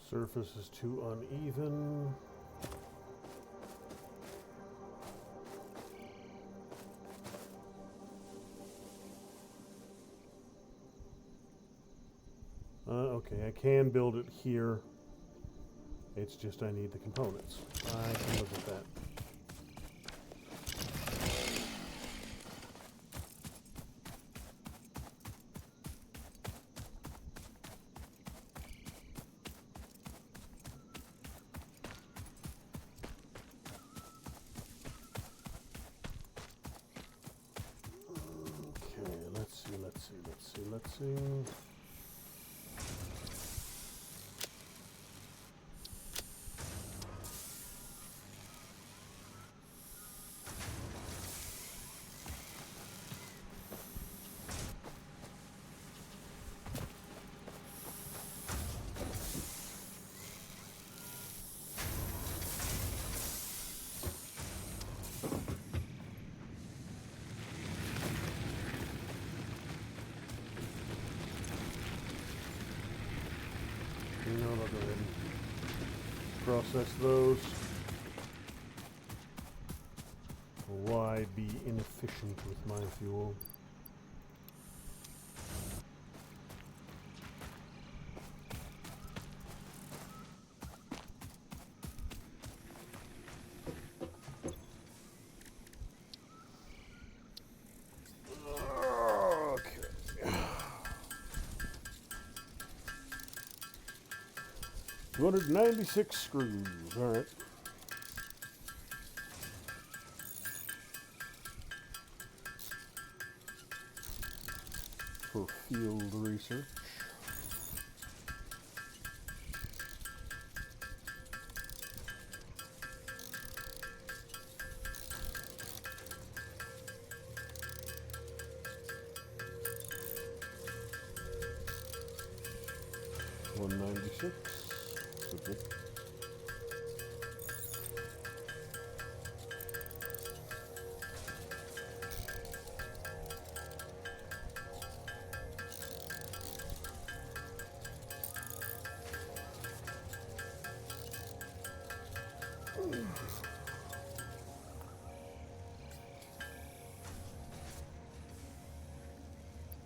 Surface is too uneven. Okay, I can build it here. It's just I need the components. I can live with that. Okay, let's see. I'll go ahead and process those. why be inefficient with my fuel? Okay. 296 screws. All right. For field research. $196. Okay.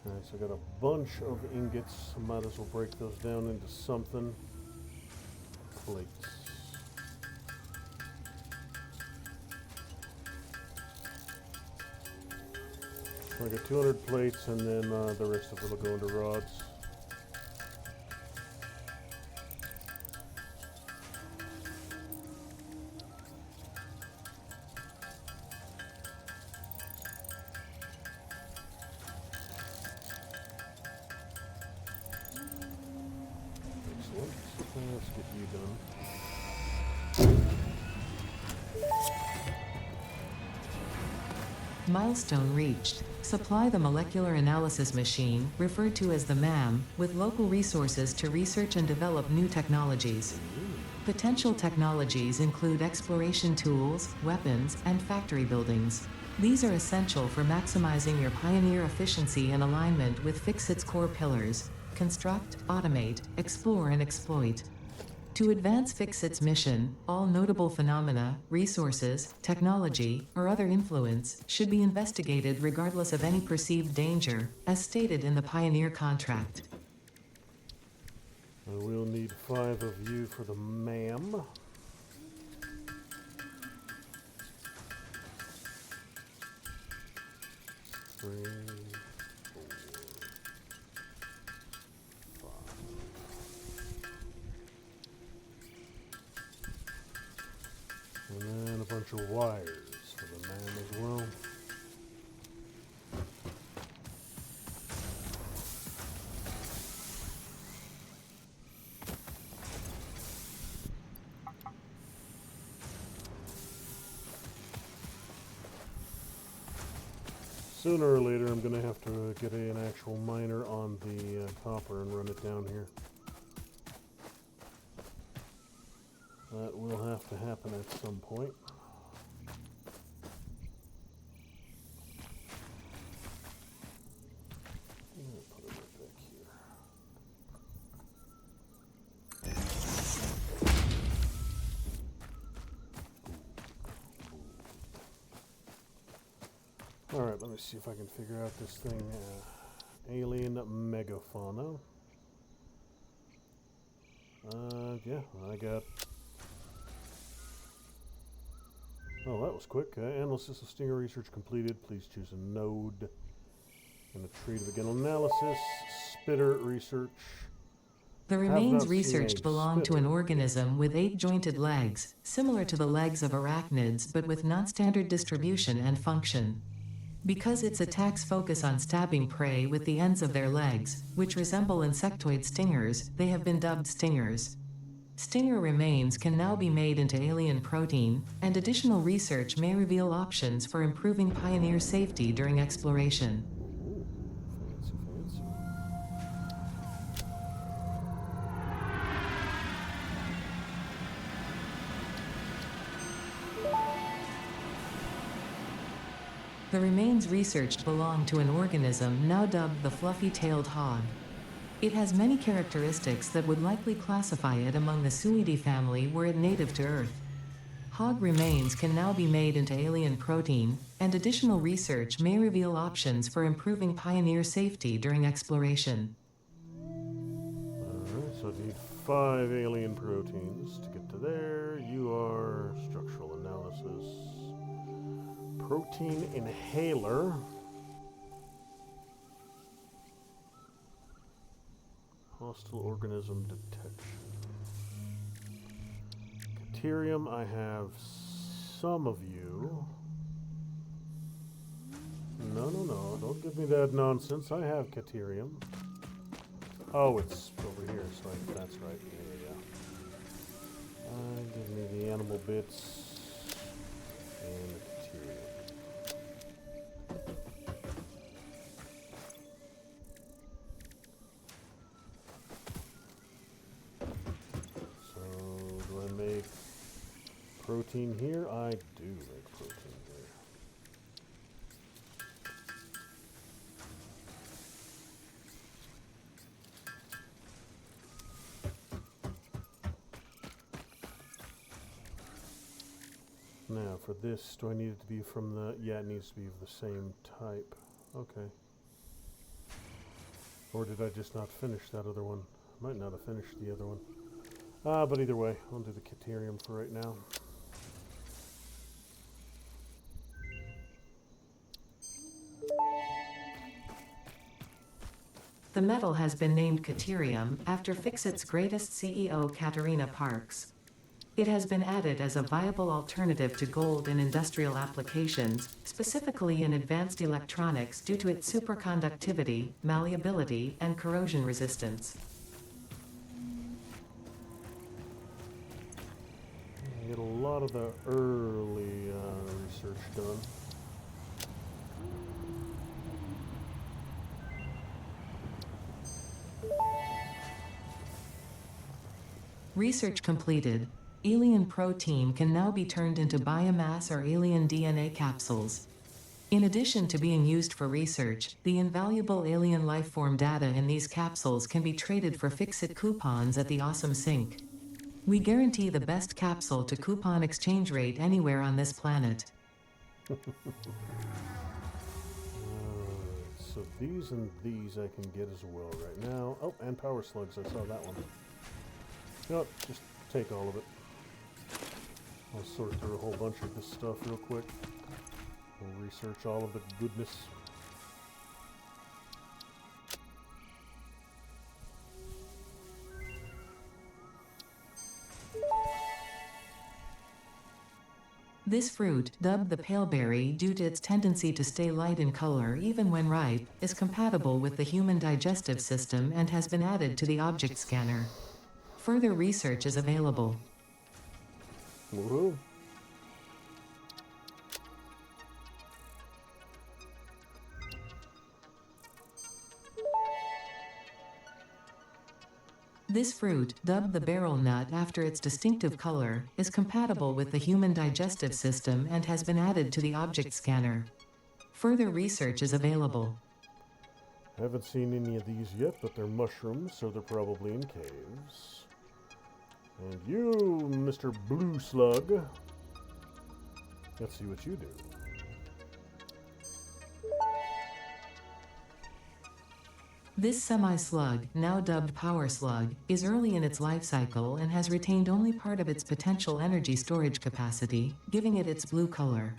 Alright, so I got a bunch of ingots. Might as well break those down into something. Plates. So I got 200 plates, and then the rest of it will go into rods. Let's get you done. Milestone reached. Supply the molecular analysis machine, referred to as the MAM, with local resources to research and develop new technologies. Potential technologies include exploration tools, weapons, and factory buildings. These are essential for maximizing your Pioneer efficiency in alignment with Fixit's core pillars: construct, automate, explore, and exploit. To advance Fixit's mission, all notable phenomena, resources, technology, or other influence should be investigated regardless of any perceived danger, as stated in the Pioneer contract. I will need 5 of you for the MAM. Three. And then a bunch of wires for the MAM as well. Sooner or later I'm going to have to get an actual miner on the copper and run it down here. That will have to happen at some point. Put it right back here. Alright, let me see if I can figure out this thing. Alien megafauna. Yeah, I got... Oh, that was quick. Analysis of stinger research completed. Please choose a node. And a tree to begin analysis. Spitter research. The remains researched belong to an organism with 8 jointed legs, similar to the legs of arachnids but with non-standard distribution and function. Because its attacks focus on stabbing prey with the ends of their legs, which resemble insectoid stingers, they have been dubbed stingers. Stinger remains can now be made into alien protein, and additional research may reveal options for improving Pioneer safety during exploration. The remains researched belong to an organism now dubbed the fluffy-tailed hog. It has many characteristics that would likely classify it among the Suidae family were it native to Earth. Hog remains can now be made into alien protein, and additional research may reveal options for improving Pioneer safety during exploration. Alright, so I need 5 alien proteins to get to there. You are structural analysis. Protein inhaler. Hostile organism detection. Deuterium, I have some of you. No, don't give me that nonsense. I have deuterium. Oh, it's over here, so that's right. There we go. Give me the animal bits and the deuterium. So, do I make protein here? I do make protein here. Now, for this, do I need it to be from the... Yeah, it needs to be of the same type. Okay. Or did I just not finish that other one? I might not have finished the other one. But either way, I'll do the deuterium for right now. The metal has been named Deuterium after Fixit's greatest CEO, Katerina Parks. It has been added as a viable alternative to gold in industrial applications, specifically in advanced electronics due to its superconductivity, malleability, and corrosion resistance. I get a lot of the early research done. Research completed. Alien protein can now be turned into biomass or alien DNA capsules. In addition to being used for research, the invaluable alien lifeform data in these capsules can be traded for Fixit coupons at the Awesome Sync. We guarantee the best capsule to coupon exchange rate anywhere on this planet. So these and these I can get as well right now. Oh, and power slugs, I saw that one. You know what, just take all of it. I'll sort through a whole bunch of this stuff real quick. We'll research all of the goodness. This fruit, dubbed the paleberry due to its tendency to stay light in color even when ripe, is compatible with the human digestive system and has been added to the object scanner. Further research is available. Woohoo! This fruit, dubbed the beryl nut after its distinctive color, is compatible with the human digestive system and has been added to the object scanner. Further research is available. I haven't seen any of these yet, but they're mushrooms, so they're probably in caves. And you, Mr. Blue Slug, let's see what you do. This semi-slug, now dubbed power slug, is early in its life cycle and has retained only part of its potential energy storage capacity, giving it its blue color.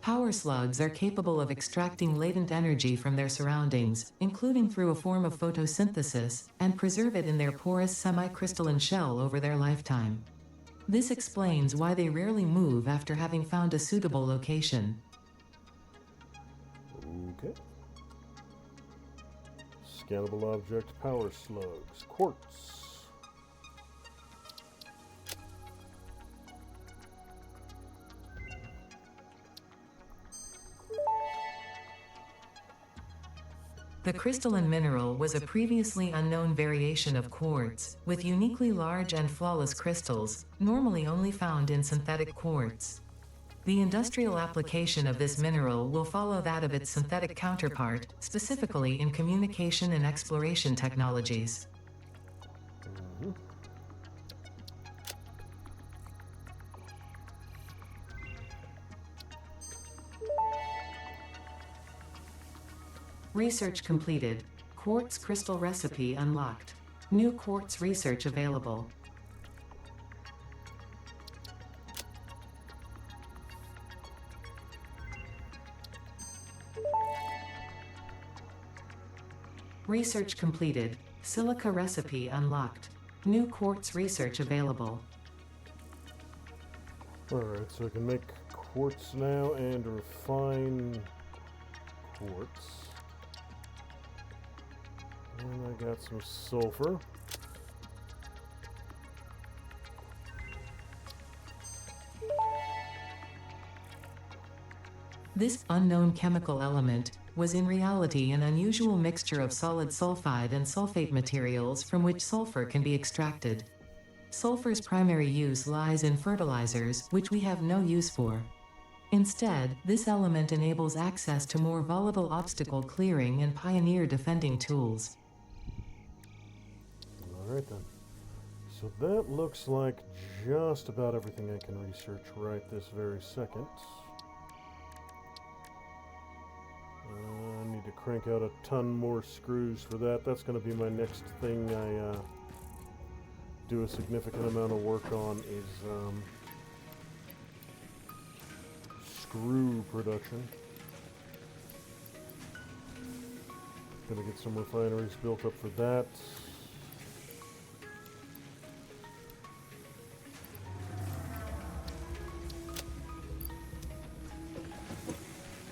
Power slugs are capable of extracting latent energy from their surroundings, including through a form of photosynthesis, and preserve it in their porous semi-crystalline shell over their lifetime. This explains why they rarely move after having found a suitable location. Okay. Scannable object, power slugs, quartz. The crystalline mineral was a previously unknown variation of quartz, with uniquely large and flawless crystals, normally only found in synthetic quartz. The industrial application of this mineral will follow that of its synthetic counterpart, specifically in communication and exploration technologies. Research completed. Quartz crystal recipe unlocked. New quartz research available. Research completed. Silica recipe unlocked. New quartz research available. Alright, so I can make quartz now and refine quartz. And I got some sulfur. This unknown chemical element was in reality an unusual mixture of solid sulfide and sulfate materials from which sulfur can be extracted. Sulfur's primary use lies in fertilizers, which we have no use for. Instead, this element enables access to more volatile obstacle clearing and pioneer defending tools. Alright then. So that looks like just about everything I can research right this very second. I need to crank out a ton more screws for that. That's going to be my next thing I do a significant amount of work on is screw production. Gonna get some refineries built up for that.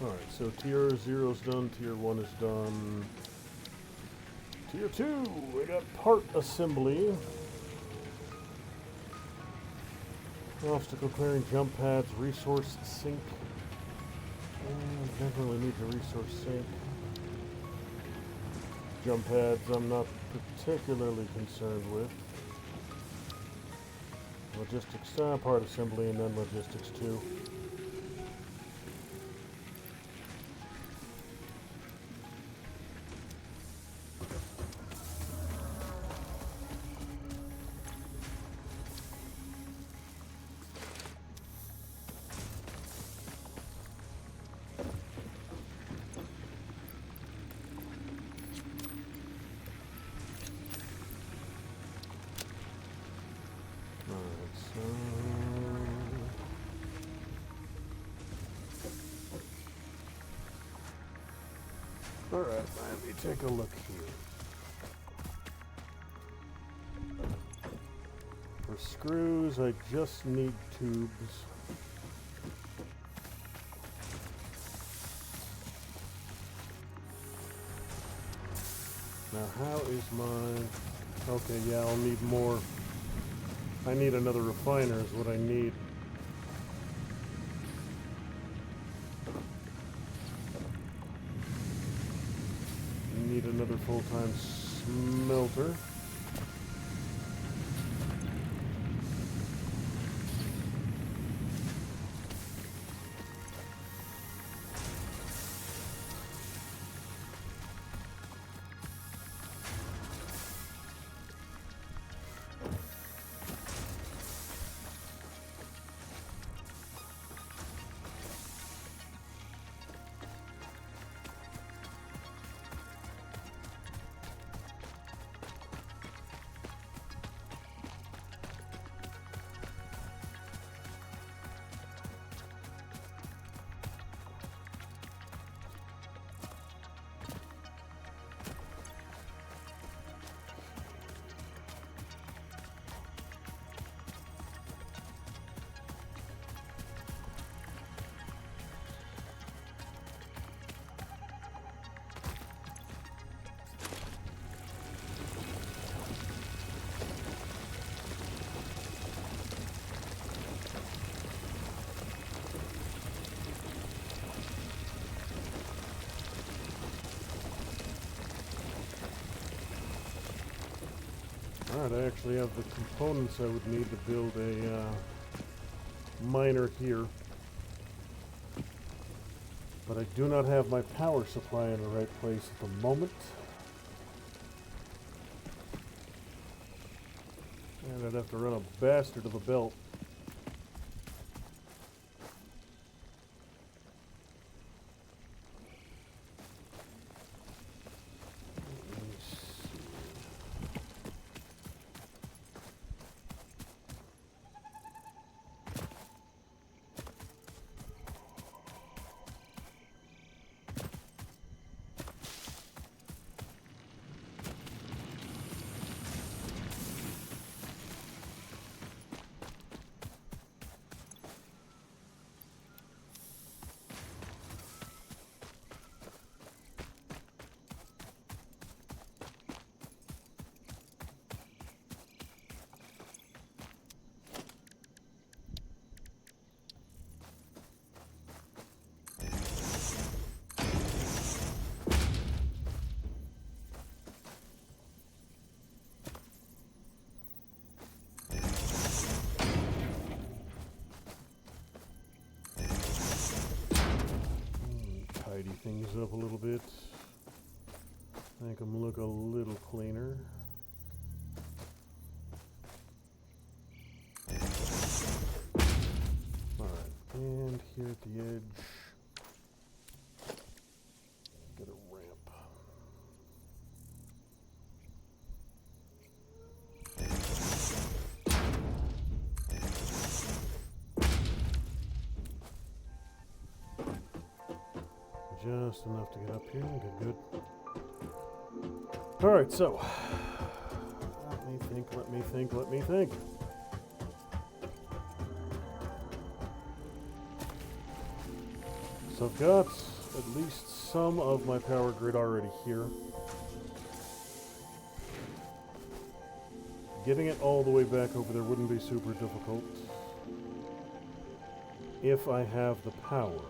Alright, so tier 0's done, tier 1 is done. Tier 2, we got part assembly. Obstacle clearing, jump pads, resource sink. Definitely need the resource sink. Jump pads I'm not particularly concerned with. Logistics, part assembly, and then logistics too. Alright, let me take a look here. For screws, I just need tubes. Now how is my... Okay, yeah, I'll need more. I need another refiner is what I need. Need another full-time smelter. Alright, I actually have the components I would need to build a miner here. But I do not have my power supply in the right place at the moment. And I'd have to run a bastard of a belt. up a little bit. Make them look a little cleaner. Alright, and here at the edge, get a ramp. Just enough to get up here. Good. Alright, so let me think. So I've got at least some of my power grid already here. Getting it all the way back over there wouldn't be super difficult if I have the power.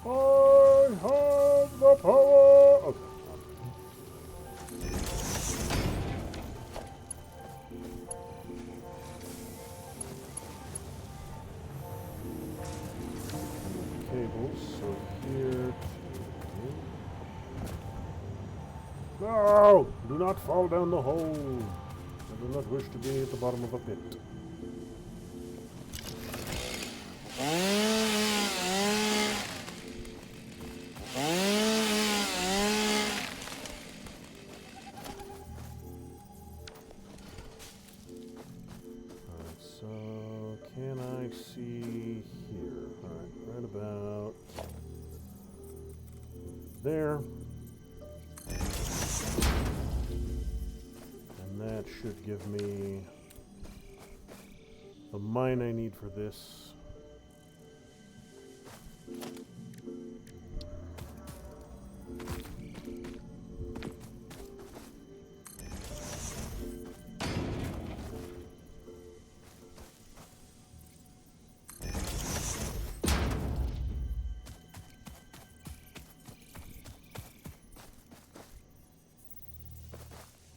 I have the power! Okay. Cables, so here. No! Do not fall down the hole. I do not wish to be at the bottom of a pit. Alright, so can I see here? Alright, right about there. And that should give me the mine I need for this.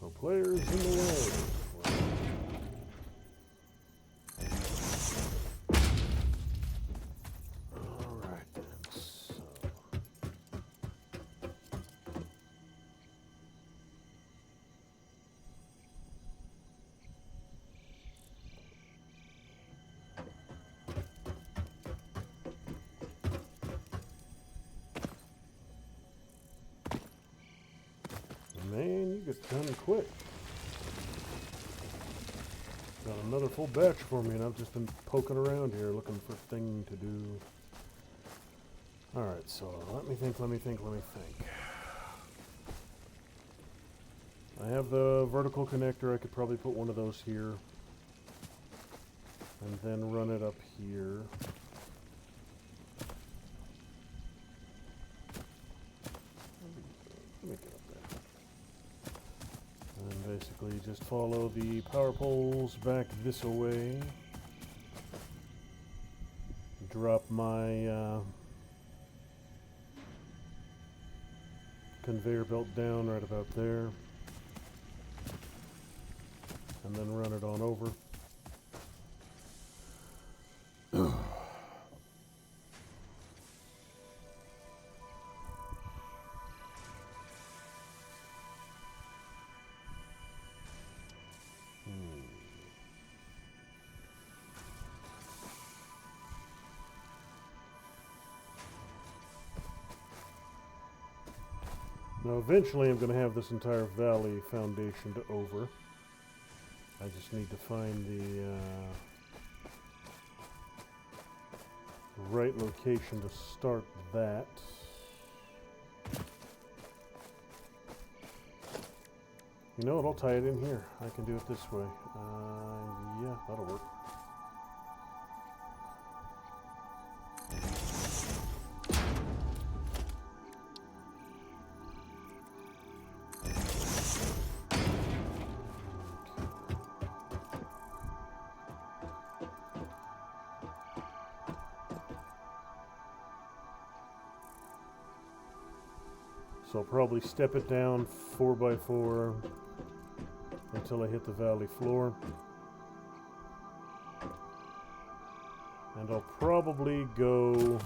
No players in the way. Alright then, so. Man, you get done quick. Got another full batch for me, and I've just been poking around here looking for a thing to do. Alright, so let me think. I have the vertical connector. I could probably put one of those here. And then run it up here. Let me get up there. And basically just follow the power poles back this way. Drop my conveyor belt down right about there. And then run it on over. Now eventually I'm going to have this entire valley foundationed over. I just need to find the right location to start that. You know what, I'll tie it in here. I can do it this way. Yeah, that'll work. So I'll probably step it down 4x4 until I hit the valley floor. And I'll probably go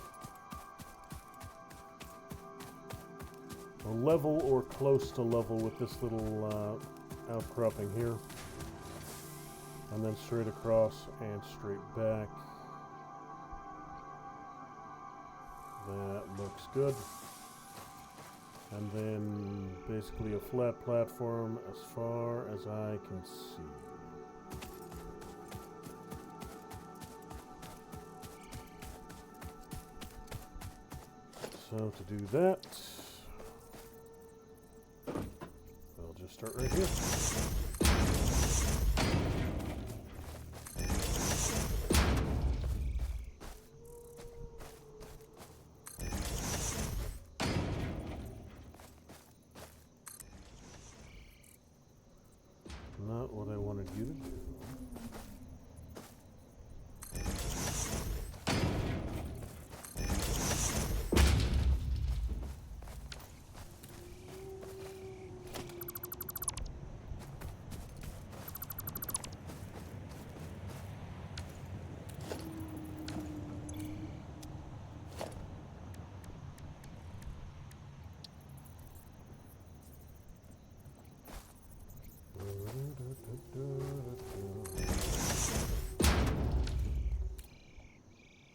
level or close to level with this little outcropping here. And then straight across and straight back. That looks good. And then basically a flat platform as far as I can see. So to do that, I'll just start right here. Not what I wanted you to do.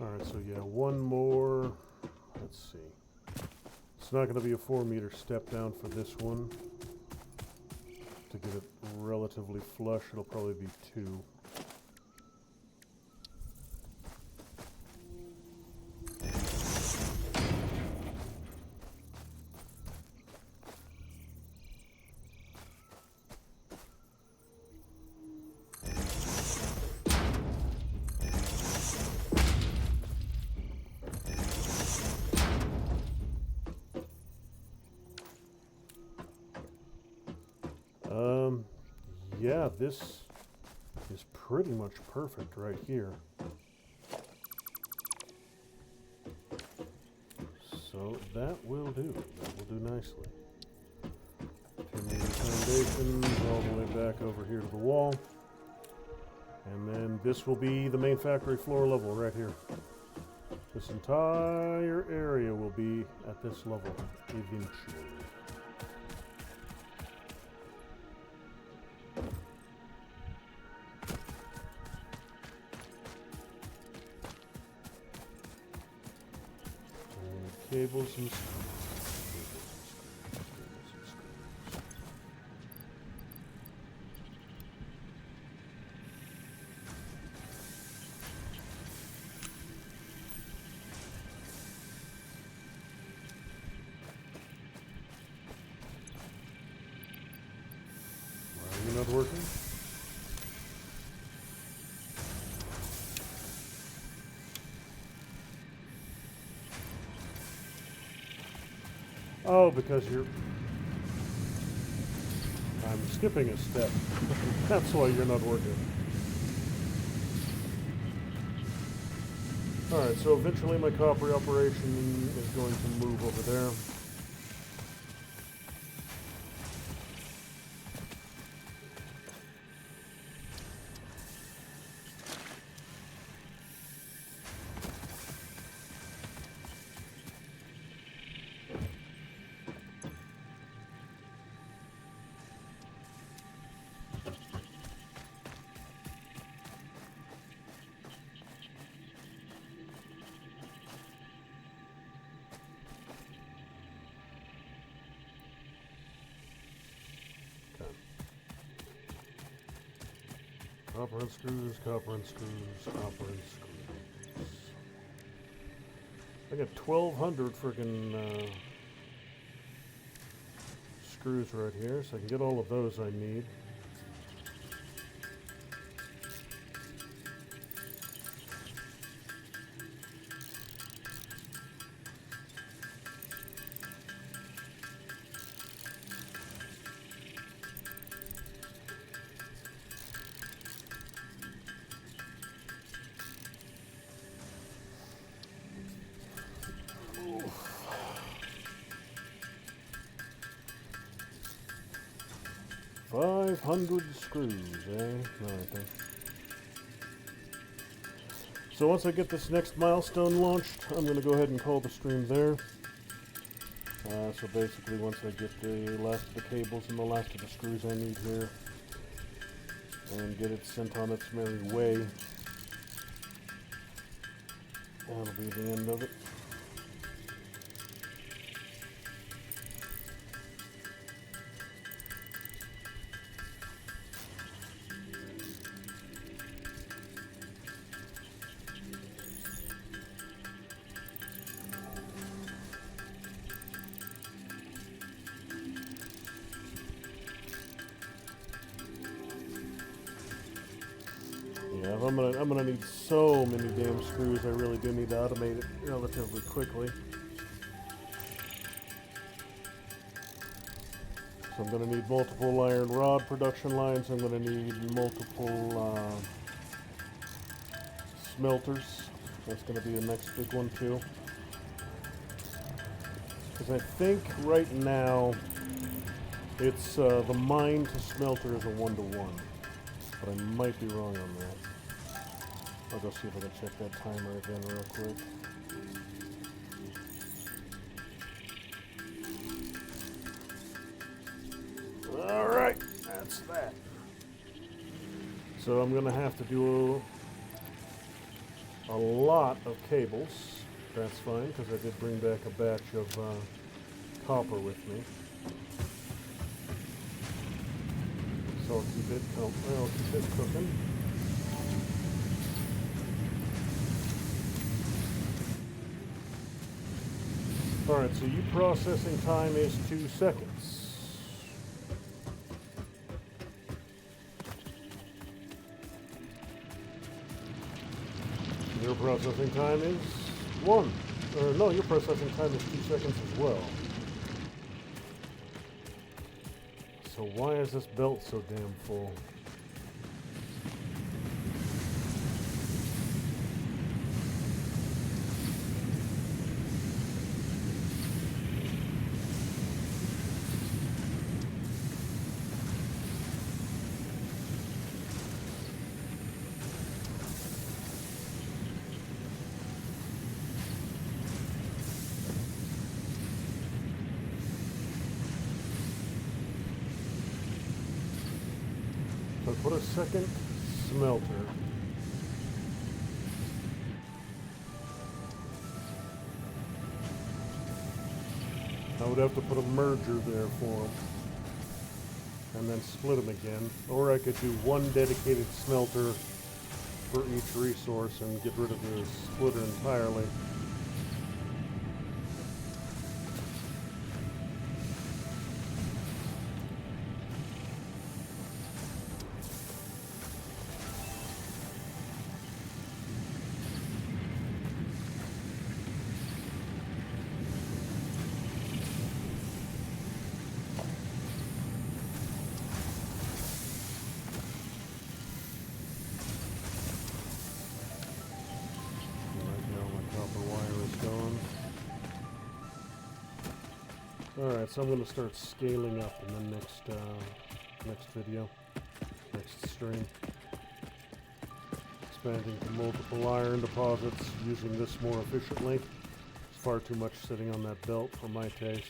Alright, so yeah, one more. Let's see. It's not going to be a 4-meter step down for this one. To get it relatively flush, it'll probably be 2. Yeah, this is pretty much perfect right here. So that will do. That will do nicely. 2-meter foundations all the way back over here to the wall. And then this will be the main factory floor level right here. This entire area will be at this level eventually. Cables and screws. Why are you not working? Oh, because you're... I'm skipping a step. That's why you're not working. Alright, so eventually my copper operation is going to move over there. Copper and screws, copper and screws, copper and screws. I got 1,200 freaking screws right here, so I can get all of those I need. Oof. 500 screws, eh? Alright then. So once I get this next milestone launched, I'm going to go ahead and call the stream there. So basically, once I get the last of the cables and the last of the screws I need here, and get it sent on its merry way, that'll be the end of it. Yeah, I'm gonna need so many damn screws. I really do need to automate it relatively quickly. So I'm gonna need multiple iron rod production lines. I'm gonna need multiple smelters. That's gonna be the next big one too. Because I think right now it's the mine to smelter is a 1-to-1, but I might be wrong on that. I'll go see if I can check that timer again real quick. Alright, that's that. So I'm going to have to do a lot of cables. That's fine, because I did bring back a batch of copper with me. So I'll keep it cooking. Alright, so your processing time is 2 seconds. Your processing time is 1. Or no, your processing time is 2 seconds as well. So why is this belt so damn full? So put a second smelter. I would have to put a merger there for them. And then split them again. Or I could do one dedicated smelter for each resource and get rid of the splitter entirely. Alright, so I'm going to start scaling up in the next video, next stream. Expanding to multiple iron deposits, using this more efficiently. It's far too much sitting on that belt for my taste.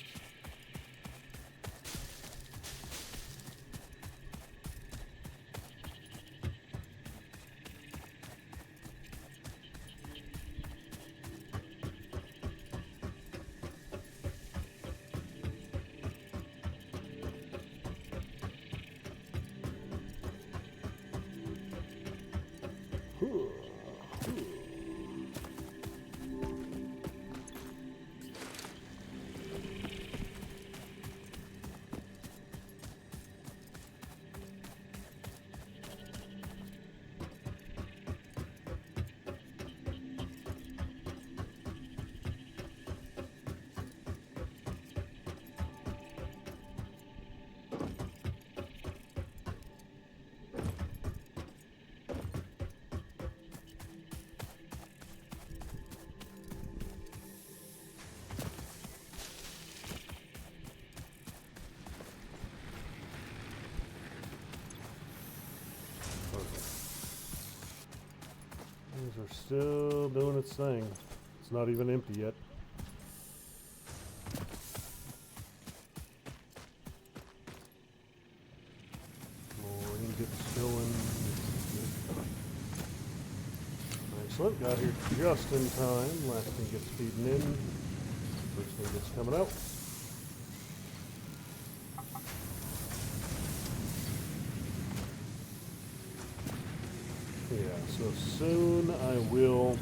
These are still doing its thing. It's not even empty yet. Excellent. Got here just in time. Last thing gets feeding in. First thing gets coming out. Yeah, so soon I will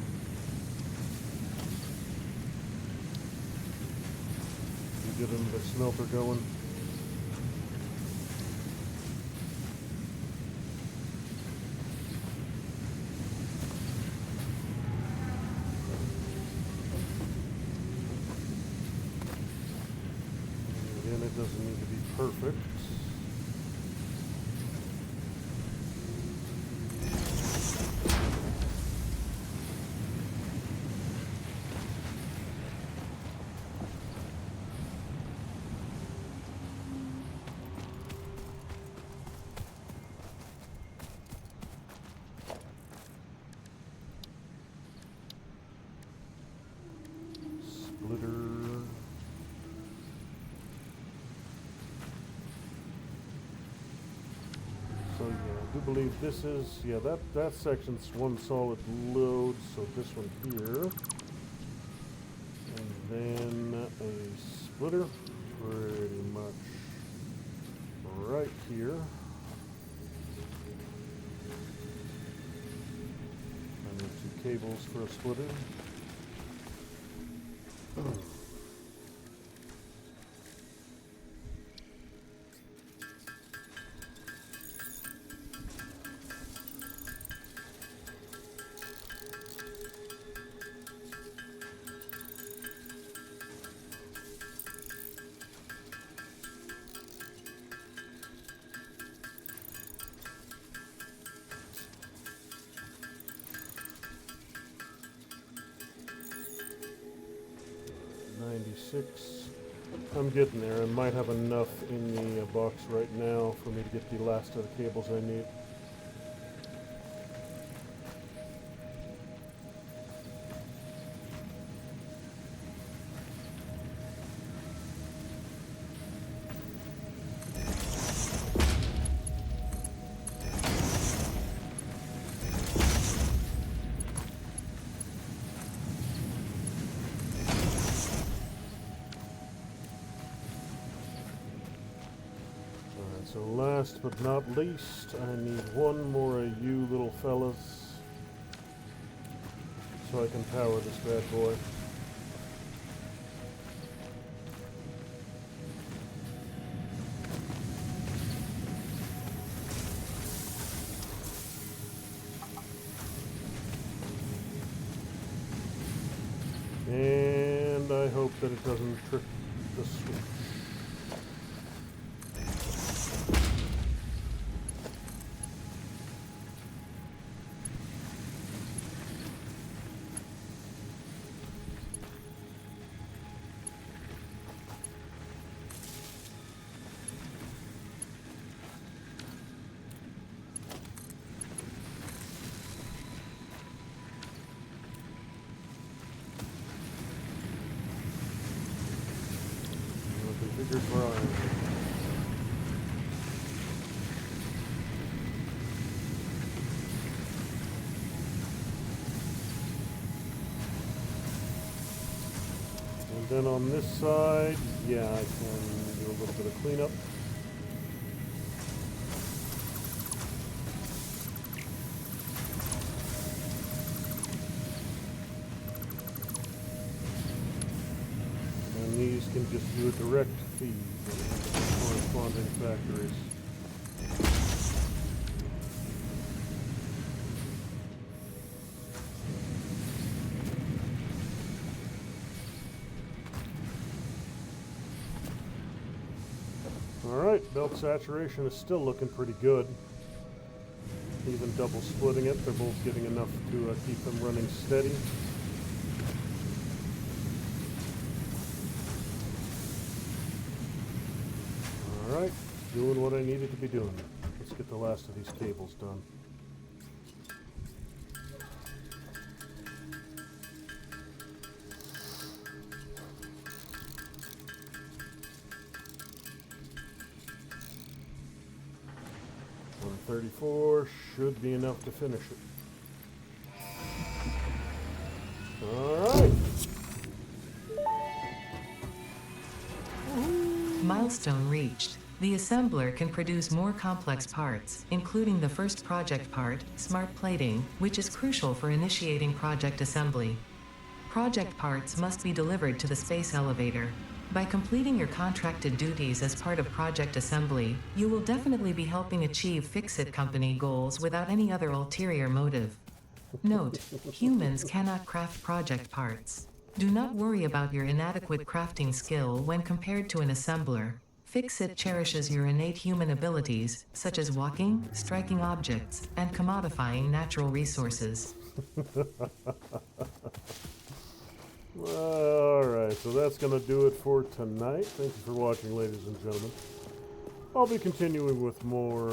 get into the smelter going. Again, it doesn't need to be perfect. Splitter. So yeah, I do believe this is, yeah, that section's one solid load, so this one here. And then a splitter, pretty much right here. I need 2 cables for a splitter. I'm getting there. I might have enough in the box right now for me to get the last of the cables I need. So last but not least, I need one more of you little fellas so I can power this bad boy. And I hope that it doesn't trip the switch. Bigger grind. And then on this side, yeah, I can do a little bit of cleanup. And these can just do a direct feed to the corresponding factories. Alright, belt saturation is still looking pretty good. Even double splitting it, they're both getting enough to keep them running steady. Alright, doing what I needed to be doing. Let's get the last of these cables done. $134 should be enough to finish it. Alright. Milestone reached. The assembler can produce more complex parts, including the first project part, smart plating, which is crucial for initiating project assembly. Project parts must be delivered to the space elevator. By completing your contracted duties as part of project assembly, you will definitely be helping achieve Fix-It Company goals without any other ulterior motive. Note, humans cannot craft project parts. Do not worry about your inadequate crafting skill when compared to an assembler. Fix-It cherishes your innate human abilities, such as walking, striking objects, and commodifying natural resources. Alright, so that's going to do it for tonight. Thank you for watching, ladies and gentlemen. I'll be continuing with more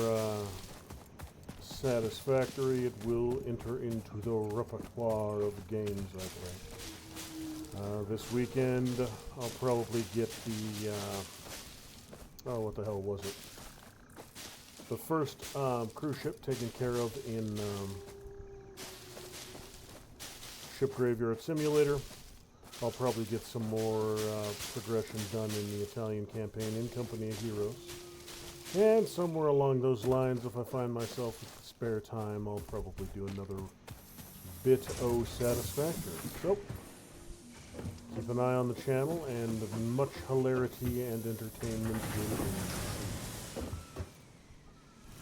Satisfactory. It will enter into the repertoire of games I play. This weekend, I'll probably get the... oh, what the hell was it? The first cruise ship taken care of in Ship Graveyard Simulator. I'll probably get some more progression done in the Italian campaign in Company of Heroes. And somewhere along those lines, if I find myself with spare time, I'll probably do another pt.1 Satisfactory. So, keep an eye on the channel, and much hilarity and entertainment will be.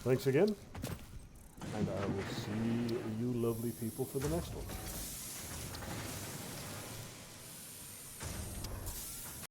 Thanks again, and I will see you lovely people for the next one.